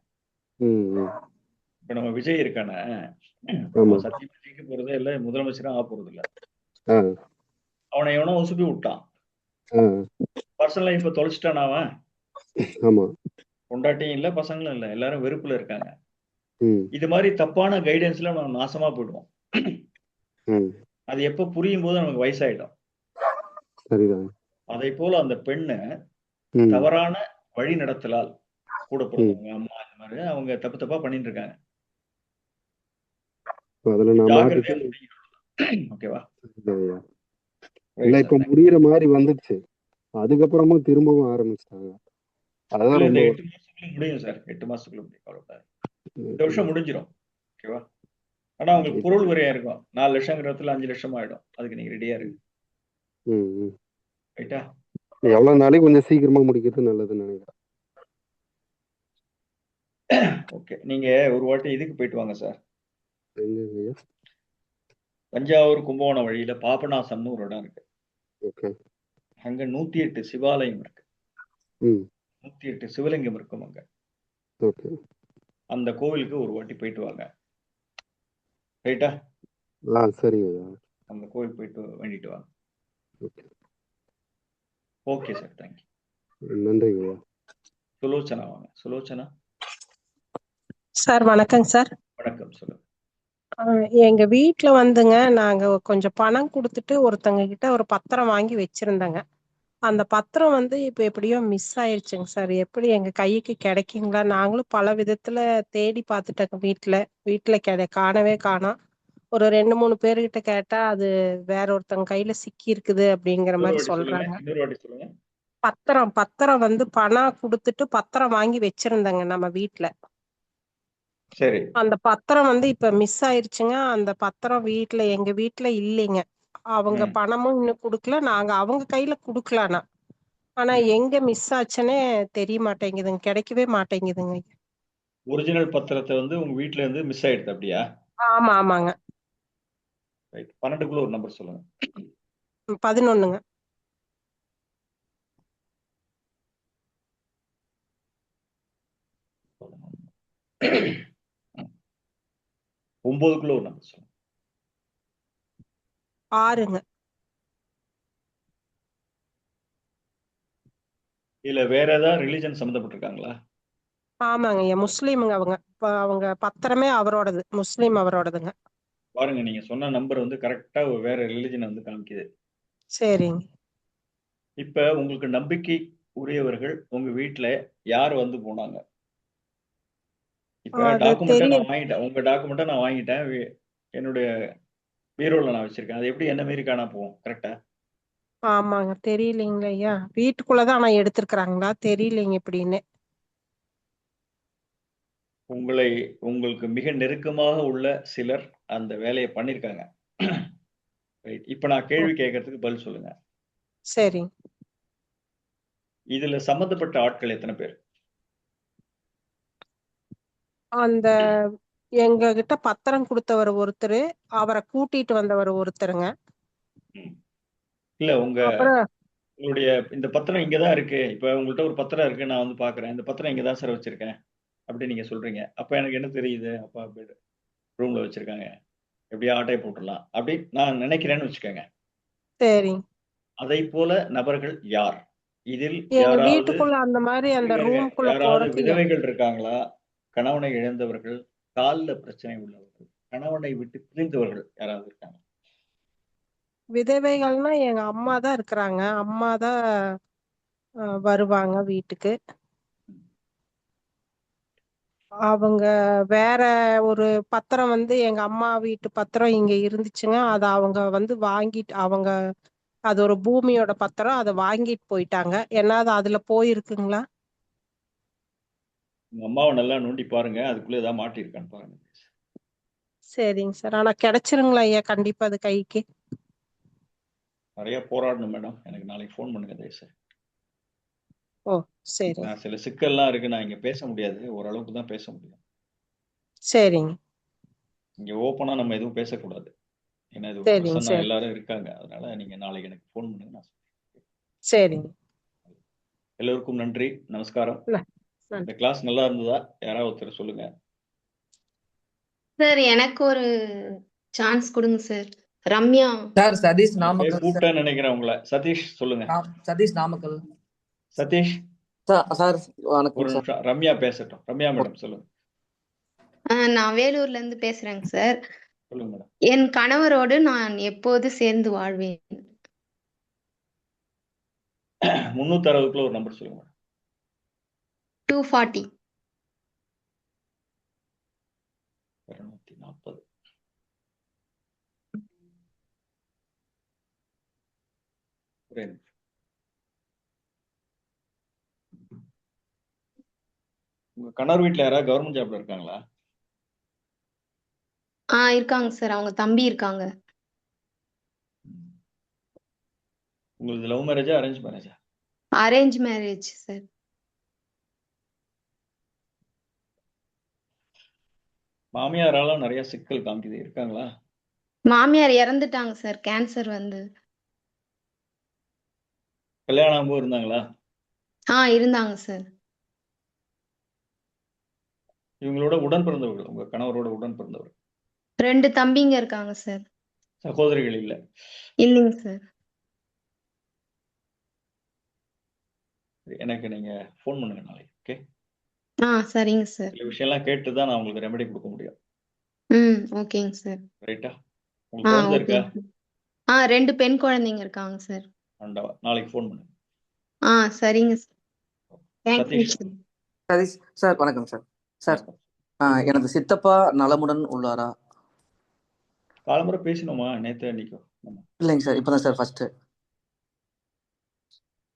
இப்ப நம்ம விஜய் இருக்கான, சத்தியமா ஜெயிக்க போறதே இல்ல, முதலமைச்சரும் ஆக போறது இல்ல. அவனை எவனோ உசுப்பி விட்டான். பர்சனல் லைஃப தொலைச்சிட்டான் அவன். பொண்டாட்டியும் இல்ல, பசங்களும் இல்ல, எல்லாரும் வெறுப்புல இருக்காங்க. இது மாதிரி தப்பான கைடன்ஸ்ல நம்ம நாசமா போயிடுவோம். அது எப்ப புரியும் போது நமக்கு வயசாயிடும். அதை போல அந்த பெண்ணு தவறான வழி நடத்தலால் கூட போறவங்க அம்மா இந்த மாதிரி அவங்க தப்பு தப்பா பண்ணிட்டு இருக்காங்க. ஓகேவா? இல்ல, இப்ப முடிகிற மாதிரி வந்துடுச்சு. அதுக்கப்புறமும் திரும்பவும் ஆரம்பிச்சிட்டாங்க. அதான் 8 மாசத்துக்குள்ள முடியும் சார். 8 மாசத்துக்குள்ள முடியும். கவலைப்படாது. இந்த வருஷம் முடிஞ்சிடும். ஓகேவா? ஆனா உங்களுக்கு பொருள் விரையா இருக்கும். 4 லட்சங்கிறதுல 5 லட்சம் ஆயிடும். அதுக்கு நீங்க ரெடியா இருக்கு. ரைட்டா? எவ்வளவு நாளைக்கு கொஞ்சம் சீக்கிரமா முடிக்கிறது நல்லதுன்னு நினைக்கிறேன். ஓகே, நீங்க ஒரு வாட்டி இதுக்கு போயிட்டு வாங்க சார். தஞ்சாவூர் கும்பகோணம் வழியில பாபநாசம்னு ஒரு இடம் இருக்கு. அங்க 108 சிவாலயம் இருக்கு. 108 சிவலிங்கம் இருக்கும் அங்க. அந்த கோவிலுக்கு ஒரு வாட்டி போயிட்டு வாங்க. ரைட்டா? சரிங்க. அந்த கோவில் போயிட்டு வேண்டிட்டு வாங்க. Okay sir, thank you. நன்றிங்க. சுலோச்சனா வாங்க. சுலோச்சனா சார் வணக்கங்க சார். வணக்கம், சொல்லுங்க. எங்க வீட்ல வந்துங்க, நாங்க கொஞ்சம் பணம் குடுத்துட்டு ஒருத்தங்க கிட்ட ஒரு பத்திரம் வாங்கி வச்சிருந்தேங்க. அந்த பத்திரம் வந்து இப்ப எப்படியோ மிஸ் ஆயிருச்சுங்க சார். எப்படி எங்க கைக்கு கிடைக்குங்களா? நாங்களும் பல விதத்துல தேடி பார்த்துட்டோங்க வீட்ல. வீட்ல காணவே காணோம். ஒரு 2, 3 பேர்கிட்ட கேட்டா, அது வேற ஒருத்தங்க கையில சிக்கியிருக்குது அப்படிங்கிற இன்னொரு மாரி வாட்டி சொல்லுங்க. சொல்றாங்க. இன்னொரு வாட்டி சொல்லுங்க. பத்திரம் வந்து பணம் குடுத்துட்டு பத்திரம் வாங்கி வச்சிருந்தேங்க நம்ம வீட்ல. சரி. அந்த பத்திரம் வந்து இப்ப மிஸ் ஆயிருச்சுங்க. அந்த பத்திரம் எங்க வீட்ல இல்லைங்க. அவங்க ம். பணமும் இன்னும் குடுக்கல. நாங்க அவங்க கையில குடுக்கல ஆனா. ஆனா ம். எங்க மிஸ் ஆச்சுன்னே தெரிய மாட்டேங்குதுங்க. கிடைக்கவே மாட்டேங்குதுங்க. ஒரிஜினல் பத்திரத்த வந்து உங்க வீட்ல இருந்து மிஸ் ஆயிடுது அப்படியா? ஆமா, ஆமாங்க. ரைட். 12க்குள்ள ஒரு நம்பர் சொல்லுங்க. 11ங்க. 9க்குள்ள ஒரு நம்பர் சொல்லுங்க. 6ங்க. இல்ல வேற ஏதாவது ரிலிஜன் சம்மந்தப்பட்டிருக்காங்களா? ஆமாங்க. முஸ்லீமுங்க அவங்க. அவங்க பத்திரமே அவரோடது. முஸ்லீம் அவரோடதுங்க. பாருங்க, நீங்க சொன்ன நம்பர் வந்து கரெக்ட்டா வேற ரிலிஜன வந்து காமிக்குது. சரிங்க. இப்ப உங்களுக்கு நம்பிக்கை உரியவர்கள் உங்க வீட்ல யார் வந்து போனாங்க? இப்ப அது டாக்குமெண்ட்ட தெரிய நான் வாங்கிட்டேன். உங்க டாக்குமெண்ட்ட நான் வாங்கிட்டேன். என்னுடைய பீரோல நான் வச்சிருக்கேன். அது எப்படி என்ன மீறி காணாம போகும்? கரெக்ட்டா? ஆமாங்க. தெரியலைங்களே ஐயா. வீட்டுக்குள்ள தான் ஆனா எடுத்திருக்கிறாங்களா? தெரியலைங்க எப்படின்னு. உங்களுக்கு மிக நெருக்கமாக உள்ள சிலர் அந்த வேலைய பண்ணியிருக்காங்க. ரைட். இப்ப நான் ஓ! கேள்வி கேட்கறதுக்கு பதில் சொல்லுங்க. சரிங்க. இதுல சம்பந்தப்பட்ட ஆட்கள் எத்தன பேர்? அந்த எங்ககிட்ட பத்திரம் குடுத்தவர் ஒருத்தரு, அவர கூட்டிட்டு வந்தவர் ஒருத்தருங்க. ம். இல்ல அப்புறம் உங்களுடைய இந்த பத்திரம் இங்க தான் இருக்கு. இப்ப உங்கள்ட்ட ஒரு பத்திரம் இருக்கு. நான் வந்து பார்க்குறேன். இந்த பத்திரம் இங்க தான் சார் வச்சிருக்கேன். அப்படி நீங்க சொல்றீங்க. அப்ப எனக்கு என்ன தெரியுது? அப்பா ரூம்ல வச்சிருக்காங்க. எப்படியோ ஆட்டைய போட்டுறலாம். அப்படி நான் நினைக்கிறேன்னு வச்சுக்கங்க. சரிங்க. அதைப்போல நபர்கள் யார்? இதில் எங்க யாராவது வீட்டுக்குள்ள அந்த மாரி அந்த இருங்க, இருங்க. ரூம்குள்ள யாராவது போறக்கு விதவைகள் இருக்காங்களா? கணவனை இழந்தவர்கள், கால்ல பிரச்சனை உள்ளவர்கள், கணவனை விட்டு பிரிந்தவர்கள் யாராவது இருக்காங்க? விதவைகள்னா எங்க அம்மா தான் இருக்கிறாங்க. அம்மா தான் வருவாங்க வீட்டுக்கு. அவங்க வேற ஒரு பத்திரம் வந்து எங்க அம்மா வீட்டு பத்திரம் இங்க இருந்துச்சுங்க. அத அவங்க வந்து வாங்கிட்டு அது ஒரு பூமியோட பத்திரம். அத வாங்கிட்டு போயிட்டாங்க. என்னது அதுல போயிருக்குங்களா? உங்க அம்மாவ நல்லா நோண்டி பாருங்க. அதுக்குள்ள ஏதாவது மாட்டியிருக்கான்னு பாருங்க. சரிங்க சார். ஆனா கிடைச்சிருங்களா ஐயா கண்டிப்பா அது கைக்கு? நெறைய போராடணும் மேடம். எனக்கு நாளைக்கு ஃபோன் பண்ணுங்க தயவுசெய்து. ஓ! சரிங்க. நான் சில சிக்கல்லாம் இருக்கு. நான் இங்க பேச முடியாது. ஓரளவுக்கு தான் பேச முடியும். சரிங்க. இங்க ஓப்பனா நம்ம எதுவும் பேசக்கூடாது. ஏன்னா இது ஒரு சரிங்க, பிரசன்னா சரி. எல்லாரும் இருக்காங்க. அதனால நீங்க நாளைக்கு எனக்கு ஃபோன் பண்ணுங்க. நான் சரிங்க. எல்லோருக்கும் நன்றி. நமஸ்காரம். இந்த நன்றி. கிளாஸ் நல்லா இருந்ததா? யாராவது ஒருத்தர் சொல்லுங்க. சார் எனக்கு ஒரு சான்ஸ் கொடுங்க சார். ரம்யா. சார் சதீஷ் நான் பேர் நாமக்கல் சார். கூப்பிட்டேன்னு நினைக்கிறேன் உங்கள. சதீஷ் சொல்லுங்க. சதீஷ் நாமக்கல். சதீஷ். சார் ஒரு வணக்கம் சார். நிமிஷம். ரம்யா பேசட்டும். ரம்யா மேடம் சொல்லுங்க. நான் வேலூர்ல இருந்து பேசுறேங்க சார். சொல்லுங்க மேடம். என் கணவரோடு நான் எப்போது சேர்ந்து வாழ்வேன்? 360க்குள்ள ஒரு நம்பர் சொல்லுங்க மேடம். 240. 240. ஒரே நிமிஷம். உங்க கணவர் வீட்ல யாராவது கவர்மெண்ட் ஜாப்ல இருக்காங்களா? இருக்காங்க சார். அவங்க தம்பி இருக்காங்க. உங்களுக்கு லவ் மேரேஜா அரேஞ்ச் மேரேஜா? Arrange marriage sir. மாமியாரால நிறைய சிக்கல் காமிக்குது. இருக்காங்களா? மாமியார் இறந்துட்டாங்க சார். கேன்சர் வந்து. கல்யாணம் ஆகும்போது இருந்தாங்களா? இருந்தாங்க சார். இவங்களோட உடன் பிறந்தவர்கள், உங்க கணவரோட உடன் பிறந்தவர்கள்? 2 தம்பிங்க இருக்காங்க சார். சகோதரிகள் இல்ல? இல்லைங்க சார். எனக்கு நீங்க ஃபோன் பண்ணுங்க நாளைக்கு. ஓகே? சரிங்க சார். சில விஷயம்லாம் கேட்டு தான் நான் உங்களுக்கு ரெமெடி கொடுக்க முடியும். ஓகேங்க சார். ரைட்டா? உங்களுக்கு குழந்தை இருக்கா? ஓகேங்க சார். 2 பெண் குழந்தைங்க இருக்காங்க சார். ஆண்டவா, நாளைக்கு ஃபோன் பண்ணு. சரிங்க sir. Thank you Sathish sir. Sathish sir வணக்கம் சார். சார் வணக்கம். எனது சித்தப்பா நலமுடன் உள்ளாரா? காலமுறை பேசணுமா நேத்து அன்னைக்கும்? இல்லைங்க சார், இப்பதான் சார் ஃபர்ஸ்ட்.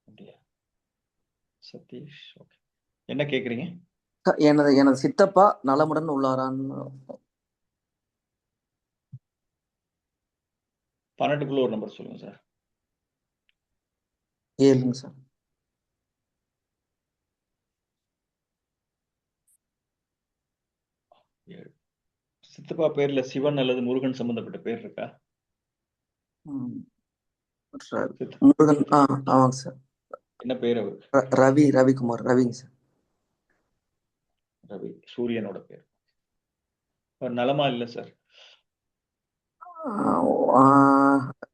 அப்படியா? சதீஷ், ஓகே. என்ன கேக்குறீங்க? எனது சித்தப்பா நலமுடன் உள்ளாரான்னு. 12க்குள்ள ஒரு நம்பர் சொல்லுங்க சார். 7ங்க சார். சித்தப்பா பேர்ல சிவன் அல்லது முருகன் சம்பந்தப்பட்ட பேர் இருக்கா? முருகன். ஆமாங்க சார். என்ன பேர் அவர்? ரவிக்குமார். ரவிங்க சார். ரவி, சூரியனோட பேர். அவர் நலமா இல்ல சார்.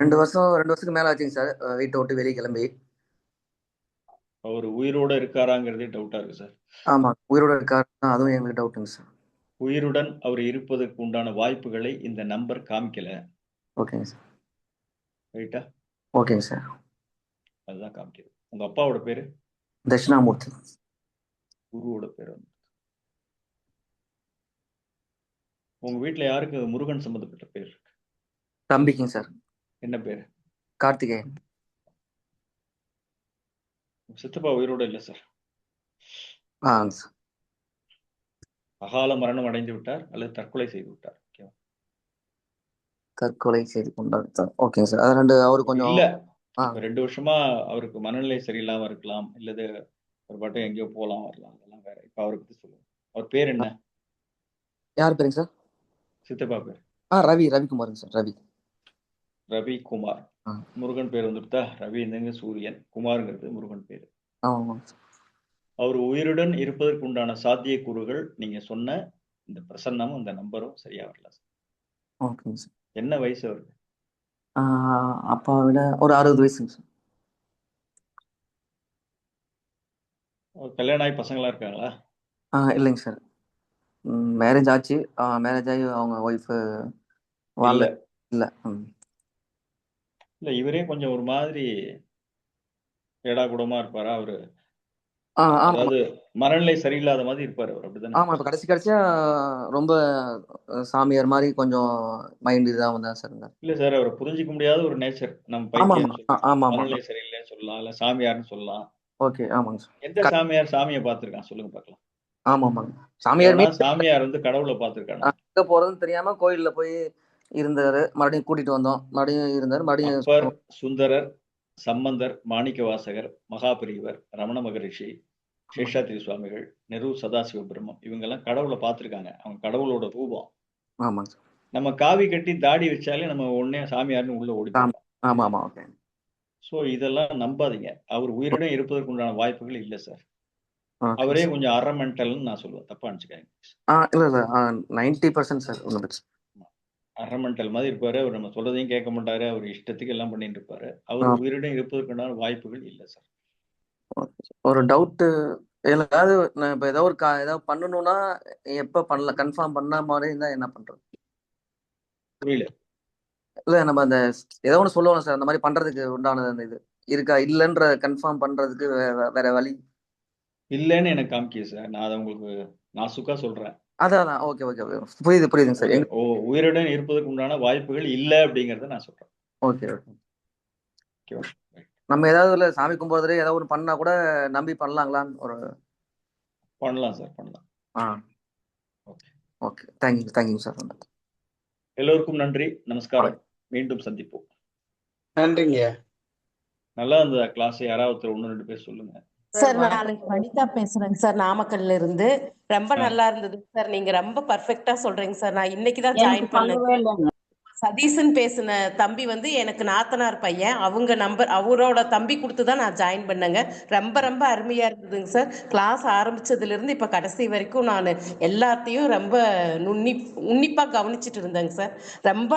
2 வருஷத்துக்கு மேல ஆச்சுங்க சார் வீட்டை விட்டு வெளியே கிளம்பி. அவர் உயிரோட இருக்காராங்கிறதே டவுட்டா இருக்கு சார். ஆமா, உயிரோட இருக்காரு, அதுவும் எங்களுக்கு டவுட்டுங்க சார். உயிருடன் அவர் இருப்பதற்கு உண்டான வாய்ப்புகளை இந்த நம்பர் காமிக்கல. ஓகேங்க சார். ரைட்டா? ஓகேங்க சார். அதுதான் காமிக்குது. உங்க அப்பாவோட பேரு? தட்சிணாமூர்த்தி. குருவோட பேர் வந்து. உங்க வீட்டுல யாருக்கு முருகன் சம்பந்தப்பட்ட பேர் இருக்கு? தம்பிக்குங்க சார். என்ன பேரு? கார்த்திகேயன். சித்தப்பா உயிரோட இல்ல சார். சார். அகால மரணம் அடைந்து விட்டார் அல்லது தற்கொலை செய்து விட்டார். தற்கொலை செய்து கொண்டார் சார். ஓகேங்க சார். அது 2 அவரு கொஞ்சம் இல்ல 2 வருஷமா அவருக்கு மனநிலை சரியில்லாம இருக்கலாம், இல்லது ஒரு பாட்டம் எங்கேயோ போலாம் வரலாம், அதெல்லாம் வேற. இப்ப அவரை பத்தி சொல்லுங்க. அவர் பேர் என்ன? யார் பேருங்க சார்? சித்தப்பா பேர்? ரவிக்குமாருங்க சார். ரவி குமார். முருகன் பேர் வந்துட்டா? ரவிங்க சூரியன், குமாருங்கிறது முருகன் பேரு. அவர் உயிருடன் இருப்பதற்கு உண்டான சாத்தியக்கூறுகள் நீங்க சொன்ன இந்த பிரசன்னமும் இந்த நம்பரும் சரியா வரல சார். ஓகேங்க சார். என்ன வயசு அவருக்கு? அப்பா விட ஒரு 60 வயசுங்க சார். கல்யாணம் ஆகி பசங்களா இருக்காங்களா? இல்லைங்க சார். மேரேஜ் ஆச்சு. மேரேஜ் ஆகி அவங்க ஒய்ஃப் இல்ல. இல்ல. இல்ல, இவரே கொஞ்சம் ஒரு மாதிரி ஏடா கூடமா இருப்பாரா அவரு? அதாவது மனநிலை சரியில்லாத மாதிரி இருப்பாரு அவர், அப்படிதானே? ஆமா, இப்ப கடைசியா ரொம்ப சாமியார் மாதிரி கொஞ்சம் மைண்ட் இதான் வந்தா சார். இல்ல சார், அவரை புரிஞ்சிக்க முடியாத ஒரு நேச்சர். நம்ம பைத்தியம் சொல்லலாம், மனநிலை சரியில்லைன்னு சொல்லலாம், இல்ல சாமியார்னு சொல்லலாம். ஓகே, ஆமாங்க சார். எந்த சாமியார் சாமியை பார்த்திருக்கான் சொல்லுங்க பார்க்கலாம். ஆமாங்க. சாமியார் வந்து கடவுளை பார்த்திருக்கானா? எங்க போறதுன்னு தெரியாம கோயில்ல போய் இருந்தாரு. மறுபடியும் கூட்டிட்டு வந்தோம். மறுபடியும் இருந்தாரு. மறுபடியும் அப்பர், சுந்தரர், சம்பந்தர், மாணிக்க வாசகர், மகாபெரியவர், ரமண மகரிஷி, சேஷாத்திரி சுவாமிகள், நெரு சதாசிவ பிரம்மம், இவங்க எல்லாம் கடவுளை பார்த்திருக்காங்க. அவங்க கடவுளோட ரூபம். ஆமாங்க. நம்ம காவி கட்டி தாடி வச்சாலே நம்ம உடனே சாமியார்னு உள்ள ஓடிப்போம். ஆமா. ஓகே. சோ இதெல்லாம் நம்பாதீங்க. அவர் உயிருடன் இருப்பதற்கு உண்டான வாய்ப்புகள் இல்ல சார். அவரே கொஞ்சம் அரமெண்டல்னு நான் சொல்லுவேன், தப்பா நினைச்சுக்காங்க. இல்ல 90% சார். அரமெண்டல் மாதிரி இருப்பாரு. அவர் நம்ம சொல்றதையும் கேட்க மாட்டாரு. அவர் இஷ்டத்துக்கு எல்லாம் பண்ணிட்டு இருப்பாரு. அவர் உயிருடன் இருப்பதற்குண்டான வாய்ப்புகள் இல்ல சார். ஒரு டவுட், ஏதாவது இப்ப ஏதாவது பண்ணணும்னா எப்ப பண்ணலாம்? கன்ஃபார்ம் பண்ண மாதிரி இருந்தா என்ன பண்றது? புரியல. இல்ல, நம்ம அந்த ஏதோ ஒன்று சொல்லுவோம் சார், அந்த மாதிரி பண்றதுக்கு உண்டானது அந்த இது இருக்கா? இல்லைன்ற கன்ஃபார்ம் பண்றதுக்கு வேற வழி இல்லைன்னு எனக்கு காமிக்க சார். நான் அதை உங்களுக்கு நாசுக்கா சொல்றேன். அதான். ஓகே. புரியுதுங்க சார். உயிருடன் இருப்பதற்கு உண்டான வாய்ப்புகள் இல்ல அப்படிங்கறத நான் சொல்றேன். ஓகே. நம்ம ஏதாவது இல்ல சாமி கும்பிடுறதுல ஏதாவது ஒரு பண்ணா கூட நம்பி பண்ணலாங்களான்னு ஒரு பண்ணலாம் சார், பண்ணலாம். ஓகே. Thank you sir. எல்லோருக்கும் நன்றி, நமஸ்காரம். மீண்டும் சந்திப்போம். நன்றிங்க. நல்லா இருந்ததா கிளாஸ்? யாராவது 1-2 பேர் சொல்லுங்க. சார், நான் வனிதா பேசுறேங்க சார், நாமக்கல்ல இருந்து. ரொம்ப நல்லா இருந்தது சார். நீங்க ரொம்ப பர்ஃபெக்டா சொல்றீங்க சார். நான் இன்னைக்குதான் ஜாயின் பண்ணேன். சதீஷன் பேசின தம்பி வந்து எனக்கு நாத்தனார் பையன். அவங்க நம்பர் அவரோட தம்பி கொடுத்துதான் நான் ஜாயின் பண்ணேங்க. ரொம்ப அருமையா இருந்ததுங்க சார். கிளாஸ் ஆரம்பிச்சதுல இருந்து இப்ப கடைசி வரைக்கும் நான் எல்லாத்தையும் ரொம்ப உன்னிப்பா கவனிச்சுட்டு இருந்தேங்க சார். ரொம்ப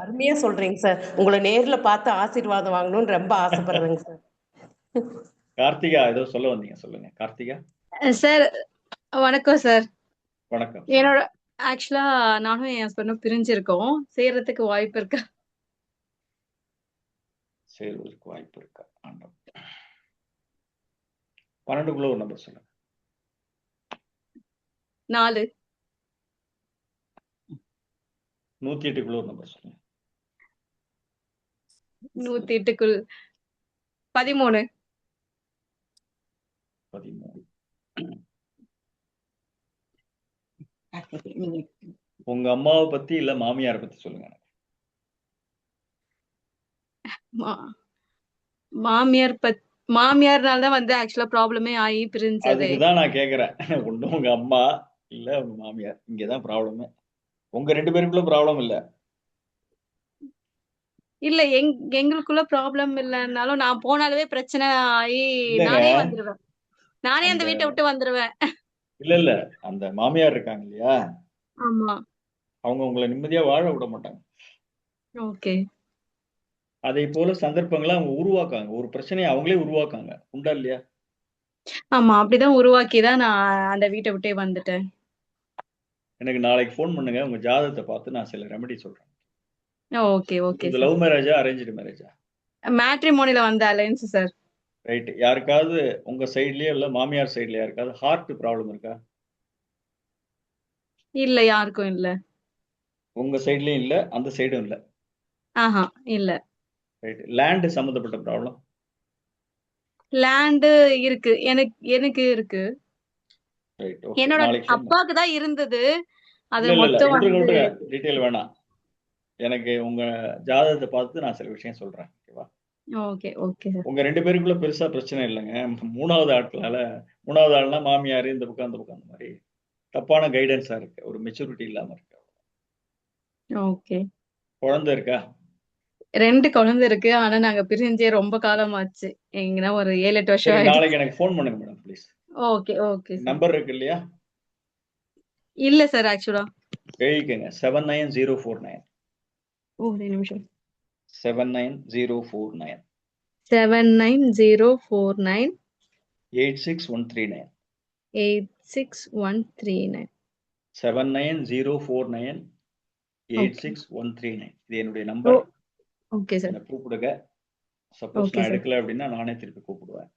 அருமையா சொல்றீங்க சார். உங்களை நேர்ல பார்த்து ஆசீர்வாதம் வாங்கணும்னு ரொம்ப ஆசைப்படுறேங்க சார். கார்த்திகா ஏதோ சொல்ல வந்தீங்க, சொல்லுங்க கார்த்திகா. சார் வணக்கம் சார். வணக்கம். ஆக்சுவலா நானும் என் ஹஸ்பண்டும் பிரிஞ்சிருக்கோம். சேர்றதுக்கு வாய்ப்பு இருக்கா? சேர்வதற்கு வாய்ப்பு இருக்கா? ஆண்டவன். 12க்குள்ள ஒரு நம்பர் சொல்லுங்க. 4 108க்குள்ள ஒரு நம்பர் சொல்லுங்க. 108க்குள் 13 13. உங்க அம்மாவை பத்தி இல்ல மாமியாரை பத்தி சொல்லுங்க. மா- மாமியார் மாமியார்னால தான் வந்து ஆக்சுவலா ப்ராப்ளமே ஆகி பிரிஞ்சதே. அதுக்குதான் நான் கேக்குறேன். ஒண்ணு உங்க அம்மா இல்ல உங்க மாமியார். இங்கதான் ப்ராப்ளமே. உங்க 2 பேருக்குள்ள ப்ராப்ளம் இல்ல. இல்ல எங்களுக்குள்ள ப்ராப்ளம் இல்லைன்னாலும் நான் போனாலே பிரச்சனை ஆகி இல்லங்க. நானே வந்துருவேன். நானே அந்த அந்த வீட்டை விட்டு வந்துருவேன். இல்ல அந்த மாமியார் இருக்காங்க இல்லையா, ஆமா. அவங்க உங்களை நிம்மதியா வாழ விட மாட்டாங்க. ஓகே. அதை போல சந்தர்ப்பங்களை அவங்க உருவாக்காங்க. ஒரு பிரச்சனையை அவங்களே உருவாக்காங்க. உண்டா இல்லையா? ஆமா, அப்படிதான் உருவாக்கி தான் நான் அந்த வீட்டை விட்டே வந்துட்டேன். எனக்கு நாளைக்கு ஃபோன் பண்ணுங்க. உங்க ஜாதகத்தை பார்த்து நான் சில ரெமெடி சொல்றேன். ஓகே ஓகே இது சார். லவ் மேரேஜா அரேஞ்ச்டு மேரேஜா? மேட்ரிமோனில வந்த அலைன்ஸ் சார். ரைட். யாருக்காவது உங்க சைட்லயே இல்ல மாமியார் சைடுல யாருக்காவது ஹார்ட் ப்ராப்ளம் இருக்கா? இல்ல, யாருக்கும் இல்ல. உங்க சைடுலயும் இல்ல, அந்த சைடும் இல்ல. ஆஹா, இல்ல. ரைட். லேண்ட் சம்பந்தப்பட்ட ப்ராப்ளம்? லேண்டு இருக்கு, எனக்கு இருக்கு. ரைட். ஓகே. என்னோட நாளைக்கு ஃபோன் அப்பாக்கு தான் இருந்தது. அது இல்ல மொத்தம் விட்டுருங்க வந்து விட்டுருங்க. டீட்டெயில் வேணாம். எனக்கு உங்க ஜாதகத்தை பார்த்து நான் சில விஷயம் சொல்றேன். ஓகேவா? Okay okay sir. உங்க 2 பேருக்குள்ள பெருசா பிரச்சனை இல்லைங்க. 3வது ஆள்னா மாமியார் இந்த பக்கம் அந்த பக்கம் அந்த மாதிரி தப்பான கைடன்ஸா இருக்கு. ஒரு மெச்சூரிட்டி இல்லாம இருக்கு. ஓகே. குழந்தை இருக்கா? 2 குழந்தை இருக்கு. ஆனா நாங்க பிரிஞ்சே ரொம்ப காலமாச்சு. எங்கன்னா ஒரு 7-8 வருஷம் சரி, ஆயிடுச்சு. நாளைக்கு எனக்கு ஃபோன் பண்ணுங்க madam please. Okay okay sir. Number இருக்கு இல்லையா? இல்ல சார் ஆக்சுவலா. எழுதிக்கங்க. 79049. ஒரு நிமிஷம். 79049 79049 86139. 86139. 79049 ஓகே 86139. இது என்னுடைய ஓ நம்பர். Okay sir. என்ன கூப்பிடுங்க. சப்போஸ் ஓகே நான் சார். எடுக்கல அப்படின்னா நானே திருப்பி கூப்பிடுவேன்.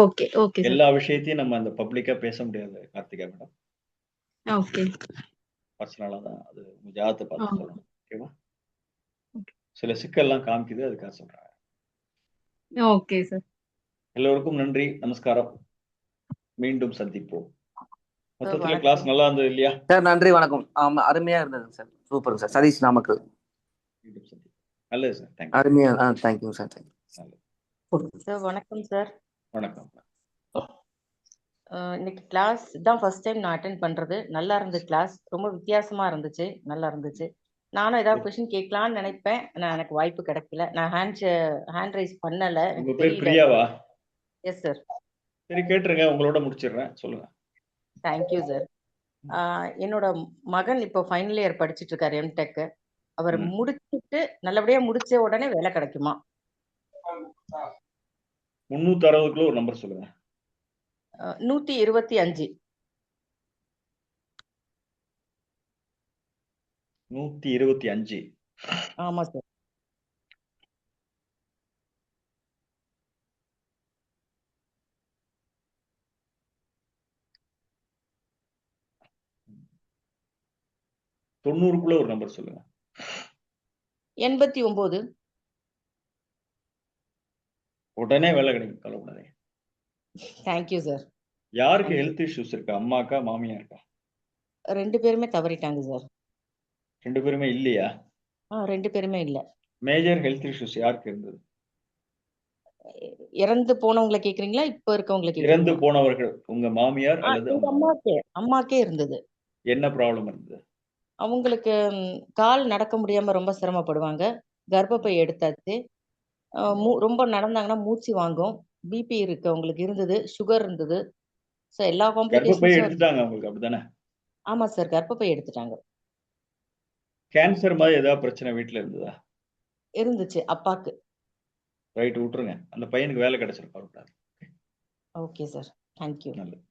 Okay okay sir. எல்லா விஷயத்தையும் நம்ம அந்த பப்ளிக்கா பேச முடியாது கார்த்திகா மேடம். ஓகே பர்சனலா தான் அது உங்க ஜாதகத்தை ஆ பார்த்து சொல்லணும். ஓகேவா? ஓகே சில சிக்கல்லாம் காமிக்குது, அதுக்காக சொல்றேன். Okay sir. எல்லோருக்கும் நன்றி, நமஸ்காரம். மீண்டும் சந்திப்போம். சார் மொத்தத்துல வணக்கம் கிளாஸ் நல்லா இருந்தது இல்லையா? சார். நன்றி, வணக்கம். ஆமா, அருமையா இருந்தது sir. Super sir. Sathish Namakkal. மீண்டும் சந்திப்போம். நல்லது சார். தேங்க்யூ. அருமையா. Thank you sir. தேங்க்யூ. நல்லது. சார் வணக்கம் சார். வணக்கம். இன்னைக்கு கிளாஸ் தான் ஃபர்ஸ்ட் டைம் நான் அட்டென்ட் பண்றது. நல்லா இருந்தது கிளாஸ். ரொம்ப வித்தியாசமா இருந்துச்சு. நல்லா இருந்துச்சு. நானும் ஏதாவது கொஸ்டின் கேட்கலாம்னு நினைப்பேன். எனக்கு வாய்ப்பு கிடைக்கல. நான் ஹேண்ட் ரைஸ் பண்ணல. உங்க எனக்கு பேர் தெரியல. பிரியாவா? Yes sir. சரி, கேட்டுருங்க. உங்களோட முடிச்சிடுறேன். சொல்லுங்க. Thank you sir. என்னோட மகன் இப்போ ஃபைனல் இயர் படிச்சிட்டு இருக்காரு, எம்டெக். அவர் ம். முடிச்சுட்டு நல்லபடியா முடிச்ச உடனே வேலை கிடைக்குமா? 360க்குள்ள ஒரு நம்பர் சொல்லுங்க. 125. 125. ஆமா சார். தொண்ணூறுக்குள்ள ஒரு நம்பர் சொல்லுங்க. 89. உடனே வேலை கிடைக்கும், கவலைப்படாதீங்க. Thank you sir. யாருக்கு தேங்க்யூ. ஹெல்த் இஷ்யூஸ் இருக்கா? அம்மாக்கா மாமியாருக்கா? 2 பேருமே தவறிட்டாங்க சார். 2 பேருமே இல்லையா? 2 பேருமே இல்ல. மேஜர் ஹெல்த் இஷ்யூஸ் யாருக்கு இருந்தது? இறந்து போனவங்களை கேக்குறீங்களா, இப்ப இருக்கவங்களை இறந்து கேக்குறீங்களா? போனவர்கள் உங்க மாமியார் அல்லது எங்க அம்மா? அம்மாக்கே இருந்தது. என்ன ப்ராப்ளம் இருந்தது? அவங்களுக்கு கால் நடக்க முடியாம ரொம்ப சிரமப்படுவாங்க. கர்ப்பப்பை எடுத்தாச்சு. ரொம்ப நடந்தாங்கன்னா மூச்சு வாங்கும். பிபி இருக்கு அவங்களுக்கு இருந்தது. சுகர் இருந்தது. ஸோ எல்லா கர்ப்பப்பை காம்ப்ளிகேஷன்ஸும் எடுத்துட்டாங்க உங்களுக்கு, அப்படிதானே? ஆமா சார். கர்ப்பப்பை எடுத்துட்டாங்க. கேன்சர் மாதிரி ஏதாவது பிரச்சனை வீட்டுல இருந்ததா? இருந்துச்சு அப்பாக்கு. ரைட், விட்டுருங்க. அந்த பையனுக்கு வேலை கிடைச்சிரும், கவலைப்படாதீங்க. Okay sir. தேங்க்யூ. நல்லது.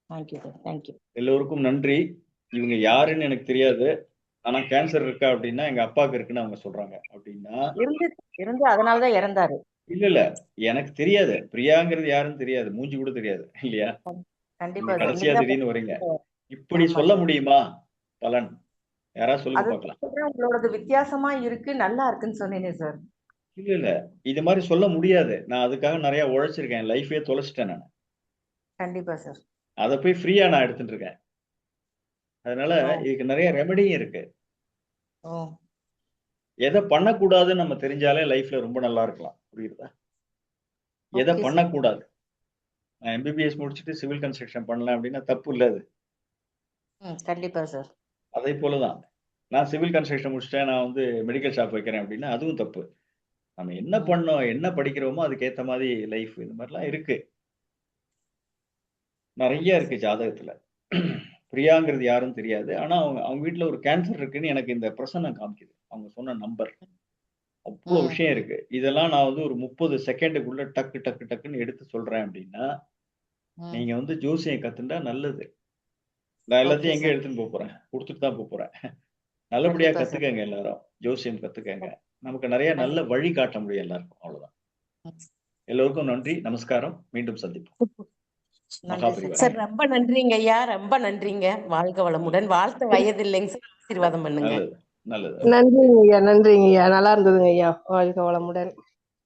Thank you sir. தேங்க்யூ. எல்லோருக்கும் நன்றி. இவங்க யாருன்னு எனக்கு தெரியாது, ஆனா கேன்சர் இருக்கா அப்படின்னா எங்க அப்பாவுக்கு இருக்குன்னு அவங்க சொல்றாங்க அப்படின்னா இருந்து அதனாலதான் இறந்தாரு. இல்ல எனக்கு தெரியாது, பிரியாங்கிறது யாருன்னு தெரியாது, மூஞ்சி கூட தெரியாது இல்லையா? கண்டிப்பா நீங்க சார். கடைசியா இன்னைக்குதான் திடீர்னு வரீங்க. இப்படி ஆமா சொல்ல சார். முடியுமா பலன்? யாராவது சொல்லுங்க அது பார்க்கலாம். உங்களோடது வித்தியாசமா இருக்கு, நல்லா இருக்குன்னு சொன்னேனே சார். இல்ல இது மாதிரி சொல்ல முடியாது. நான் அதுக்காக நிறைய உழைச்சிருக்கேன், லைஃபே தொலைச்சிட்டேன் நான். கண்டிப்பா சார். அதை போய் ஃப்ரீயா நான் எடுத்துட்டு இருக்கேன். அதனால இதுக்கு நிறைய ரெமெடியும் இருக்கு. எதை பண்ணக்கூடாதுன்னு நம்ம தெரிஞ்சாலே லைஃப்ல ரொம்ப நல்லா இருக்கலாம். புரியுதா? எதை பண்ணக்கூடாது. நான் எம்பிபிஎஸ் முடிச்சுட்டு சிவில் கன்ஸ்ட்ரக்ஷன் பண்ணல அப்படின்னா தப்பு இல்ல அது. கண்டிப்பா சார். அதே போலதான் நான் சிவில் கன்ஸ்ட்ரக்ஷன் முடிச்சிட்டேன், நான் வந்து மெடிக்கல் ஷாப் வைக்கிறேன் அப்படின்னா அதுவும் தப்பு. நம்ம என்ன பண்ணோம், என்ன படிக்கிறோமோ அதுக்கேற்ற மாதிரி லைஃப், இந்த மாதிரிலாம் இருக்கு, நிறைய இருக்கு ஜாதகத்துல. பிரியாங்கிறது யாரும் தெரியாது, ஆனா அவங்க வீட்டுல ஒரு கேன்சர் இருக்குன்னு எனக்கு இந்த பிரசன்னம் காமிக்குது, அவங்க சொன்ன நம்பர். அவ்வளோ விஷயம் இருக்கு. இதெல்லாம் நான் வந்து ஒரு 30 செகண்டுக்குள்ள டக்கு டக்கு டக்குன்னு எடுத்து சொல்றேன் அப்படின்னா நீங்க வந்து ஜோசியம் கத்துண்டா நல்லது. நான் எல்லாத்தையும் எங்க எடுத்துன்னு போறேன், கொடுத்துட்டு தான் போறேன். நல்லபடியா கத்துக்கங்க, எல்லாரும் ஜோசியம் கத்துக்கங்க. நமக்கு நிறைய நல்ல வழி காட்ட முடியும் எல்லாருக்கும். அவ்வளவுதான். எல்லோருக்கும் நன்றி, நமஸ்காரம். மீண்டும் சந்திப்போம். சார் ரொம்ப நன்றிங்க ஐயா, ரொம்ப நன்றிங்க. வாழ்க வளமுடன். வாழ்த்த வயது இல்லைங்க சார், ஆசீர்வாதம் பண்ணுங்க. நல்லது நல்லது. நன்றிங்க ஐயா, நன்றிங்க ஐயா. நல்லா இருந்ததுங்க ஐயா. வாழ்க வளமுடன்.